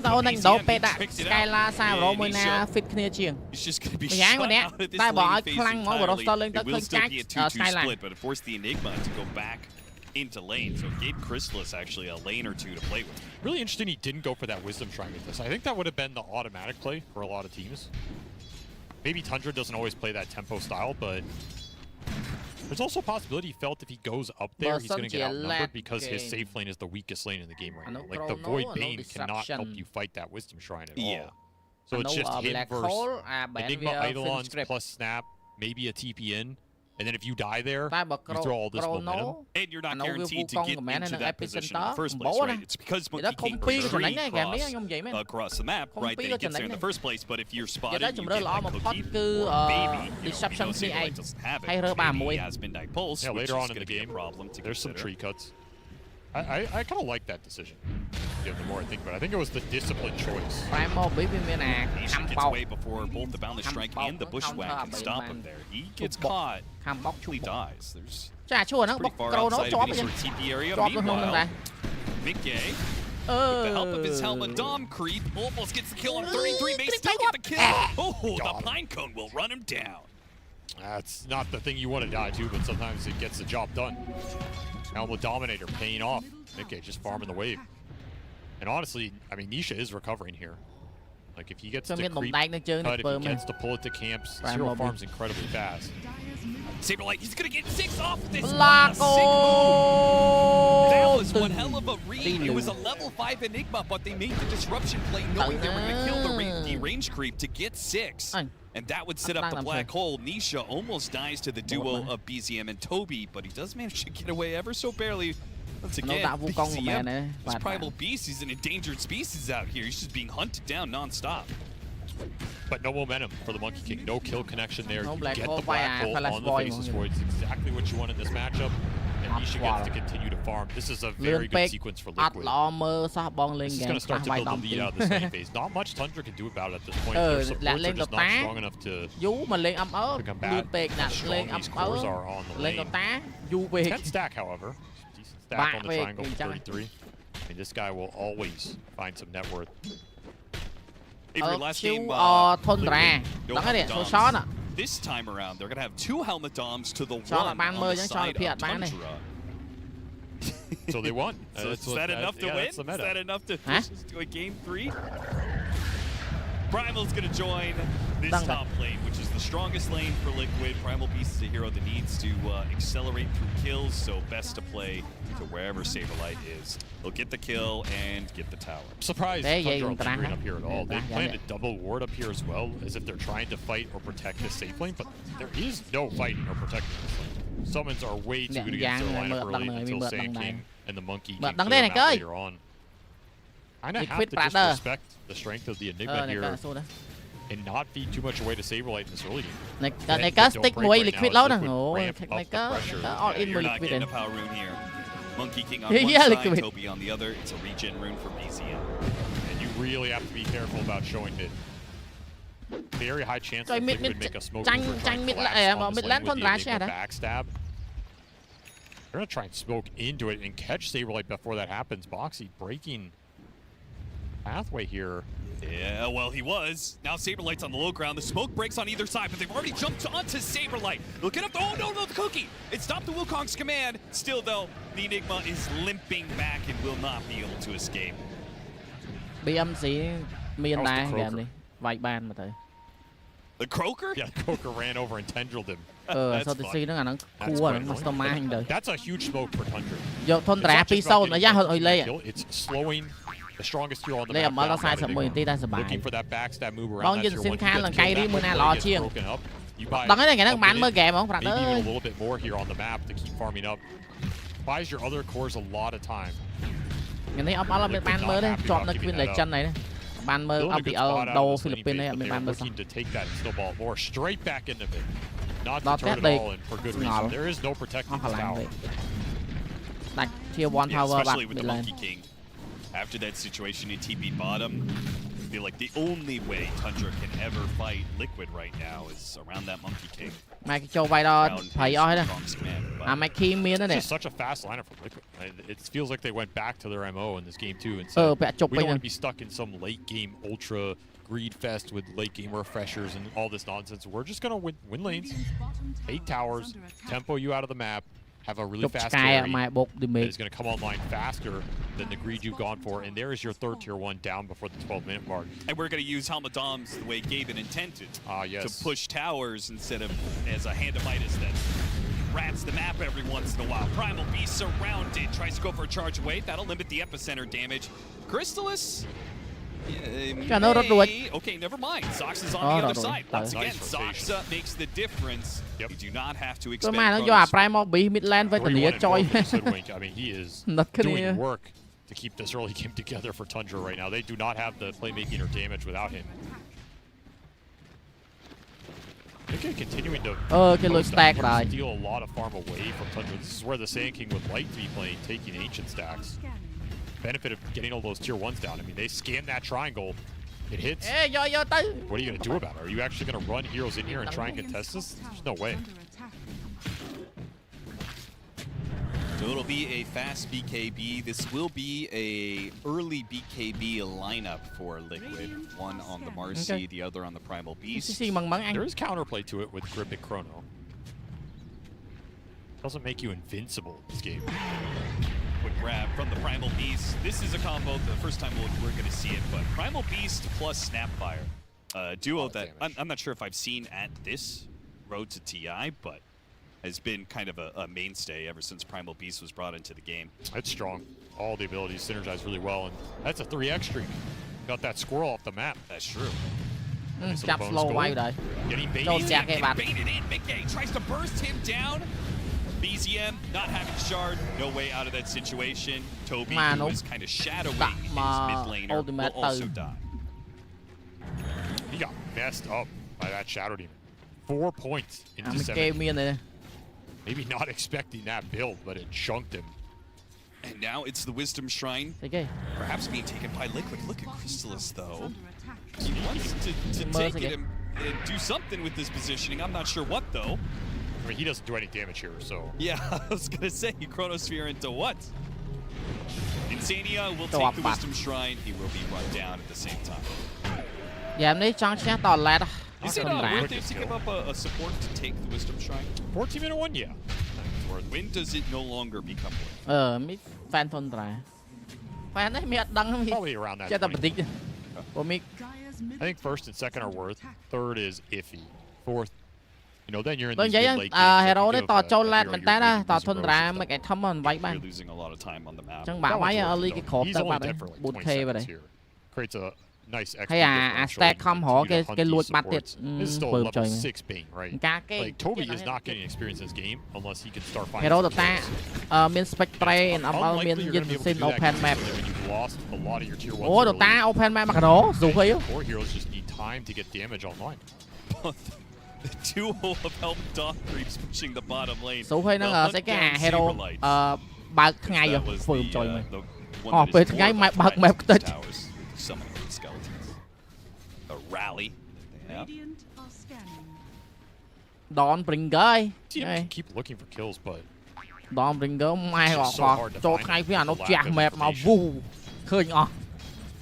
S6: going to be shut out of this lane phase entirely. It will still be a 2-2 split, but it forced the Enigma to go back into lane, so it gave Chrysalis actually a lane or two to play with.
S7: Really interesting he didn't go for that Wisdom Shrine with this. I think that would have been the automatic play for a lot of teams. Maybe Tundra doesn't always play that tempo style, but there's also a possibility he felt if he goes up there, he's going to get outnumbered because his safe lane is the weakest lane in the game right now. Like, the Void Bane cannot help you fight that Wisdom Shrine at all. So it's just him versus Enigma Eidolons plus Snap, maybe a TP in. And then if you die there, you throw all this momentum.
S6: And you're not guaranteed to get into that position in the first place, right? It's because Monkey King retreat across the map, right, that he gets there in the first place. But if you're spotted, you get like Cookie or Baby. Saberlight doesn't have it. Maybe he has Midnight Pulse,
S7: yeah,
S6: which
S7: later
S6: is
S7: on
S6: going to be a problem to
S7: there's
S6: consider.
S7: Some tree cuts. I kind of like that decision. Yeah, the more I think about it, I think it was the disciplined choice.
S6: Nisha gets away before both the Boundless Strike and the Bushwhack can stop him there. He gets caught. He dies. There's pretty far outside of any sort of TP area. Meanwhile, Mickey, with the help of his Helmet Dom creep, almost gets the kill on 33. May still get the kill. Oh, the Pine Cone will run him down.
S7: That's not the thing you want to die to, but sometimes it gets the job done. Helmet Dominator paying off. Mickey just farming the wave. And honestly, I mean, Nisha is recovering here. Like, if he gets to creep, cut, if he gets to pull it to camps, Zero farms incredibly fast.
S6: Saberlight, he's going to get 6 off this one. That was one hell of a read. It was a level 5 Enigma, but they made the disruption play knowing they were going to kill the range creep to get 6. And that would set up the black hole. Nisha almost dies to the duo of BZM and Toby, but he does manage to get away ever so barely. Once again, BZM, this Primal Beast, he's an endangered species out here. He's just being hunted down non-stop.
S7: But no momentum for the Monkey King. No kill connection there. You get the black hole on the Faceless Void. It's exactly what you want in this matchup. And Nisha gets to continue to farm. This is a very good sequence for Liquid. This is going to start to build the lead out of this lane phase. Not much Tundra can do about it at this point. Their supports are just not strong enough to combat how strong these cores are on the lane. 10 stack, however. Decent stack on the triangle for 33. I mean, this guy will always find some net worth.
S6: Last game, this time around, they're going to have 2 Helmet Doms to the 1 on the side of Tundra.
S7: So they won.
S6: So is that enough to win? Is that enough to push us to a game 3? Primal's going to join this top lane, which is the strongest lane for Liquid. Primal Beast is a hero that needs to accelerate through kills, so best to play to wherever Saberlight is. They'll get the kill and get the tower.
S7: I'm surprised Tundra aren't green up here at all. They planned a double ward up here as well, as if they're trying to fight or protect this safe lane, but there is no fighting or protecting this lane. Summons are way too good against their lineup early until Sand King and the Monkey King clear them out later on. Kind of have to just respect the strength of the Enigma here and not feed too much away to Saberlight in this early game.
S4: Này có stick mùi liquid lâu nè. Ôi, này có all in mùi liquid này.
S6: Monkey King on one side, Toby on the other. It's a regen rune for BZM.
S7: And you really have to be careful about showing mid. Very high chance that they would make a smoke backstab. They're gonna try and smoke into it and catch Saberlight before that happens. Boxy breaking pathway here.
S6: Yeah, well, he was. Now Saberlight's on the low ground. The smoke breaks on either side, but they've already jumped onto Saberlight. Looking up. Oh, no, the cookie. It stopped the Wukong's command. Still, though, the Enigma is limping back and will not be able to escape. The Croaker?
S7: Yeah, the Croaker ran over and tendrilled him. That's a huge smoke for Tundra. It's slowing the strongest hero on the map down. Looking for that backstab move around that tier 1 to get broken up. You buy maybe even a little bit more here on the map to keep farming up. Buys your other cores a lot of time.
S4: Ban mơ ông bị ở đầu Philippines này mình ban mơ xong.
S7: To take that snowball more straight back into it. Not to turn it all in for good reason. There is no protecting this tower.
S4: Đặt tier 1 tower bạn bị lên.
S6: After that situation, he TP'd bottom. I feel like the only way Tundra can ever fight Liquid right now is around that Monkey King.
S4: Mày cho vay đó phải oi đó. Mày khi miên đó nè.
S7: It's such a fast lineup for Liquid. It feels like they went back to their MO in this game too and said, we don't want to be stuck in some late game ultra greed fest with late game refreshers and all this nonsense. We're just gonna win lanes, 8 towers, tempo you out of the map. Have a really fast carry that is going to come online faster than the greed you've gone for, and there is your third tier 1 down before the 12-minute mark.
S6: And we're going to use Halmadoms the way Gaben intended,
S7: yes.
S6: to push towers instead of as a hand of Midas that rats the map every once in a while. Primal Beast surrounded, tries to go for a charge away. That'll limit the epicenter damage. Crystallis. Okay, never mind. Sox is on the other side. Once again, Sox makes the difference. You do not have to expect.
S4: Primal Beast midland với tình nghĩa choi.
S7: I mean, he is doing work to keep this early game together for Tundra right now. They do not have the playmaking or damage without him. They're continuing to steal a lot of farm away from Tundra. This is where the Sand King would like to be playing, taking ancient stacks. Benefit of getting all those tier 1s down. I mean, they scan that triangle, it hits. What are you going to do about it? Are you actually going to run heroes in here and try and contest this? There's no way.
S6: So it'll be a fast BKB. This will be a early BKB lineup for Liquid. One on the Marcy, the other on the Primal Beast.
S7: There is counterplay to it with Grip and Chrono. Doesn't make you invincible in this game.
S6: Quick grab from the Primal Beast. This is a combo, the first time we're going to see it, but Primal Beast plus Snapfire. Duo that I'm not sure if I've seen at this road to TI, but has been kind of a mainstay ever since Primal Beast was brought into the game.
S7: It's strong. All the abilities synergize really well, and that's a 3x streak. Got that squirrel off the map.
S6: That's true.
S4: Slow way đấy.
S7: Getting baited
S6: in. Big Gay tries to burst him down. BZM not having shard, no way out of that situation. Toby, who was kind of shadowing his mid laner, will also die.
S7: He got messed up by that Shadow Demon. 4 points into 7. Maybe not expecting that build, but it chunked him.
S6: And now it's the Wisdom Shrine, perhaps being taken by Liquid. Look at Crystallis, though. He wants to take it and do something with this positioning. I'm not sure what, though.
S7: I mean, he doesn't do any damage here, so...
S6: Yeah, I was going to say, Chronosphere into what? Insania will take the Wisdom Shrine. He will be run down at the same time. Is it worth it to give up a support to take the Wisdom Shrine?
S7: 14-1, yeah.
S6: When does it no longer become worth it?
S7: Probably around that point. I think first and second are worth. Third is iffy. Fourth, you know, then you're in these mid late games.
S4: Hero đấy tỏ trâu lát mình té đó, tỏ Tundra mấy cái thấm mình váy ban.
S6: Losing a lot of time on the map.
S4: Chẳng bảo váy early cái khổ tới bạn đấy, bụt thề vào đấy.
S7: Creates a nice XP
S4: ហើយអា stack ខំរកគេលួចបាត់ទៀត
S7: This is still a level 6 Bing, right? Like Toby is not getting experience in this game unless he can start finding.
S4: Hero តតាមាន Spectre អមមាន Yin Open Map.
S7: You've lost a lot of your tier 1.
S4: អូតតា Open Map មកកណោស៊ូហើយ
S7: Four heroes just need time to get damage online.
S6: The duo of help dog creeps pushing the bottom lane.
S4: ស៊ូហើយហ្នឹងស្អីគេ Hero បើកថ្ងៃធ្វើចុយមកអូពេលថ្ងៃមកបើក map ខ្ទេច
S6: A rally.
S4: Dawn Bringer
S7: keep looking for kills, but
S4: Dawn Bringer ម៉ែអត់ចូលថ្ងៃវាអានោះជះ map មកវូឃើញអស់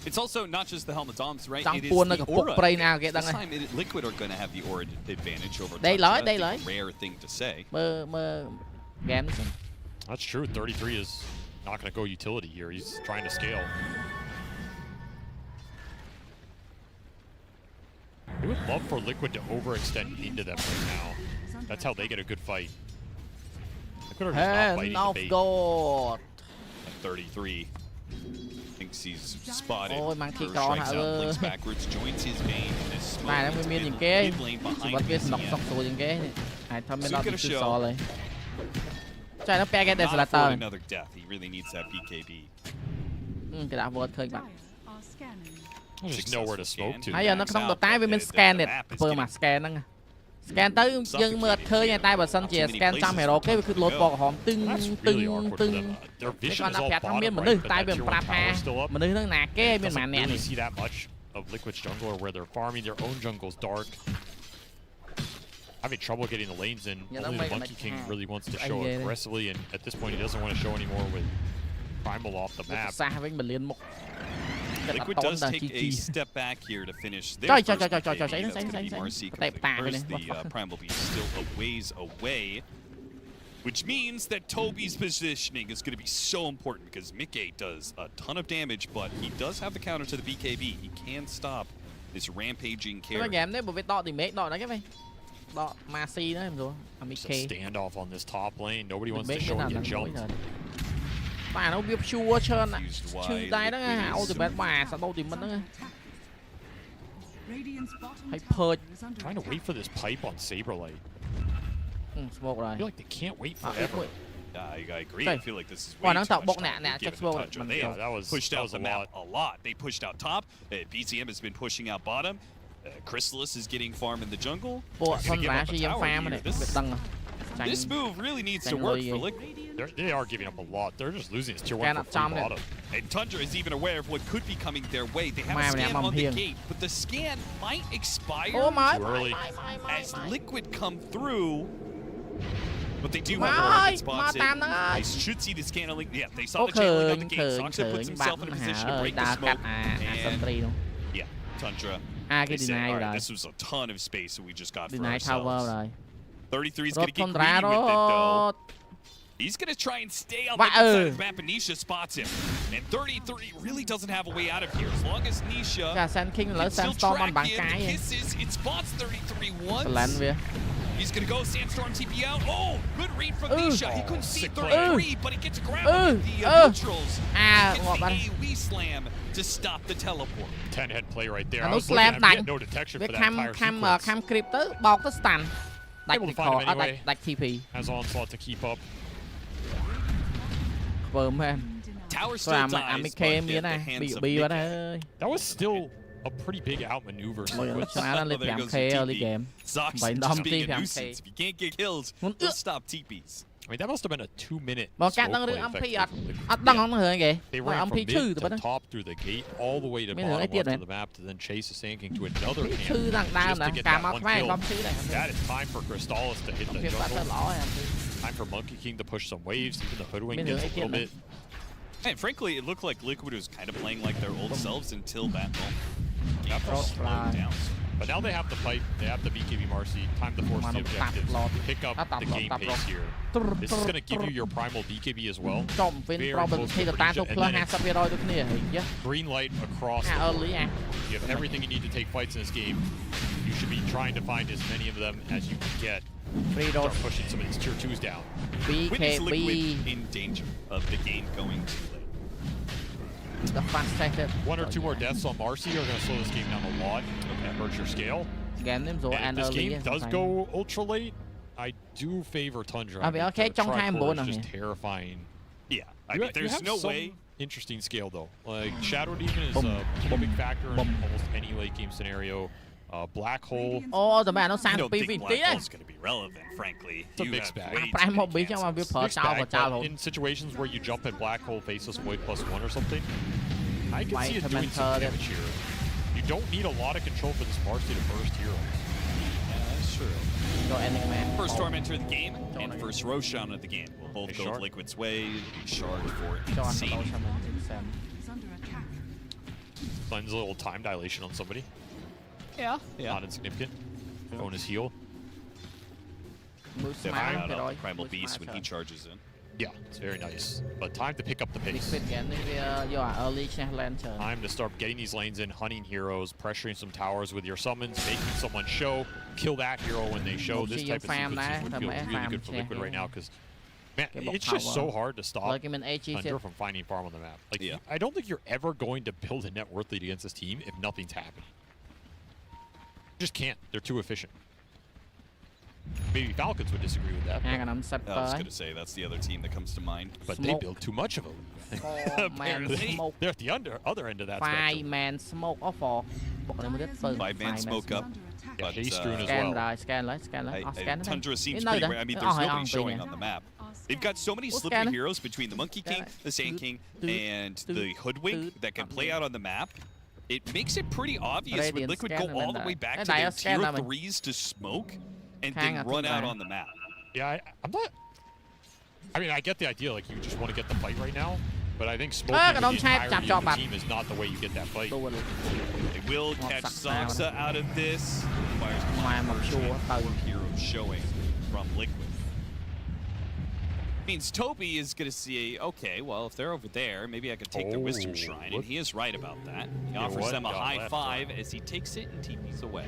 S6: It's also not just the Helmet Doms, right? It is the aura. This time Liquid are going to have the aura advantage over Tundra. That's a rare thing to say.
S7: That's true. 33 is not going to go utility here. He's trying to scale. I would love for Liquid to overextend into them right now. That's how they get a good fight. Liquid are just not fighting the bait.
S4: God.
S6: At 33. Thinks he's spotted.
S4: Oh, monkey
S6: strikes out, blinks backwards, joins his main in this smoke.
S4: Mid lane behind him. He's gonna show. Not afford another death. He really needs that BKB.
S7: There's just nowhere to smoke to.
S4: ហើយនៅក្នុង Dota វាមាន scan ទៀតធ្វើមក scan ហ្នឹង scan ទៅយើងមើលអត់ឃើញតែបើសិនជា scan ចាំ hero គេវាគឺ load បកក្រហមទឹងទឹងទឹងគេគាត់ថាប្រាប់ថាមានមនុស្សតែវាមិនប្រាប់ថាមនុស្សហ្នឹងណាគេមានប៉ុន្មានអ្នកនេះ
S7: see that much of Liquid's jungle where they're farming their own jungles dark. Having trouble getting the lanes in. Only the Monkey King really wants to show aggressively, and at this point he doesn't want to show anymore with Primal off the map.
S6: Liquid does take a step back here to finish their first First, the Primal Beast still a ways away, which means that Toby's positioning is going to be so important because Mickey does a ton of damage, but he does have the counter to the BKB. He can stop this rampaging character.
S7: It's a standoff on this top lane. Nobody wants to show him get jumped.
S4: បាទនោះវាព្យួរច្រើនឈឺដែរហ្នឹងអា ultimate បាទសាប់ ultimate ហ្នឹងហើយ purge
S7: trying to wait for this pipe on Saberlight.
S4: Smoke right.
S7: I feel like they can't wait forever.
S6: I agree. I feel like this is way too much time.
S7: They
S6: pushed out the map a lot. They pushed out top. BCM has been pushing out bottom. Chrysalis is getting farm in the jungle. This move really needs to work for Liquid.
S7: They are giving up a lot. They're just losing this tier 1 for free bottom.
S6: And Tundra is even aware of what could be coming their way. They have a scan on the gate, but the scan might expire
S7: too early.
S6: As Liquid come through. But they do have the right spots in. They should see the scan on Liquid. Yeah, they saw the channeling on the gate. Soxa puts himself in a position to break the smoke. And yeah, Tundra. They say, all right, this was a ton of space that we just got for ourselves. 33 is going to get greedy with it, though. He's going to try and stay on the side of the map, and Nisha spots him. And 33 really doesn't have a way out of here. As long as Nisha can still track in, kisses, it spots 33 once. He's going to go Sandstorm TP out. Oh, good read from Nisha. He couldn't see 33, but he gets grounded with the neutrals. Gets the AoE slam to stop the teleport.
S7: 10-head play right there. I was looking at no detection for that entire sequence.
S4: Cam creep ទៅបោកទៅ stun.
S7: Able to find him anyway.
S4: Like TP.
S7: Has onslaught to keep up.
S6: Tower still dies, but
S7: that was still a pretty big outmaneuver.
S6: Early game. Zox just being a nuisance. If you can't get kills, he'll stop TPs.
S7: I mean, that must have been a 2-minute
S4: smoke
S7: play effectively. They ran from mid to top through the gate all the way to bottom left of the map to then chase a Sand King to another camp just to get that one kill. That is time for Crystallis to hit the jungle. Time for Monkey King to push some waves, even the Hoodwink gets a little bit.
S6: And frankly, it looked like Liquid was kind of playing like their old selves until that moment. Down.
S7: But now they have the pipe, they have the BKB Marcy, time to force the objectives, pick up the game pace here. This is going to give you your primal BKB as well. Very close to green light across the board. You have everything you need to take fights in this game. You should be trying to find as many of them as you can get. Start pushing some of these tier 2s down.
S6: When is Liquid in danger of the game going too late?
S4: The fastest.
S7: 1 or 2 more deaths on Marcy are going to slow this game down a lot. Okay. Hurt your scale.
S4: And
S7: if this game does go ultra late, I do favor Tundra.
S4: Okay,
S7: Tricore is just terrifying.
S6: Yeah, I mean, there's no way.
S7: Interesting scale though. Like Shadow Demon is a big factor in almost any late game scenario. Black Hole.
S4: Oh, the man,
S6: I don't think Black Hole's going to be relevant, frankly.
S7: It's a mixed bag.
S4: In
S7: situations where you jump at Black Hole Faceless Void +1 or something, I can see it doing some damage here. You don't need a lot of control for this Marcy to burst heroes.
S6: Yeah, that's true. First Tormentor of the game and first Roshan of the game will both go Liquid's way. Shard for Insane.
S7: Finds a little time dilation on somebody.
S6: Yeah.
S7: Not insignificant. On his heal.
S6: Primal Beast when he charges in.
S7: Yeah, it's very nice. But time to pick up the pace. Time to start getting these lanes in, hunting heroes, pressuring some towers with your summons, making someone show, kill that hero when they show. This type of sequences would feel really good for Liquid right now because, man, it's just so hard to stop Tundra from finding farm on the map. Like, I don't think you're ever going to build a net worth lead against this team if nothing's happening. You just can't. They're too efficient. Maybe Falcons would disagree with that.
S6: I was going to say, that's the other team that comes to mind.
S7: But they build too much of them. They're at the other end of that spectrum.
S4: 5-man smoke or 4.
S6: 5-man smoke up.
S7: But Restream as
S6: well. Tundra seems pretty rare. I mean, there's nobody showing on the map. They've got so many slippery heroes between the Monkey King, the Sand King, and the Hoodwink that can play out on the map. It makes it pretty obvious when Liquid go all the way back to their tier 3s to smoke and then run out on the map.
S7: Yeah, I'm not... I mean, I get the idea, like, you just want to get the fight right now, but I think smoking the entirety of the team is not the way you get that fight.
S6: They will catch Sansa out of this. Heroes showing from Liquid. Means Toby is going to see, okay, well, if they're over there, maybe I could take the Wisdom Shrine, and he is right about that. He offers them a high five as he takes it and TPs away.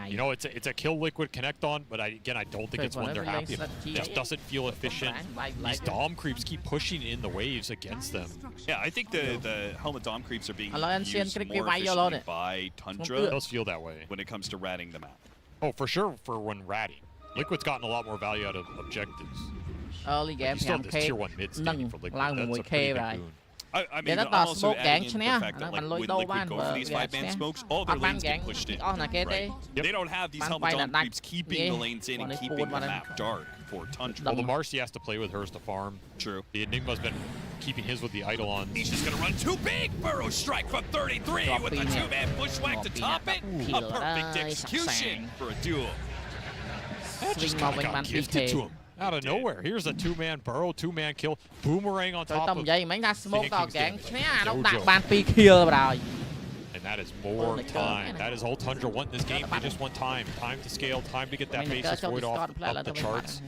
S7: You know, it's a kill Liquid connect on, but again, I don't think it's one they're happy about. It just doesn't feel efficient. These Dom creeps keep pushing in the waves against them.
S6: Yeah, I think the helmet Dom creeps are being used more efficiently by Tundra.
S7: It does feel that way
S6: when it comes to ratting the map.
S7: Oh, for sure, for when ratting. Liquid's gotten a lot more value out of objectives.
S4: Early game,
S7: still have this tier 1 mid standing for Liquid. That's a pretty big boon.
S6: I mean, I'm also adding in the fact that like, when Liquid go for these 5-man smokes, all their lanes get pushed in, right? They don't have these helmet Dom creeps keeping the lanes in and keeping the map dark for Tundra.
S7: Well, the Marcy has to play with hers to farm.
S6: True.
S7: The Enigma's been keeping his with the Eidolons.
S6: He's just going to run too big! Burrow strike from 33 with a 2-man bushwhack to top it! A perfect execution for a duel.
S7: That just kind of got gifted to him. Out of nowhere. Here's a 2-man burrow, 2-man kill. Boomerang on top of
S4: And that
S7: is more time. That is all Tundra want in this game. They just want time. Time to scale. Time to get that Faceless Void off up the charts.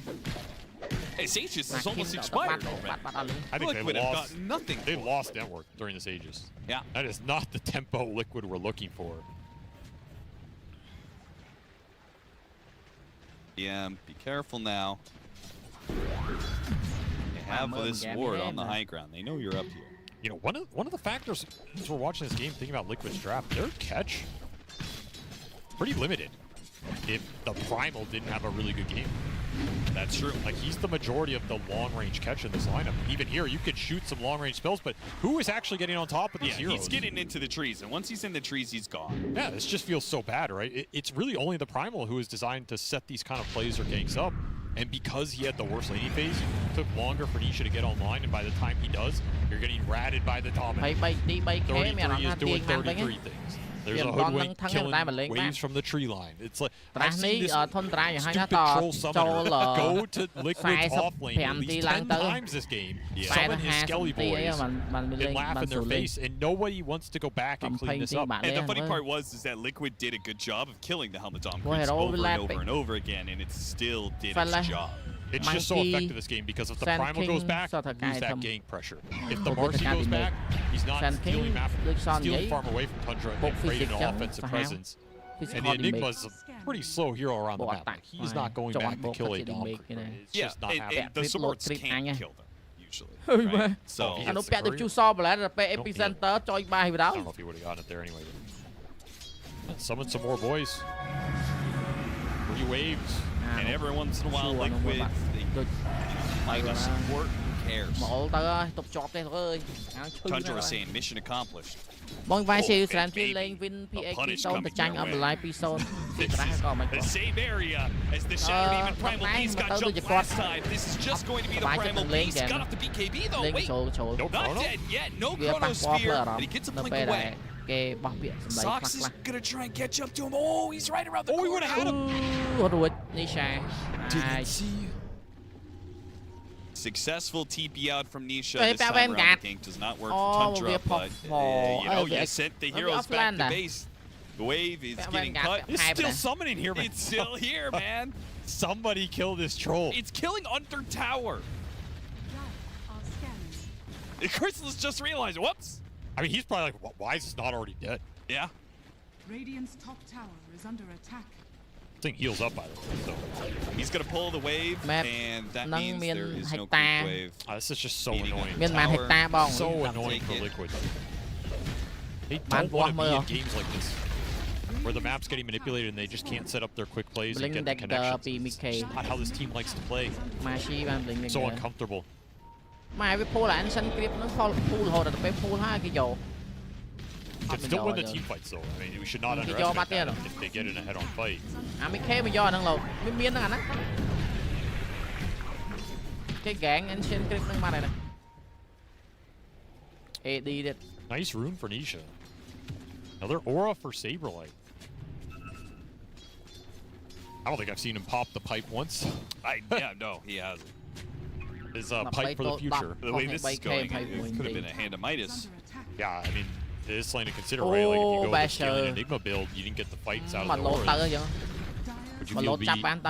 S6: Hey, Sages is almost expired already.
S7: I think they lost network during this Aegis.
S6: Yeah.
S7: That is not the tempo Liquid we're looking for.
S6: Yeah, be careful now. They have this ward on the high ground. They know you're up here.
S7: You know, one of the factors as we're watching this game, thinking about Liquid's draft, their catch pretty limited. If the Primal didn't have a really good game.
S6: That's true.
S7: Like, he's the majority of the long-range catch in this lineup. Even here, you could shoot some long-range spells, but who is actually getting on top of these heroes?
S6: He's getting into the trees, and once he's in the trees, he's gone.
S7: Yeah, this just feels so bad, right? It's really only the Primal who is designed to set these kind of plays or ganks up. And because he had the worst laning phase, it took longer for Nisha to get online, and by the time he does, you're getting ratted by the dominant. 33 is doing 33 things. There's a Hoodwink killing waves from the tree line. It's like, I've seen this stupid troll summoner go to Liquid's off lane at least 10 times this game, summon his Skelly boys, and laugh in their face, and nobody wants to go back and clean this up.
S6: And the funny part is that Liquid did a good job of killing the helmet Dom creeps over and over and over again, and it still did its job.
S7: It's just so effective this game because if the Primal goes back, lose that gank pressure. If the Marcy goes back, he's not stealing farm away from Tundra and creating an offensive presence. And the Enigma's a pretty slow hero around the map. He's not going back to kill a Dom creeper. It's just not happening.
S6: The supports can't kill them.
S10: actually. Right? So
S4: I don't bet if you saw that the epicenter join by without.
S7: I don't know if he would have gotten it there anyway. Summon some more boys. 3 waves.
S10: And every once in a while, Liquid, they like to support. Who cares? Tundra was saying mission accomplished.
S4: Bong vai siêu sẵn chuyên lên win PA Keystone từ tranh ở lại Keystone.
S6: The same area as the Shadow Demon Primal Beast got jumped last time. This is just going to be the Primal Beast. Got off the BKB though. Wait, not dead yet. No Chronosphere. And he gets a blink away. Sox is gonna try and catch up to him. Oh, he's right around the corner.
S10: Oh, he would have had him.
S4: Didn't
S10: see. Successful TP out from Nisha this time around. The gank does not work for Tundra, but you know, you sent the heroes back to base. The wave is getting cut.
S7: It's still summoning here, man.
S6: It's still here, man.
S7: Somebody kill this troll.
S6: It's killing under tower. Crystal's just realized, whoops.
S7: I mean, he's probably like, why is this not already dead?
S6: Yeah.
S11: Radiant's top tower is under attack.
S7: Thing heals up, by the way. So
S10: he's gonna pull the wave, and that means there is no creep wave.
S7: This is just so annoying. So annoying for Liquid. They don't want to be in games like this, where the map's getting manipulated and they just can't set up their quick plays and get the connections. It's not how this team likes to play. So uncomfortable. Can still win the team fights though. I mean, we should not underestimate that if they get in a head-on fight. Nice rune for Nisha. Another aura for Saberlight. I don't think I've seen him pop the pipe once.
S10: Yeah, no, he hasn't.
S7: His pipe for the future.
S10: The way this is going, it could have been a hand of Midas.
S7: Yeah, I mean, it is something to consider, right? Like, if you go with scaling Enigma build, you didn't get the fights out of the aura.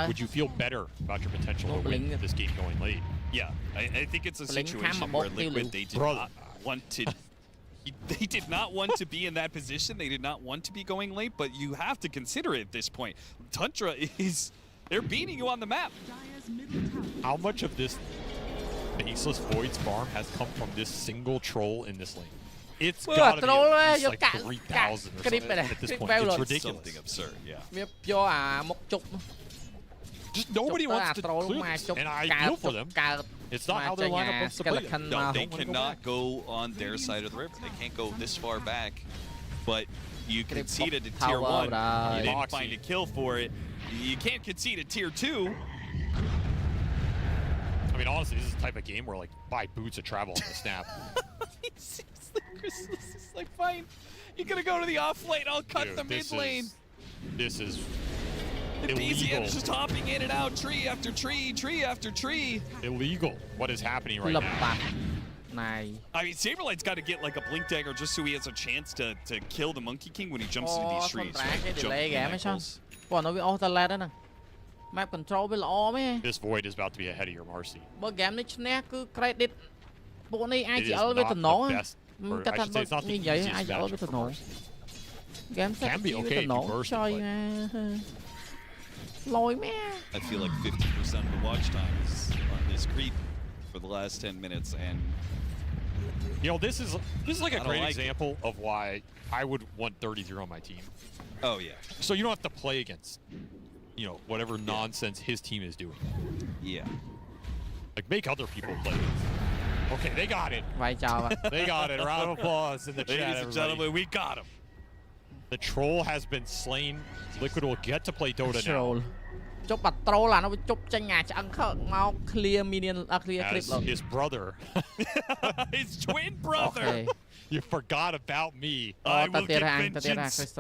S7: Would you feel better about your potential to win this game going late?
S10: Yeah, I think it's a situation where Liquid, they did not want to... They did not want to be in that position. They did not want to be going late, but you have to consider it at this point. Tundra is... They're beating you on the map.
S7: How much of this baseless Void's farm has come from this single troll in this lane? It's gotta be at least like 3,000 or something at this point. It's ridiculous.
S10: Something absurd, yeah.
S7: Just nobody wants to clear this, and I feel for them. It's not how their lineup wants to play.
S10: No, they cannot go on their side of the river. They can't go this far back, but you conceded to tier 1. You didn't find a kill for it. You can't concede at tier 2.
S7: I mean, honestly, this is the type of game where, like, buy boots of travel on the snap.
S6: Seriously, Crystal's just like, fine. You're gonna go to the off lane, I'll cut the mid lane.
S7: This is
S6: illegal.
S7: BZM's
S6: just hopping in and out, tree after tree, tree after tree.
S7: Illegal. What is happening right now?
S6: I mean, Saberlight's got to get like a blink dagger just so he has a chance to kill the Monkey King when he jumps into these trees. Right?
S4: Map control với lõ mấy.
S7: This Void is about to be ahead of your Marcy.
S4: Bởi game này nè cứ credit. Bộ này ai chỉ
S7: ở
S4: với tụi nó.
S7: Cách thành
S4: như vậy ai chỉ ở với tụi nó. Game sẽ chỉ với tụi nó chơi lôi mẹ.
S10: I feel like 50% of the watch time is on this creep for the last 10 minutes, and
S7: you know, this is like a great example of why I would want 30-0 on my team.
S10: Oh yeah.
S7: So you don't have to play against, you know, whatever nonsense his team is doing.
S10: Yeah.
S7: Like, make other people play. Okay, they got it. They got it. Round of applause in the chat,
S6: Ladies and gentlemen, we got him.
S7: The troll has been slain. Liquid will get to play Dota now.
S4: Chúc bạch troll là nó chúc cho nhà cho ăn mau clear minion, clear clip
S7: luôn. His brother.
S6: His twin brother.
S4: Okay.
S7: You forgot about me.
S6: I will get vengeance.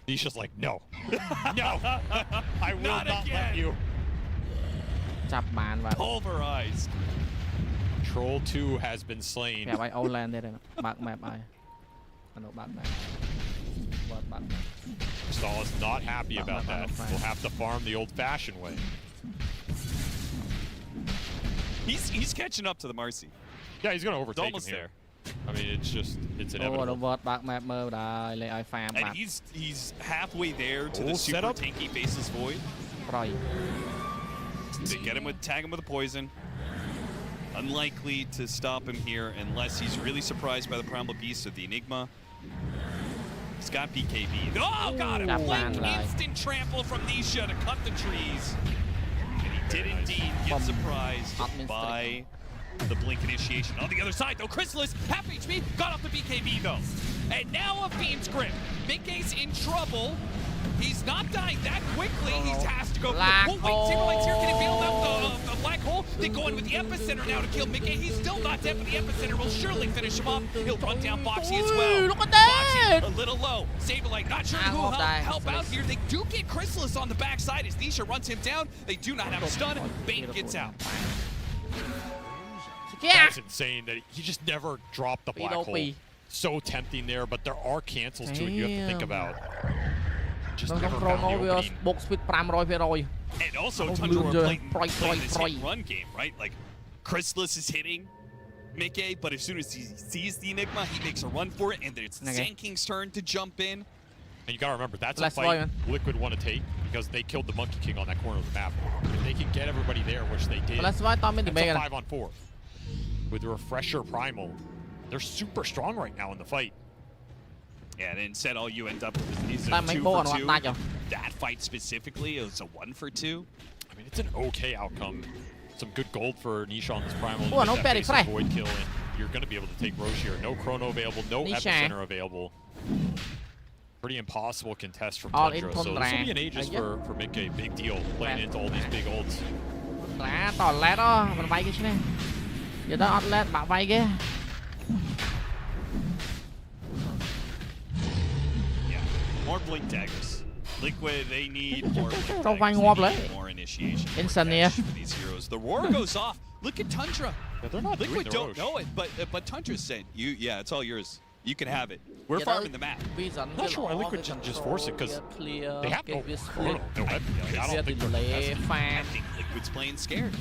S7: Nisha's like, no. No. I will not let you.
S6: Pulverized.
S7: Troll 2 has been slain. Stall is not happy about that. We'll have to farm the old-fashioned way.
S10: He's catching up to the Marcy.
S7: Yeah, he's gonna overtake him here. I mean, it's inevitable.
S10: And he's halfway there to the super tanky Faceless Void. They get him tag him with a poison. Unlikely to stop him here unless he's really surprised by the Primal Beast or the Enigma. He's got BKB. Oh, got him! Blink instant trample from Nisha to cut the trees. And he did indeed get surprised by the Blink initiation. On the other side, though, Chrysalis, half HP, got off the BKB, though. And now a Fiend's Grip. Mickey's in trouble. He's not dying that quickly. He has to go for the wait, Timberlake's here. Can he bail out the black hole? They go in with the epicenter now to kill Mickey. He's still not dead, but the epicenter will surely finish him off. He'll run down Boxy as well.
S4: Look at that!
S10: Boxy a little low. Saberlight not sure who will help out here. They do get Chrysalis on the backside as Nisha runs him down. They do not have a stun. Bane gets out.
S7: That's insane that he just never dropped the black hole. So tempting there, but there are cancels to it you have to think about. Just never found the opening.
S10: And also, Tundra were playing this hit run game, right? Like, Chrysalis is hitting Mickey, but as soon as he sees the Enigma, he makes a run for it, and it's Zanking's turn to jump in.
S7: And you gotta remember, that's a fight Liquid want to take because they killed the Monkey King on that corner of the map. If they can get everybody there, which they did, that's a 5-on-4. With the Refresher Primal, they're super strong right now in the fight.
S10: Yeah, and instead all you end up with is a 2 for 2. That fight specifically is a 1 for 2.
S7: I mean, it's an okay outcome. Some good gold for Nisha on this Primal.
S4: No
S7: Void kill, and you're going to be able to take Roche here. No Chrono available, no Epicenter available. Pretty impossible contest from Tundra. So this will be an Aegis for Mickey. Big deal, playing into all these big ults.
S10: More Blink daggers. Liquid, they need more Blink daggers, more initiation for these heroes. The roar goes off. Look at Tundra.
S7: Yeah, they're not
S10: Liquid don't know it, but Tundra's saying, yeah, it's all yours. You can have it. We're farming the map.
S7: I'm not sure why Liquid just force it, because they have no Chrono. I don't think they're contesting.
S10: I think Liquid's playing scared.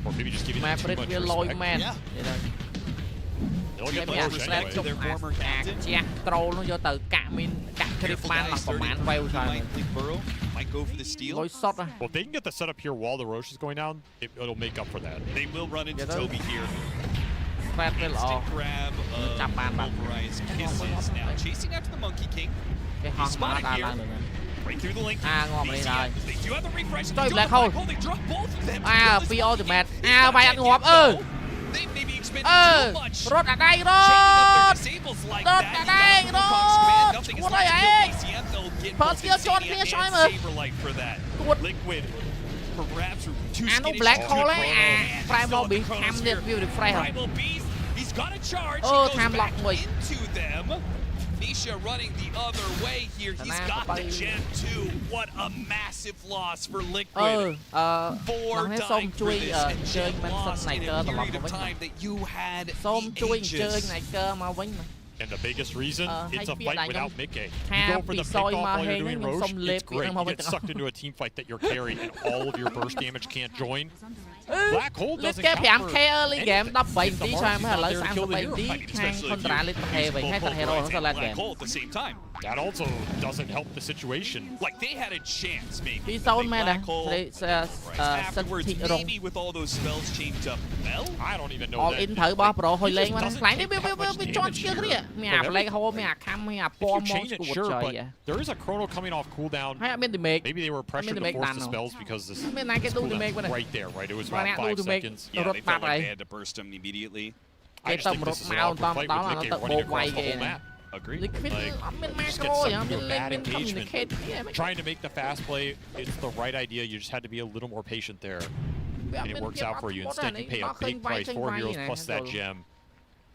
S7: Or maybe just giving them too much respect.
S10: Yeah.
S7: They'll get the Roche anyway.
S10: To their former captain. Might go for the steal.
S7: Well, if they can get the setup here while the Roche is going down, it'll make up for that.
S10: They will run into Toby here. Instant grab of pulverized kisses now. Chasing after the Monkey King. He's spotted here. Right through the link. They do have the refresh. They drop both of them. They maybe expended too much. Chaining up their disables like that. Nothing is left to kill BCM. They'll get both Insania and Saberlight for that. Liquid, perhaps too skittish. Primal Beast, he's got a charge. He goes back into them. Nisha running the other way here. He's got the gem too. What a massive loss for Liquid. 4 dying for this, and gem lost in a period of time that you had the Aegis.
S7: And the biggest reason, it's a fight without Mickey. You go for the pick-off while you're doing Roche, it's great. You get sucked into a team fight that you're carrying and all of your burst damage can't join. Black hole doesn't count for anything.
S10: Black hole at the same time.
S7: That also doesn't help the situation.
S10: Like, they had a chance, maybe. Black hole afterwards, maybe with all those spells changed up. Well,
S7: I don't even know that. If you chain it, sure, but there is a Chrono coming off cooldown. Maybe they were pressured to force the spells because this cooldown right there, right? It was about 5 seconds.
S10: Yeah, they felt like they had to burst them immediately.
S7: I just think this is an awkward fight with Mickey running across the whole map.
S10: Agreed.
S7: Like, just get sucked into a bad engagement. Trying to make the fast play, it's the right idea. You just had to be a little more patient there. And it works out for you. Instead, you pay a big price, 4 heroes plus that gem.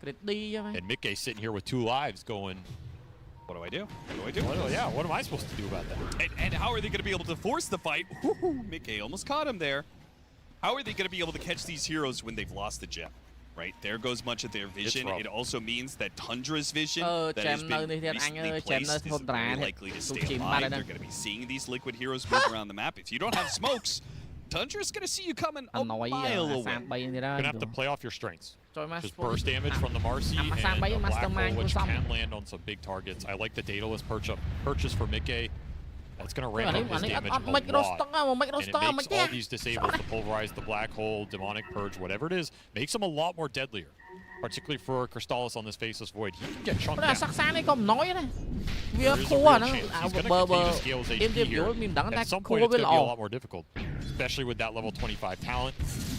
S7: And Mickey's sitting here with 2 lives going,
S10: what do I do? What do I do?
S7: Yeah, what am I supposed to do about that?
S10: And how are they going to be able to force the fight? Mickey almost caught him there. How are they going to be able to catch these heroes when they've lost the gem? Right, there goes much of their vision. It also means that Tundra's vision that has been recently placed is very likely to stay alive. They're going to be seeing these Liquid heroes move around the map. If you don't have smokes, Tundra's going to see you coming a mile away.
S7: You're going to have to play off your strengths. Just burst damage from the Marcy and the Black Hole, which can land on some big targets. I like the Daedalus purchase for Mickey. It's going to ramp up his damage a lot. And it makes all these disables, the Pulverize, the Black Hole, Demonic Purge, whatever it is, makes him a lot more deadlier. Particularly for Crystallis on this Faceless Void. He can get chunked down. There is a chance. He's going to continue to scale his HP here. At some point, it's going to be a lot more difficult. Especially with that level 25 talent.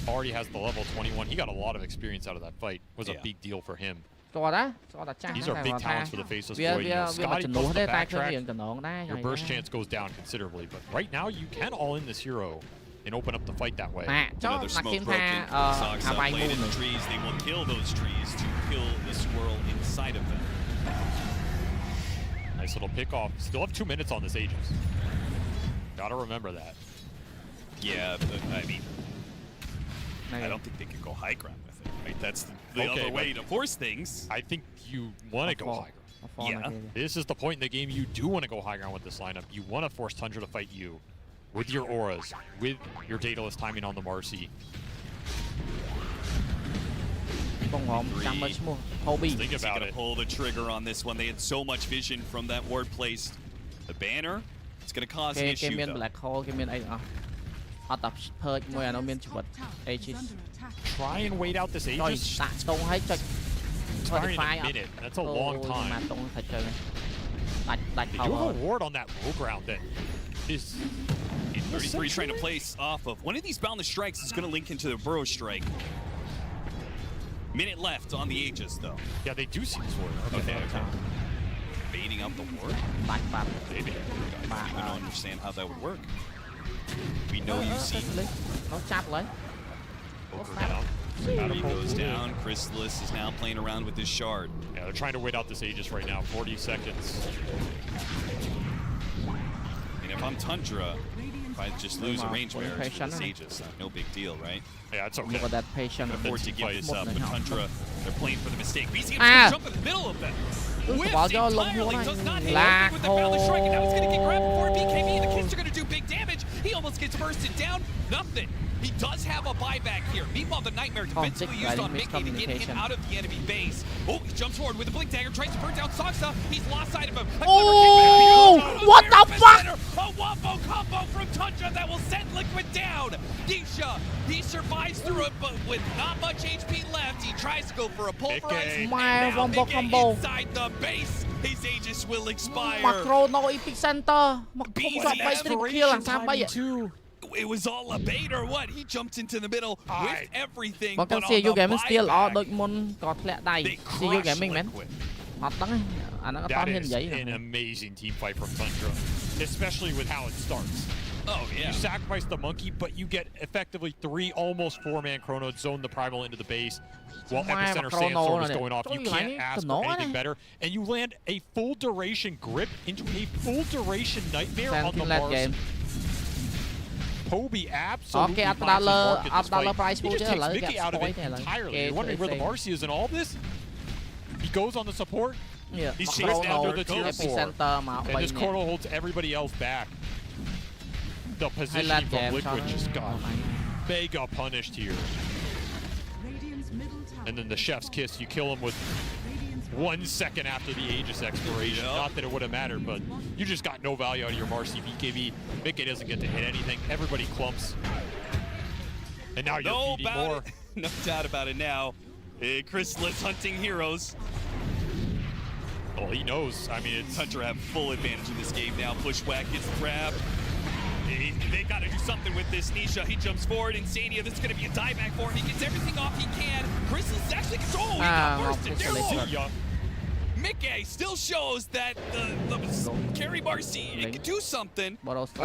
S7: Already has the level 21. He got a lot of experience out of that fight. It was a big deal for him. These are big talents for the Faceless Void. You know, Scotty plus the backtrack, your burst chance goes down considerably. But right now, you can all-in this hero and open up the fight that way.
S10: Another smoke broken. Sogs up late in the trees. They will kill those trees to kill the squirrel inside of them.
S7: Nice little pick off. Still have 2 minutes on this Aegis. Gotta remember that.
S10: Yeah, but, I mean, I don't think they could go high ground with it, right? That's the other way to force things.
S7: I think you want to go high ground. Yeah. This is the point in the game you do want to go high ground with this lineup. You want to force Tundra to fight you. With your auras, with your Daedalus timing on the Marcy.
S10: Think about it. Pull the trigger on this one. They had so much vision from that ward placed. The banner, it's going to cause an issue though.
S7: Try and wait out this Aegis. Expiring in a minute. That's a long time. They do have a ward on that low ground that is...
S10: 33 trying to place off of one of these Boundless Strikes is going to link into the Burrow Strike. Minute left on the Aegis, though.
S7: Yeah, they do see this ward.
S10: Okay. Baiting out the ward? Maybe. I don't understand how that would work. We know you see. He goes down. Crystallis is now playing around with his shard.
S7: Yeah, they're trying to wait out this Aegis right now. 40 seconds.
S10: And if I'm Tundra, if I just lose a range bearer to this Aegis, no big deal, right?
S7: Yeah, it's okay.
S4: Look at that patient.
S10: Afford to give this up, but Tundra, they're playing for the mistake. BCM's gonna jump in the middle of them. Whiffs entirely, does not hit anything with the Boundless Strike, and now it's gonna get grabbed before BKB. The kids are gonna do big damage. He almost gets bursted down. Nothing. He does have a buyback here. Meanwhile, the Nightmare defensively used on Mickey to get him out of the enemy base. Oh, he jumps forward with a Blink Dagger, tries to burn down Saksa. He's lost sight of him.
S4: Oh, what the fuck?
S10: A wombo combo from Tundra that will send Liquid down. Nisha, he survives through it, but with not much HP left, he tries to go for a pulverize. And now Mickey inside the base. His Aegis will expire. It was all a bait or what? He jumped into the middle with everything. But on the buyback, they crushed Liquid.
S7: That is an amazing team fight from Tundra, especially with how it starts.
S10: Oh, yeah.
S7: You sacrifice the monkey, but you get effectively 3 almost 4-man chronos, zone the primal into the base, while Epicenter Sandstorm is going off. You can't ask for anything better. And you land a full duration grip into a full duration Nightmare on the Mars. Poby absolutely price he just takes Mickey out of it entirely. You're wondering where the Marcy is in all this? He goes on the support.
S4: Yeah.
S7: He's chased down to the tier 4. And this Chrono holds everybody else back. The positioning from Liquid just got mega punished here. And then the Chef's Kiss, you kill him with 1 second after the Aegis expiration. Yep. Not that it would have mattered, but you just got no value out of your Marcy BKB. Mickey doesn't get to hit anything. Everybody clumps. And now you're feeding more.
S10: No doubt about it now. Crystallis hunting heroes.
S7: Well, he knows. I mean, it's
S10: Tundra have full advantage in this game now. Bushwhack gets grabbed. They got to do something with this. Nisha, he jumps forward. Insania, this is going to be a dieback for him. He gets everything off he can. Crystallis actually control. He got bursted. Mickey still shows that the Carry Marcy can do something.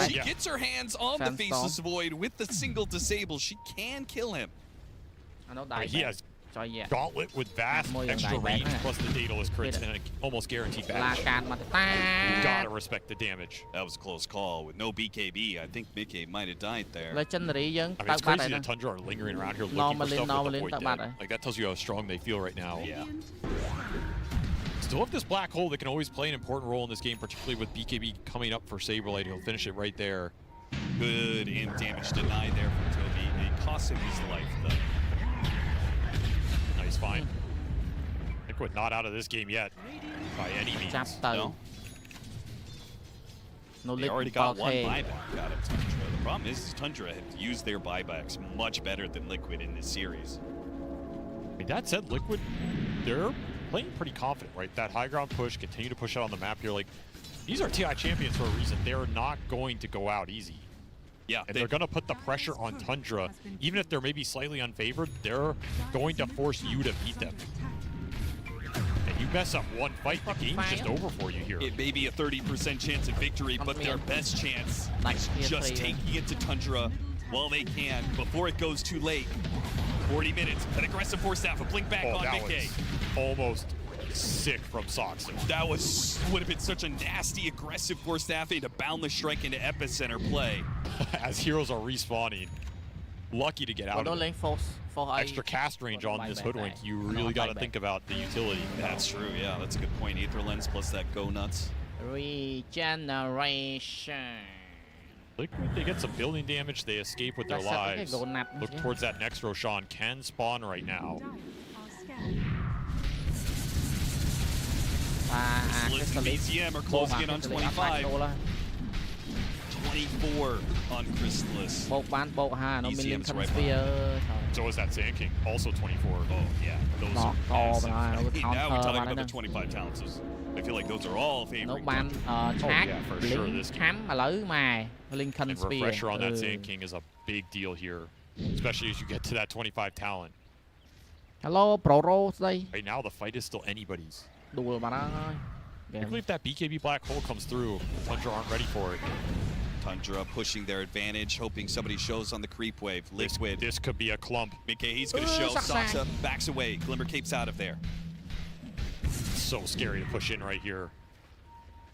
S10: She gets her hands on the Faceless Void with the single disable. She can kill him.
S7: He has Gauntlet with vast extra range plus the Daedalus crits and an almost guaranteed back. You gotta respect the damage.
S10: That was a close call. With no BKB, I think Mickey might have died there.
S7: I mean, it's crazy that Tundra are lingering around here looking for stuff with the Void dead. Like, that tells you how strong they feel right now.
S10: Yeah.
S7: Still have this Black Hole that can always play an important role in this game, particularly with BKB coming up for Saberlight. He'll finish it right there.
S10: Good imp damage denied there from Toby. It cost him his life, though.
S7: Nice find. Liquid not out of this game yet, by any means.
S10: No. They already got one buyback out of Tundra. The problem is Tundra have used their buybacks much better than Liquid in this series.
S7: I mean, that said, Liquid, they're playing pretty confident, right? That high ground push, continue to push out on the map here. Like, these are TI champions for a reason. They're not going to go out easy.
S10: Yeah,
S7: and they're going to put the pressure on Tundra. Even if they're maybe slightly unfavored, they're going to force you to beat them. And you mess up one fight, the game's just over for you here.
S10: It may be a 30% chance of victory, but their best chance is just taking it to Tundra while they can before it goes too late. 40 minutes, an aggressive force staff, a blink back on Big K.
S7: Almost sick from Sox.
S10: That would have been such a nasty, aggressive force staffing to boundless strike into epicenter play.
S7: As heroes are respawning, lucky to get out of it. Extra cast range on this Hoodwink. You really got to think about the utility.
S10: That's true, yeah, that's a good point. Aether Lens plus that Go Nuts.
S4: Regeneration.
S7: Liquid, they get some building damage, they escape with their lives. Look towards that next Roshan. Can spawn right now.
S10: BCM are closing in on 25. 24 on Chrysalis.
S4: BCM's right
S7: so is that Sand King, also 24.
S10: Oh, yeah. Those are massive. Now we're talking about the 25 talents. I feel like those are all favorite.
S7: Yeah, for sure. This game. And refresher on that Sand King is a big deal here, especially as you get to that 25 talent.
S4: Hello, Pro today.
S7: Right now, the fight is still anybody's. Particularly if that BKB black hole comes through, Tundra aren't ready for it.
S10: Tundra pushing their advantage, hoping somebody shows on the creep wave. Liquid.
S7: This could be a clump.
S10: Mickey, he's going to show. Saksa backs away. Glimmer Cape's out of there.
S7: So scary to push in right here.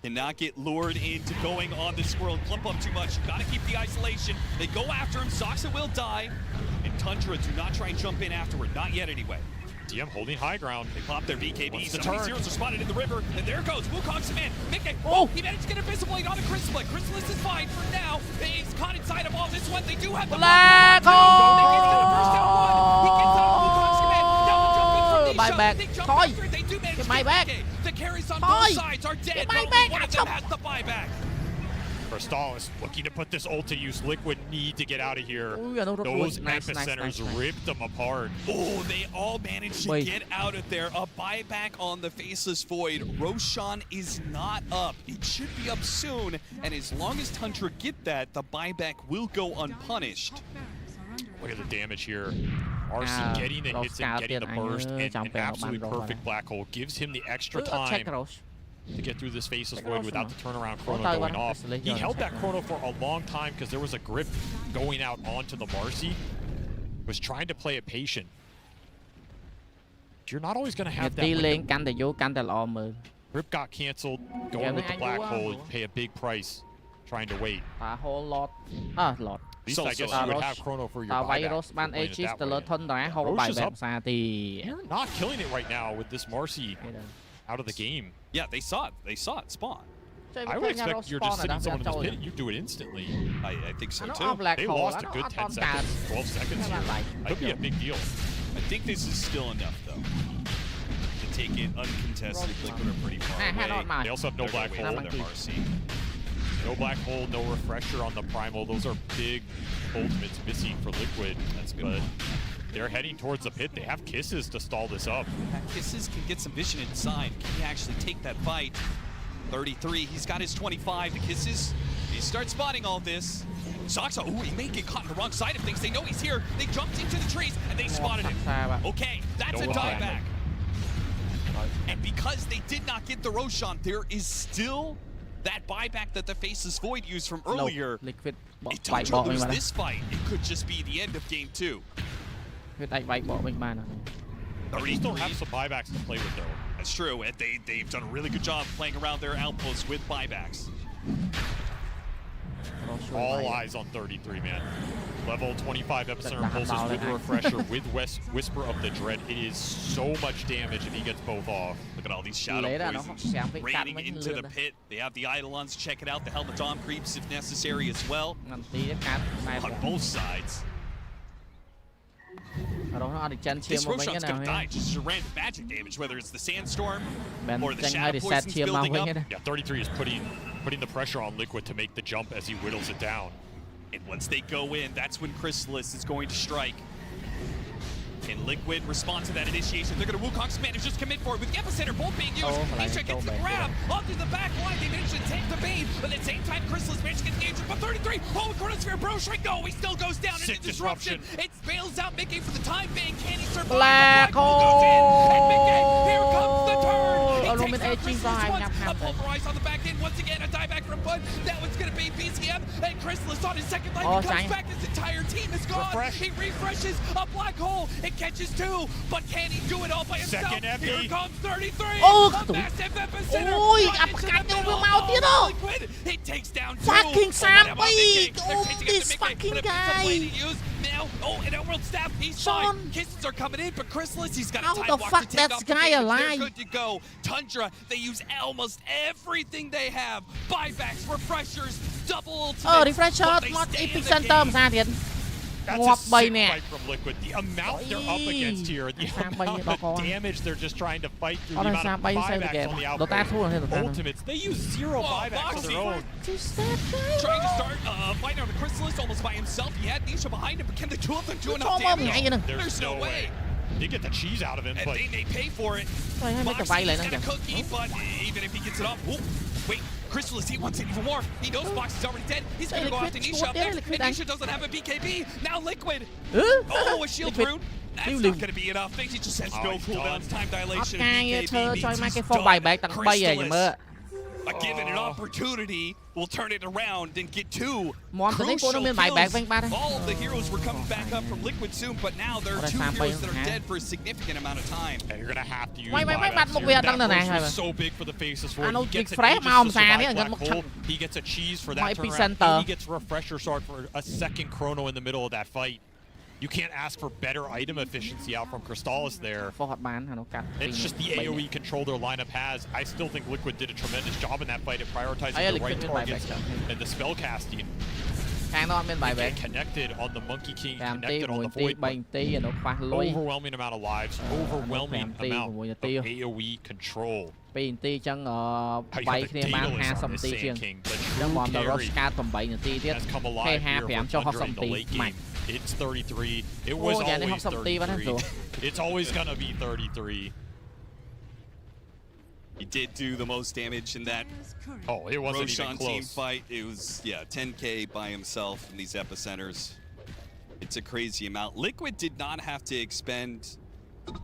S10: Cannot get lured into going on the squirrel. Clump up too much. Got to keep the isolation. They go after him. Saksa will die. And Tundra do not try and jump in afterward. Not yet anyway.
S7: DM holding high ground.
S10: They pop their BKB. So many zeros are spotted in the river. And there goes. Wukong's man. Mickey. Oh, he managed to get a Visible Blade onto Chrysalis. Chrysalis is fine for now. He's caught inside of all this one. They do have the
S4: black hole.
S10: He gets out of Wukong's command. Now the jumping from
S4: Buyback.
S10: They jump after it. They do manage to get back. The carries on both sides are dead. But only one of them has the buyback.
S7: Crystallis looking to put this ult to use. Liquid need to get out of here. Those epicenters ripped them apart.
S10: Oh, they all managed to get out of there. A buyback on the Faceless Void. Roshan is not up. It should be up soon. And as long as Tundra get that, the buyback will go unpunished.
S7: Look at the damage here. RC getting the hits and getting the burst, and an absolutely perfect black hole gives him the extra time to get through this Faceless Void without the turnaround chrono going off. He held that chrono for a long time because there was a grip going out onto the Marcy. Was trying to play it patient. You're not always going to have that. Grip got canceled. Going with the black hole, you pay a big price trying to wait. At least I guess you would have chrono for your buyback. You're not killing it right now with this Marcy out of the game.
S10: Yeah, they saw it. They saw it spawn.
S7: I would expect you're just sitting someone in this pit, you do it instantly.
S10: I think so too.
S7: They lost a good 10 seconds, 12 seconds here. Could be a big deal.
S10: I think this is still enough though. To take it uncontested. Liquid are pretty far away.
S7: They also have no black hole. No black hole, no refresher on the primal. Those are big ultimates missing for Liquid.
S10: That's good.
S7: But they're heading towards the pit. They have Kisses to stall this up.
S10: Kisses can get some vision inside. Can he actually take that fight? 33, he's got his 25. The Kisses, he starts spotting all this. Saksa, ooh, he may get caught on the wrong side of things. They know he's here. They jumped into the trees and they spotted him. Okay, that's a dieback. And because they did not get the Roshan, there is still that buyback that the Faceless Void used from earlier.
S4: Liquid.
S10: If Tundra lose this fight, it could just be the end of game 2.
S7: They still have some buybacks to play with, though.
S10: That's true. And they've done a really good job playing around their outposts with buybacks.
S7: All eyes on 33, man. Level 25 Epicenter Impulses with the Refresher, with Whisper of the Dread. It is so much damage if he gets both off.
S10: Look at all these Shadow Poisons raining into the pit. They have the Eidolons. Check it out. The Helmet Dom creeps if necessary as well. On both sides. This Roshan's gonna die just to random magic damage, whether it's the Sandstorm or the Shadow Poisons building up.
S7: Yeah, 33 is putting putting the pressure on Liquid to make the jump as he whittles it down.
S10: And once they go in, that's when Chrysalis is going to strike. And Liquid respond to that initiation. They're going to Wukong's commanders just commit for it with Epicenter both being used. Nisha gets the grab onto the back line. They manage to take the bait, but at the same time, Chrysalis managed to get the engine. But 33, oh, Chronosphere Bro Shrink, no, he still goes down into disruption. It bails out Mickey for the time being. Can he survive?
S4: Black
S10: goes in, and Mickey, here comes the turn. He
S4: Roman
S10: takes
S4: edging
S10: a pulverize on the back end. Once again, a dieback from Bud. That one's going to be BCM, and Chrysalis on his second life. He comes back, his entire team is gone. He refreshes a black hole. It catches two. But can he do it all by himself?
S7: Second
S10: Here comes 33.
S4: Oh,
S10: a massive epicenter.
S4: Ôi,
S10: Right into the middle. Liquid. He takes down two.
S4: Fucking Sammy.
S10: Oh,
S4: this fucking guy.
S10: Now, oh, an Emerald Staff. He's fine. Kisses are coming in, but Chrysalis, he's got a
S4: How
S10: time
S4: the
S10: block
S4: fuck
S10: to take
S4: that
S10: off the
S4: guy
S10: damage.
S4: alive?
S10: They're good to go. Tundra, they use almost everything they have. Buybacks, refreshers, double ultimates.
S4: Refresh shot, mod epicenter ម្សាទៀត
S7: That's a sick fight from Liquid. The amount they're up against here, the amount of damage they're just trying to fight through, the amount of buybacks on the output. Ultimates, they use 0 buybacks of their own.
S10: Trying to start a fight on the Chrysalis almost by himself. He had Nisha behind him, but can the two of them do enough damage? There's no way.
S7: They get the cheese out of him,
S10: and
S7: but
S10: they pay for it. Moxie's got a cookie, but even if he gets it off, wait. Chrysalis, he wants it even more. He knows Mox is already dead. He's going to go after Nisha up next. And Nisha doesn't have a BKB. Now Liquid. Oh, a shield rune. That's not going to be enough. He just has no cooldowns, time dilation. BKB means he's done. Chrysalis, given an opportunity, will turn it around and get two crucial kills. All of the heroes were coming back up from Liquid soon, but now there are two heroes that are dead for a significant amount of time.
S7: And you're going to have to use buybacks here. That burst was so big for the Faceless Four. He gets an Aegis to survive Black Hole. He gets a cheese for that turnaround. And he gets Refresher Sword for a second chrono in the middle of that fight. You can't ask for better item efficiency out from Crystallis there. It's just the AoE control their lineup has. I still think Liquid did a tremendous job in that fight at prioritizing the right targets and the spell casting. Get connected on the Monkey King, connected on the Void. Overwhelming amount of lives, overwhelming amount of AoE control. How you got the Daedalus on this Sand King, the true carry has come alive here for Tundra in the late game. It's 33. It was always 33. It's always gonna be 33.
S10: He did do the most damage in that
S7: it wasn't even close.
S10: Team fight. It was 10k by himself in these epicenters. It's a crazy amount. Liquid did not have to expend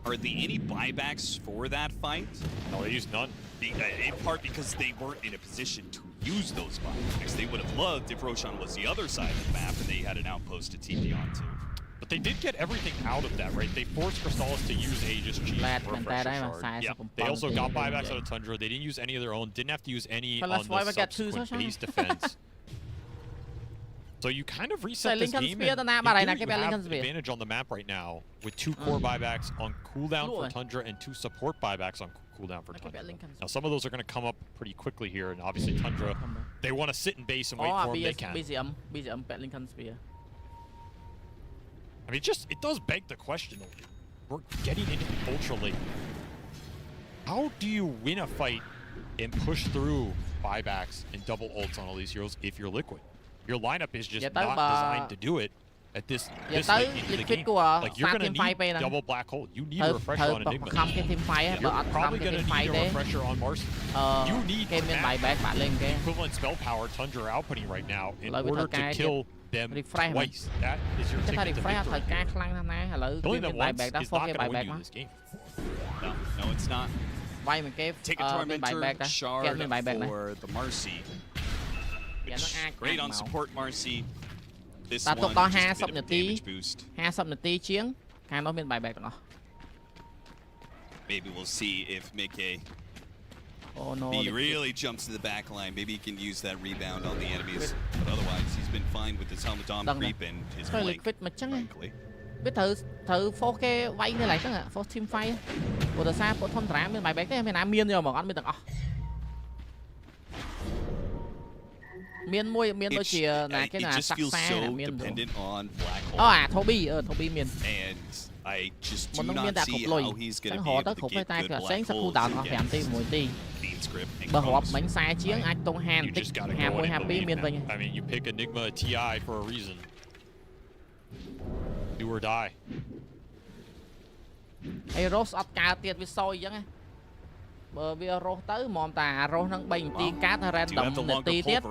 S10: hardly any buybacks for that fight.
S7: No, they used none.
S10: In part because they weren't in a position to use those buybacks. They would have loved if Roshan was the other side of the map and they had an outpost to TP onto.
S7: But they did get everything out of that, right? They forced Crystallis to use Aegis Cheese for Refresher Shard. Yeah. They also got buybacks out of Tundra. They didn't use any of their own. Didn't have to use any on the subsequent base defense. So you kind of reset this game, and you have advantage on the map right now with 2 core buybacks on cooldown for Tundra and 2 support buybacks on cooldown for Tundra. Now some of those are going to come up pretty quickly here, and obviously Tundra, they want to sit in base and wait for him, they can. I mean, it does beg the question. We're getting into the ultra late. How do you win a fight and push through buybacks and double ults on all these heroes if you're Liquid? Your lineup is just not designed to do it at this late into the game. Like, you're going to need double Black Hole. You need a refresher on Enigma. You're probably going to need a refresher on Marcy. You need equivalent spell power Tundra are outputting right now in order to kill them twice. That is your ticket to victory. Killing them once is not going to win you this game.
S10: No, it's not. Take a Tormentor Shard for the Marcy. Great on support Marcy. This one just a bit of a damage boost. Maybe we'll see if Mickey he really jumps to the back line. Maybe he can use that rebound on the enemies. But otherwise, he's been fine with his Helmet Dom creep and his blink, frankly.
S4: Biết thử force cái vay như này chứ ạ, force team fight. Của the sa của Tundra bên bài bạc đấy, bên Nam miên rồi mà anh biết được. miền môi miền đôi chìa là cái là sắc xa miền Toby Toby miền
S10: I just do
S4: một
S10: not
S4: miền
S10: see how he's going to be able to get good black holes against Bean's Grip and
S4: bờ hộp
S10: Combs.
S4: bánh sai chiến anh tung hand tích hà môi happy miền vinh.
S7: I mean, you pick Enigma TI for a reason. Do or die.
S4: Hey Rose ọt cao tiệt với soiចឹងbờ vì Rose tới mồm ta Rose nâng bay tiên cát ra động để ti tiết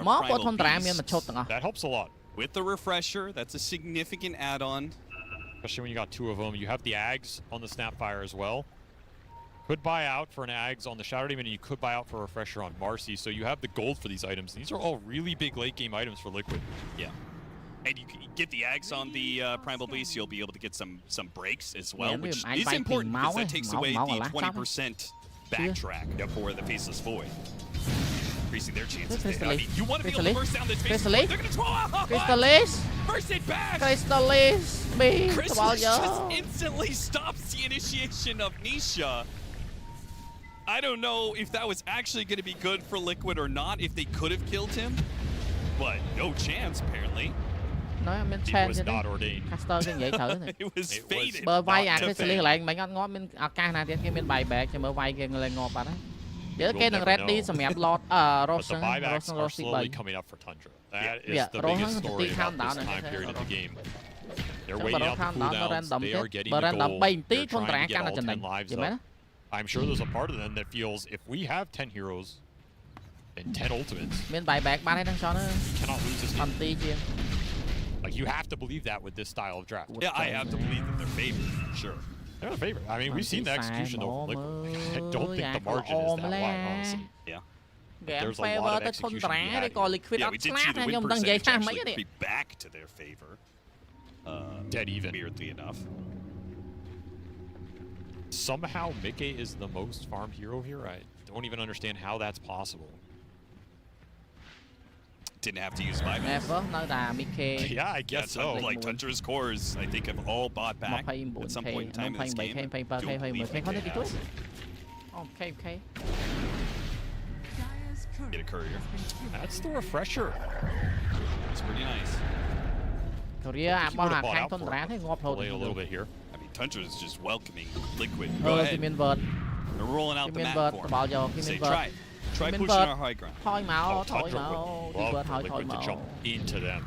S4: mó có thôn trà miền một chốt tầng.
S7: That helps a lot.
S10: With the refresher, that's a significant add-on.
S7: Especially when you got two of them. You have the Ags on the Snapfire as well. Could buy out for an Ags on the Shadow Demon, and you could buy out for a refresher on Marcy. So you have the gold for these items. These are all really big late game items for Liquid.
S10: Yeah. And you can get the Ags on the Primal Beast, you'll be able to get some breaks as well, which is important because that takes away the 20% backtrack for the Faceless Void. Increasing their chances. I mean, you want to be able to burst down this Faceless Void. They're going to throw out.
S4: Crystallis.
S10: Burst it back.
S4: Crystallis.
S10: Crystallis just instantly stops the initiation of Nisha. I don't know if that was actually going to be good for Liquid or not, if they could have killed him. But no chance, apparently.
S7: It was not ordained.
S10: It was fated.
S4: Bờ vai à Crystallis lại mấy ngón ngó bên ca này thì bên bài bạc cho bờ vai kia lên ngọt bạn đấy. Để cái thằng ready sầm mẹp lọt Rosen
S7: slowly coming up for Tundra. That is the biggest story about this time period of the game. They're waiting out the cooldowns. They are getting the goal. They're trying to get all 10 lives up. I'm sure there's a part of them that feels if we have 10 heroes and 10 ultimates,
S4: bên bài bạc ba đang cho nó
S7: cannot lose this game.
S4: tí chia.
S7: Like you have to believe that with this style of draft.
S10: Yeah, I have to believe that they're favored, sure.
S7: They're the favorite. I mean, we've seen the execution though. Like, I don't think the margin is that wide, honestly.
S10: Yeah.
S7: There's a lot of execution to be had here.
S10: Yeah, we did see the win percentage actually be back to their favor.
S7: Dead even.
S10: Weirdly enough.
S7: Somehow Mickey is the most farmed hero here. I don't even understand how that's possible.
S10: Didn't have to use buybacks.
S7: Yeah, I guess so.
S10: Like Tundra's cores, I think, have all bought back at some point in time in this game.
S4: Okay.
S10: Get a courier.
S7: That's the refresher.
S10: It's pretty nice.
S4: Courier,
S7: play a little bit here.
S10: I mean, Tundra is just welcoming Liquid. Go ahead. They're rolling out the map for him. Say, try it. Try pushing our high ground.
S4: Thôi máu.
S7: To jump into them.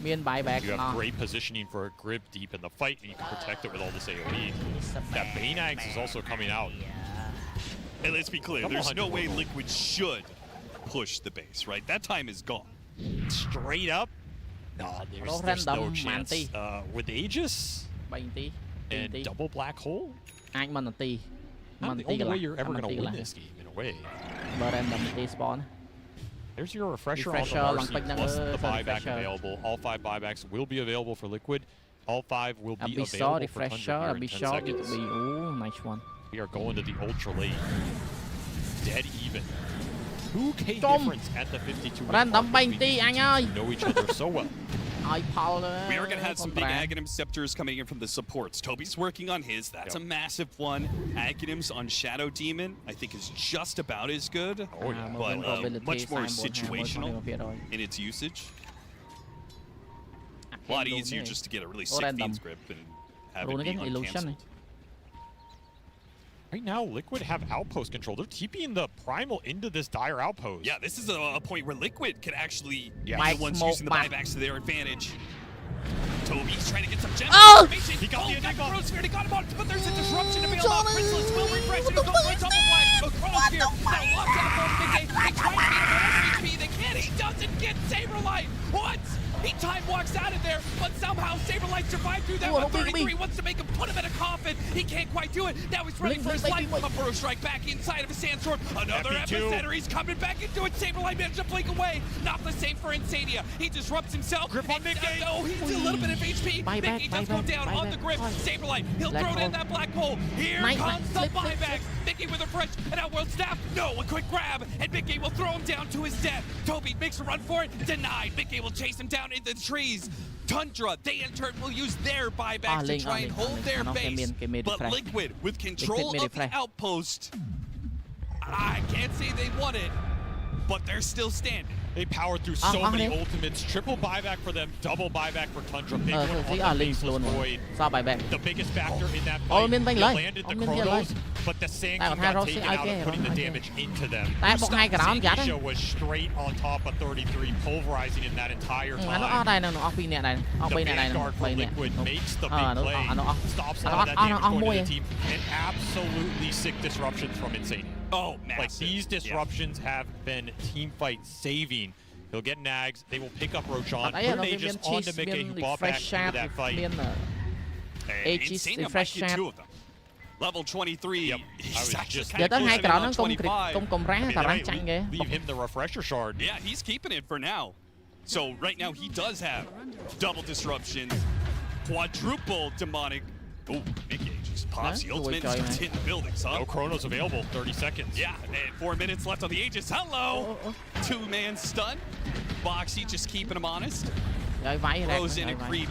S4: You
S7: have great positioning for a grip deep in the fight, and you can protect it with all this AoE. That Baneaxe is also coming out.
S10: Hey, let's be clear. There's no way Liquid should push the base, right? That time is gone.
S7: Straight up? No, there's no chance. With Aegis and double black hole? Not the only way you're ever going to win this game, in a way. There's your refresher on the Marcy, plus the buyback available. All 5 buybacks will be available for Liquid. All 5 will be available for Tundra in 10 seconds.
S4: Nice one.
S7: We are going to the ultra late. Dead even. 2k difference at the 52. Know each other so well.
S10: We are going to have some big Aghanim Scepters coming in from the supports. Toby's working on his. That's a massive one. Aghanim's on Shadow Demon, I think, is just about as good.
S7: Oh, yeah.
S10: But much more situational in its usage. A lot easier just to get a really sick Fiend's Grip and have it be uncancelled.
S7: Right now, Liquid have outpost control. They're TPing the Primal into this dire outpost.
S10: Yeah, this is a point where Liquid can actually be the ones using the buybacks to their advantage. Toby's trying to get some gems.
S7: Oh! He got the
S10: Enigma. He got him on, but there's a disruption to bail out. Chrysalis will refresh. He'll go for a double black. A Chronosphere. Now locked out for Big A. They try to get an HP. They can't. He doesn't get Saberlight. What? He time walks out of there, but somehow Saberlight survived through that. But 33 wants to make him put him in a coffin. He can't quite do it. Now he's running for his life. A Burrow Strike back inside of a Sandstorm. Another Epicenter. He's coming back into it. Saberlight managed to blink away. Not the same for Insania. He disrupts himself.
S7: Grip on Mickey.
S10: Oh, he's a little bit of HP. Mickey does go down on the grip. Saberlight. He'll throw down that black hole. Here comes the buyback. Mickey with a fresh and Outworld Staff. No, a quick grab. And Mickey will throw him down to his death. Toby makes a run for it. Denied. Mickey will chase him down into the trees. Tundra, they in turn will use their buyback to try and hold their base. But Liquid, with control of the outpost, I can't say they won it, but they're still standing.
S7: They powered through so many ultimates. Triple buyback for them, double buyback for Tundra. Big one on the Faceless Void. The biggest factor in that fight. They landed the Chronos, but the Sanctum got taken out of putting the damage into them. Nisha was straight on top of 33, pulverizing in that entire time. The Vanguard for Liquid makes the big play, stops a lot of that damage going to the team, and absolutely sick disruptions from Insane.
S10: Oh, massive.
S7: Like, these disruptions have been team fight saving. He'll get nags. They will pick up Roshan. Just on to Mickey, who bought back into that fight.
S10: Insane might get 2 of them. Level 23.
S7: Yep.
S10: He's actually
S4: kind of
S7: leave him the refresher shard.
S10: Yeah, he's keeping it for now. So right now he does have double disruption, quadruple demonic. Oh, Mickey just pops the ultimate and starts hitting buildings, huh?
S7: No Chronos available, 30 seconds.
S10: Yeah, and 4 minutes left on the Aegis. Hello! 2-man stun. Boxy just keeping him honest. Throws in a creep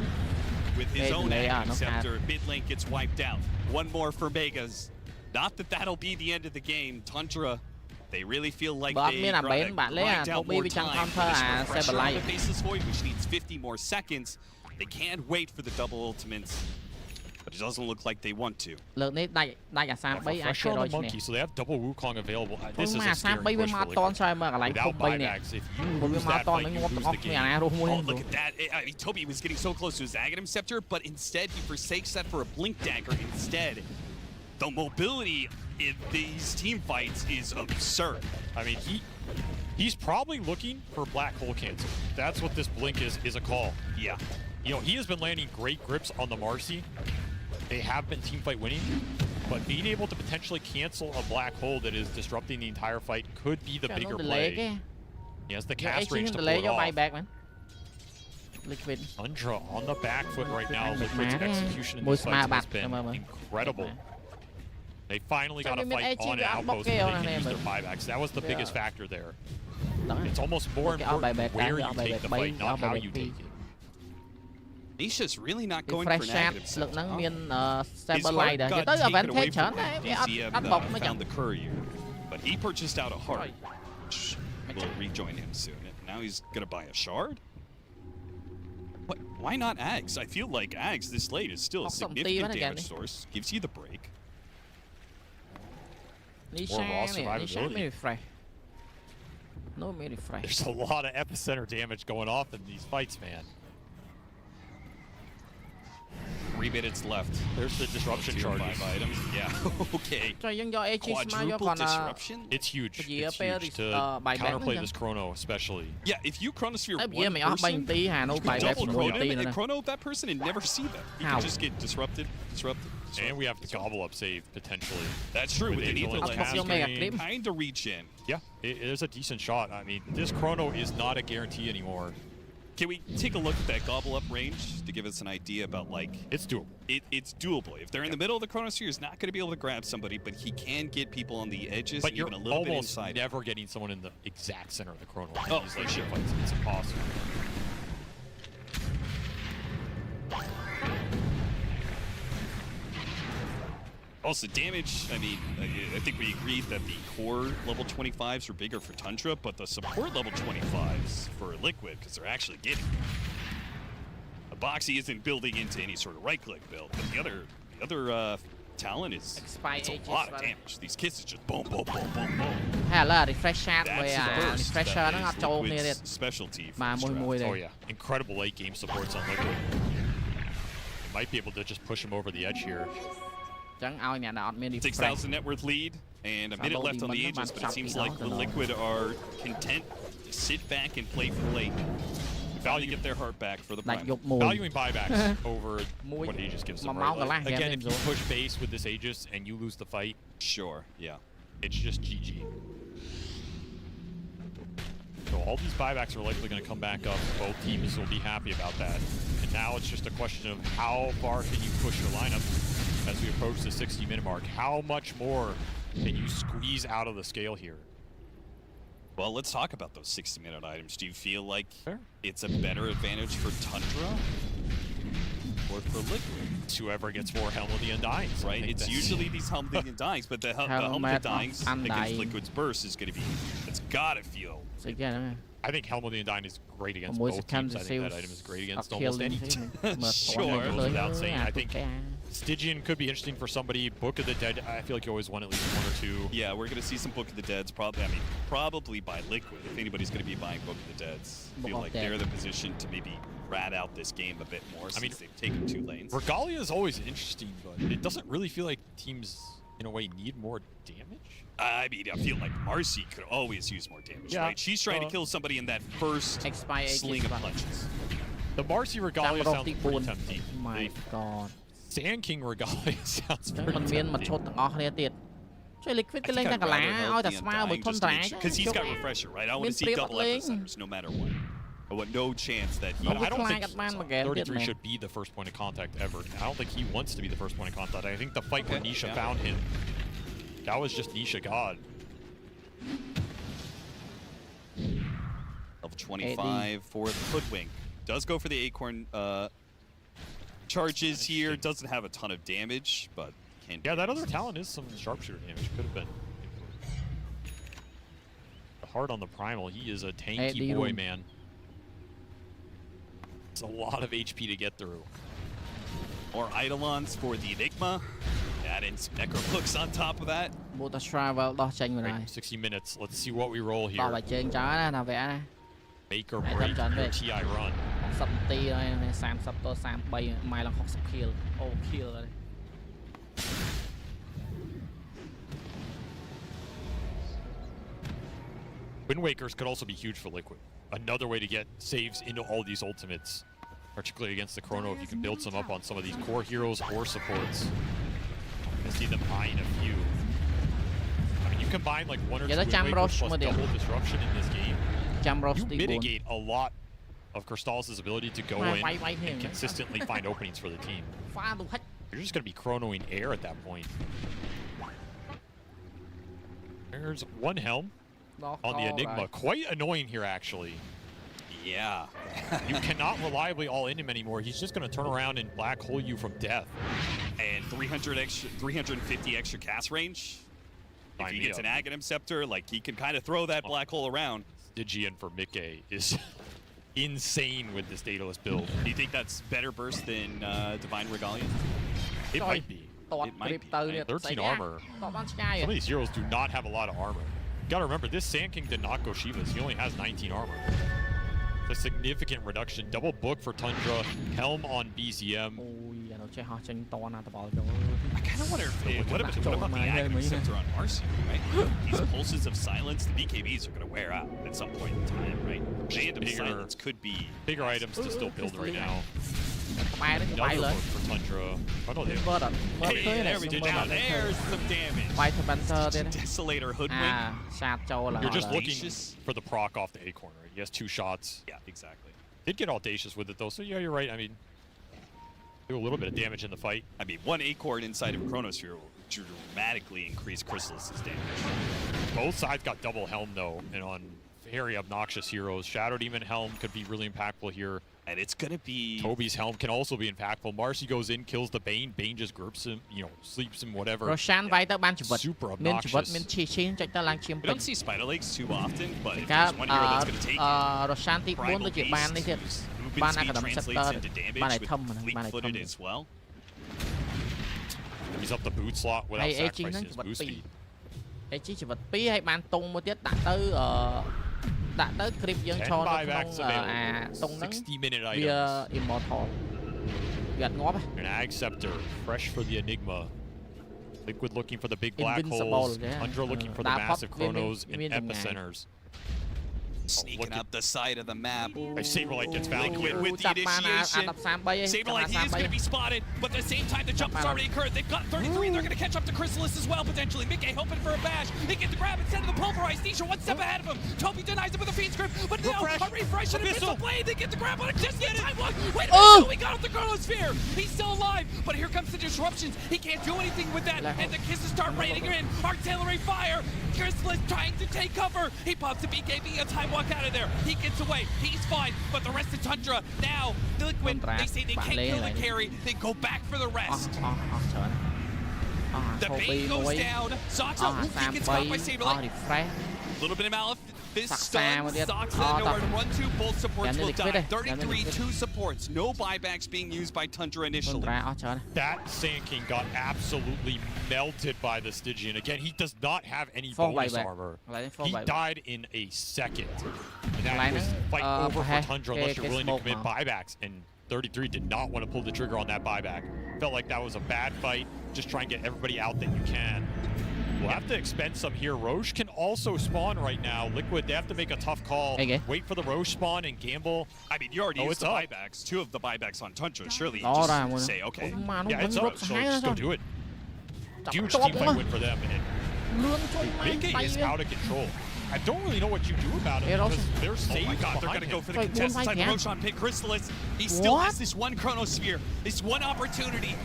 S10: with his own Scepter. Mid lane gets wiped out. 1 more for Megas. Not that that'll be the end of the game. Tundra, they really feel like they grind out more time. The Faceless Void, which needs 50 more seconds. They can't wait for the double ultimates. But it doesn't look like they want to.
S7: Refresher on the Monkey, so they have double Wukong available. This is a scary push for Liquid. Without buybacks, if you lose that fight, you lose the game.
S10: Oh, look at that. I mean, Toby was getting so close to his Aghanim Scepter, but instead he forsakes that for a Blink Dagger instead. The mobility in these team fights is absurd.
S7: I mean, he's probably looking for black hole cancel. That's what this Blink is a call.
S10: Yeah.
S7: You know, he has been landing great grips on the Marcy. They have been teamfight winning, but being able to potentially cancel a black hole that is disrupting the entire fight could be the bigger play. He has the cast range to pull it off. Tundra on the back foot right now. Liquid's execution in this fight has been incredible. They finally got a fight on an outpost where they can use their buybacks. That was the biggest factor there. It's almost more important where you take the fight, not how you take it.
S10: Nisha's really not going for negative stuff. His heart got taken away from him. DCM found the courier, but he purchased out a heart. Will rejoin him soon. Now he's gonna buy a shard. What? Why not Ags? I feel like Ags this late is still a significant damage source. Gives you the break.
S7: Or raw survivability. There's a lot of epicenter damage going off in these fights, man.
S10: 3 minutes left.
S7: There's the disruption charges.
S10: 5 items. Yeah. Okay. Quadruple disruption.
S7: It's huge. It's huge to counterplay this Chrono, especially.
S10: Yeah, if you Chronosphere one person, you can double Chrono that person and never see them. You can just get disrupted.
S7: And we have the gobble up save potentially.
S10: That's true. With an ether kind of reach in.
S7: Yeah, it is a decent shot. I mean, this Chrono is not a guarantee anymore.
S10: Can we take a look at that gobble up range to give us an idea about, like...
S7: It's doable.
S10: It's doable. If they're in the middle of the Chronosphere, he's not going to be able to grab somebody, but he can get people on the edges,
S7: but
S10: even a little bit inside.
S7: But you're almost never getting someone in the exact center of the Chrono.
S10: Oh,
S7: these, like, ship fights. It's impossible.
S10: Also, damage, I mean, I think we agreed that the core level 25s are bigger for Tundra, but the support level 25s for Liquid, because they're actually getting it. Boxy isn't building into any sort of right-click build, but the other talent is it's a lot of damage. These kids are just boom, boom, boom, boom, boom.
S4: That's his burst.
S10: That is Liquid's specialty.
S7: Oh yeah, incredible late game supports on Liquid. They might be able to just push him over the edge here.
S10: 6,000 net worth lead, and a minute left on the Aegis, but it seems like the Liquid are content to sit back and play for late. Value get their heart back for the prime.
S7: Valuing buybacks over what Aegis gives them. Right? Again, if you push base with this Aegis and you lose the fight,
S10: sure, yeah,
S7: it's just GG. So all these buybacks are likely going to come back up. Both teams will be happy about that. And now it's just a question of how far can you push your lineup as we approach the 60-minute mark. How much more can you squeeze out of the scale here?
S10: Well, let's talk about those 60-minute items. Do you feel like it's a better advantage for Tundra or for Liquid?
S7: It's whoever gets more Helm of the Undyings.
S10: Right, it's usually these Helm of the Undyings, but the Helm of the Undyings against Liquid's Burst is going to be, it's gotta feel.
S7: I think Helm of the Undying is great against both teams. I think that item is great against almost any team.
S10: Sure.
S7: Goes without saying. I think Stygian could be interesting for somebody. Book of the Dead, I feel like you always want at least 1 or 2.
S10: Yeah, we're going to see some Book of the Deads. Probably by Liquid. If anybody's going to be buying Book of the Deads, I feel like they're in the position to maybe rat out this game a bit more since they've taken 2 lanes.
S7: Regalia is always interesting, but it doesn't really feel like teams, in a way, need more damage.
S10: I mean, I feel like Marcy could always use more damage, right? She's trying to kill somebody in that first sling of punches.
S7: The Marcy Regalia sounds pretty tempting.
S4: Oh my god.
S7: Sand King Regalia sounds pretty tempting.
S10: Because he's got Refresher, right? I want to see double Epicenters no matter what. I want no chance that he...
S7: I don't think 33 should be the first point of contact ever. I don't think he wants to be the first point of contact. I think the fight where Nisha found him, that was just Nisha God.
S10: Level 25 for the Hoodwink. Does go for the Acorn charges here. Doesn't have a ton of damage, but can.
S7: Yeah, that other talent is some sharpshooter damage. Could have been. Hard on the Primal. He is a tanky boy, man. It's a lot of HP to get through.
S10: More Eidolons for the Enigma. Add in some Necrobooks on top of that.
S7: Right, 60 minutes. Let's see what we roll here. Make or break your TI run. Wind Wakers could also be huge for Liquid. Another way to get saves into all these ultimates, particularly against the Chrono if you can build some up on some of these core heroes or supports. I see them eyeing a few. I mean, you combine like 1 or 2 Wind Wakers plus double disruption in this game, you mitigate a lot of Crystallis' ability to go in and consistently find openings for the team. You're just going to be chronoing air at that point. There's 1 Helm on the Enigma. Quite annoying here, actually.
S10: Yeah.
S7: You cannot reliably all in him anymore. He's just going to turn around and black hole you from death.
S10: And 350 extra cast range. If he gets an Aghanim Scepter, like he can kind of throw that black hole around.
S7: Stygian for Mickey is insane with this Daedalus build.
S10: Do you think that's better burst than Divine Regalia?
S7: It might be. It might be. 13 armor. Some of these heroes do not have a lot of armor. You gotta remember, this Sand King did not go Shivas. He only has 19 armor. It's a significant reduction. Double book for Tundra. Helm on BZM.
S10: I kind of wonder if what about the Aghanim Scepter on Marcy, right? These pulses of silence, the BKBs are going to wear out at some point in time, right? Band of Silence could be
S7: bigger items to still build right now. Another book for Tundra.
S10: Hey, there we go. There's some damage. Desolator Hoodwink.
S7: You're just looking for the proc off the Acorn, right? He has 2 shots.
S10: Yeah, exactly.
S7: Did get audacious with it though, so yeah, you're right. I mean, do a little bit of damage in the fight.
S10: I mean, 1 Acorn inside of Chronosphere will dramatically increase Chrysalis' damage.
S7: Both sides got double Helm though, and on very obnoxious heroes. Shadow Demon Helm could be really impactful here.
S10: And it's going to be...
S7: Toby's Helm can also be impactful. Marcy goes in, kills the Bane. Bane just grips him, you know, sleeps him, whatever. Super obnoxious.
S10: We don't see Spider Legs too often, but if there's one hero that's going to take it, Primal Beast, whose movement speed translates into damage with fleet-footed as well.
S7: He's up the boot slot without sacrificing his boost speed. 60-minute items. An Ag Scepter, fresh for the Enigma. Liquid looking for the big black holes. Tundra looking for the massive Chronos and Epicenters.
S10: Sneaking up the side of the map.
S7: Saberlight gets found
S10: here. With the initiation. Saberlight is going to be spotted, but at the same time, the jump has already occurred. They've got 33, and they're going to catch up to Chrysalis as well, potentially. Mickey hoping for a bash. They get the grab instead of the pulverize. Nisha 1 step ahead of him. Toby denies him with a Fiend's Grip, but now a refresh and a Missile Blade. They get the grab on it just in time. Wait a minute, we got off the Chronosphere. He's still alive, but here comes the disruptions. He can't do anything with that, and the kisses start raining in. Artillery fire. Chrysalis trying to take cover. He pops the BKB, a time walk out of there. He gets away. He's fine, but the rest of Tundra now, Liquid, they say they can't kill the carry. They go back for the rest.
S6: The bait goes down. Soxa, he gets caught by Saberlight. A little bit of Malefice stun. Soxa, nowhere to run to. Both supports will die. 33, 2 supports. No buybacks being used by Tundra initially.
S7: That Sand King got absolutely melted by the Stygian. Again, he does not have any bonus armor. He died in a second. And that was fight over for Tundra unless you're willing to commit buybacks. And 33 did not want to pull the trigger on that buyback. Felt like that was a bad fight. Just try and get everybody out that you can. We'll have to expend some here. Roche can also spawn right now. Liquid, they have to make a tough call. Wait for the Roche spawn and gamble.
S10: I mean, you already used the buybacks. 2 of the buybacks on Tundra. Surely you just say, okay.
S7: Yeah, it's up, so just go do it. Huge team fight win for them. And Big A is out of control. I don't really know what you do about it because they're safe.
S10: Oh my god, they're going to go for the contested side. Roshan pick Chrysalis. He still has this one Chronosphere, this one opportunity.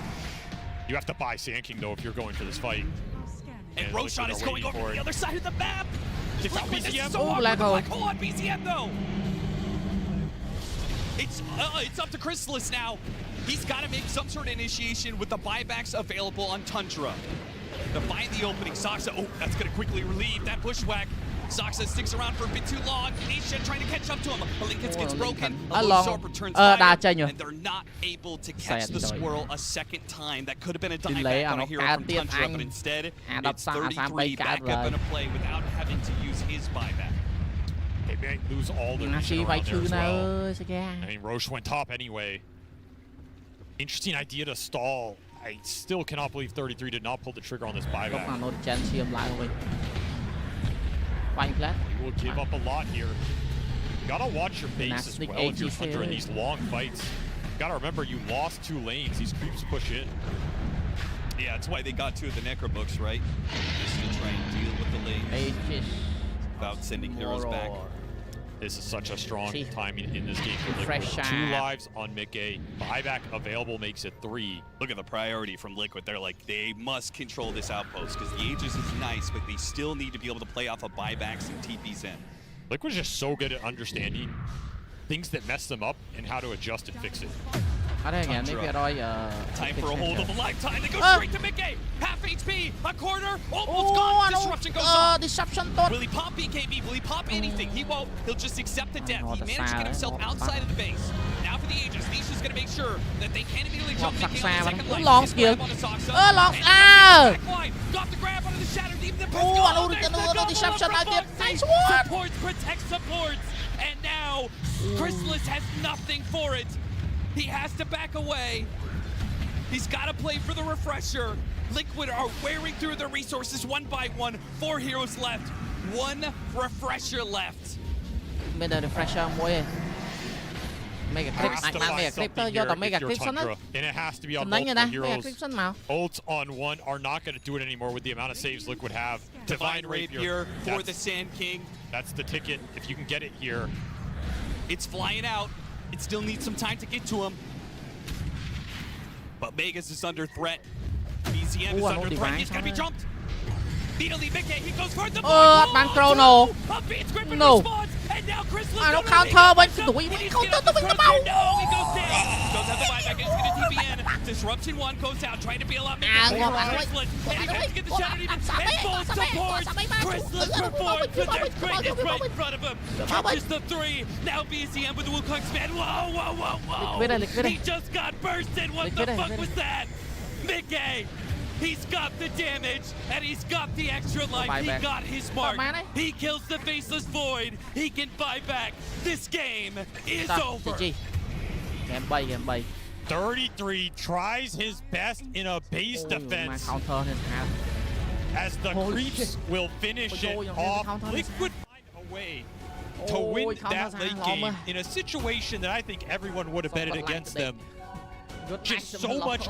S7: You have to buy Sand King though if you're going for this fight.
S10: And Roshan is going over to the other side of the map.
S7: They found BCM.
S10: So black hole on BCM though. It's up to Chrysalis now. He's got to make some sort of initiation with the buybacks available on Tundra. To find the opening, Soxa, that's going to quickly relieve that bushwhack. Soxa sticks around for a bit too long. Nisha trying to catch up to him. Linkens gets broken. Alone returns fire, and they're not able to catch the squirrel a second time. That could have been a dieback on a hero from Tundra, but instead, it's 33 back up in a play without having to use his buyback.
S7: They may lose all their mission around there as well. I mean, Roche went top anyway. Interesting idea to stall. I still cannot believe 33 did not pull the trigger on this buyback. You will give up a lot here. You gotta watch your base as well if you're Tundra in these long fights. You gotta remember you lost 2 lanes. These creeps push in.
S10: Yeah, that's why they got 2 of the Necro books, right? Just to try and deal with the lane without sending heroes back.
S7: This is such a strong timing in this game for Liquid. 2 lives on Mickey. Buyback available makes it 3.
S10: Look at the priority from Liquid. They're like, they must control this outpost because the Aegis is nice, but they still need to be able to play off of buybacks and TPs in.
S7: Liquid's just so good at understanding things that mess them up and how to adjust and fix it.
S10: Time for a hold of a lifetime. They go straight to Mickey. Half HP, a corner, almost gone. Disruption goes on. Will he pop BKB? Will he pop anything? He won't. He'll just accept the death. He managed to get himself outside of the base. Now for the Aegis. Nisha's going to make sure that they can't immediately jump Mickey on the second life.
S4: Long skill.
S10: Got the grab onto the Shatter Deep. The supports protect supports. And now Chrysalis has nothing for it. He has to back away. He's got to play for the refresher. Liquid are wearing through their resources one by one. 4 heroes left. 1 refresher left.
S4: Mega refresherមួយmega clip mega clip
S7: and it has to be on multiple heroes. Ults on 1 are not going to do it anymore with the amount of saves Liquid have.
S10: Divine Rapier for the Sand King.
S7: That's the ticket if you can get it here.
S10: It's flying out. It still needs some time to get to him. But Megas is under threat. BCM is under threat. He's going to be jumped. Immediately, Mickey, he goes for the
S4: bắn chrono. No.
S10: And now Chrysalis
S4: nó counter bên tụi mình counter tụi mình mau.
S10: No, he goes down. Does have the buyback. He's going to TPN. Disruption 1 goes out, trying to bail out Mickey. Chrysalis, and he has to get the shot even. And full support. Chrysalis performs, but there's greatness right in front of him. Catches the 3. Now BCM with the Wukong span. Whoa. He just got bursted. What the fuck was that? Mickey. He's got the damage, and he's got the extra life. He got his mark. He kills the Faceless Void. He can buy back. This game is over.
S4: Game bay.
S7: 33 tries his best in a base defense. As the creeps will finish it off. Liquid find a way to win that late game in a situation that I think everyone would have betted against them. Just so much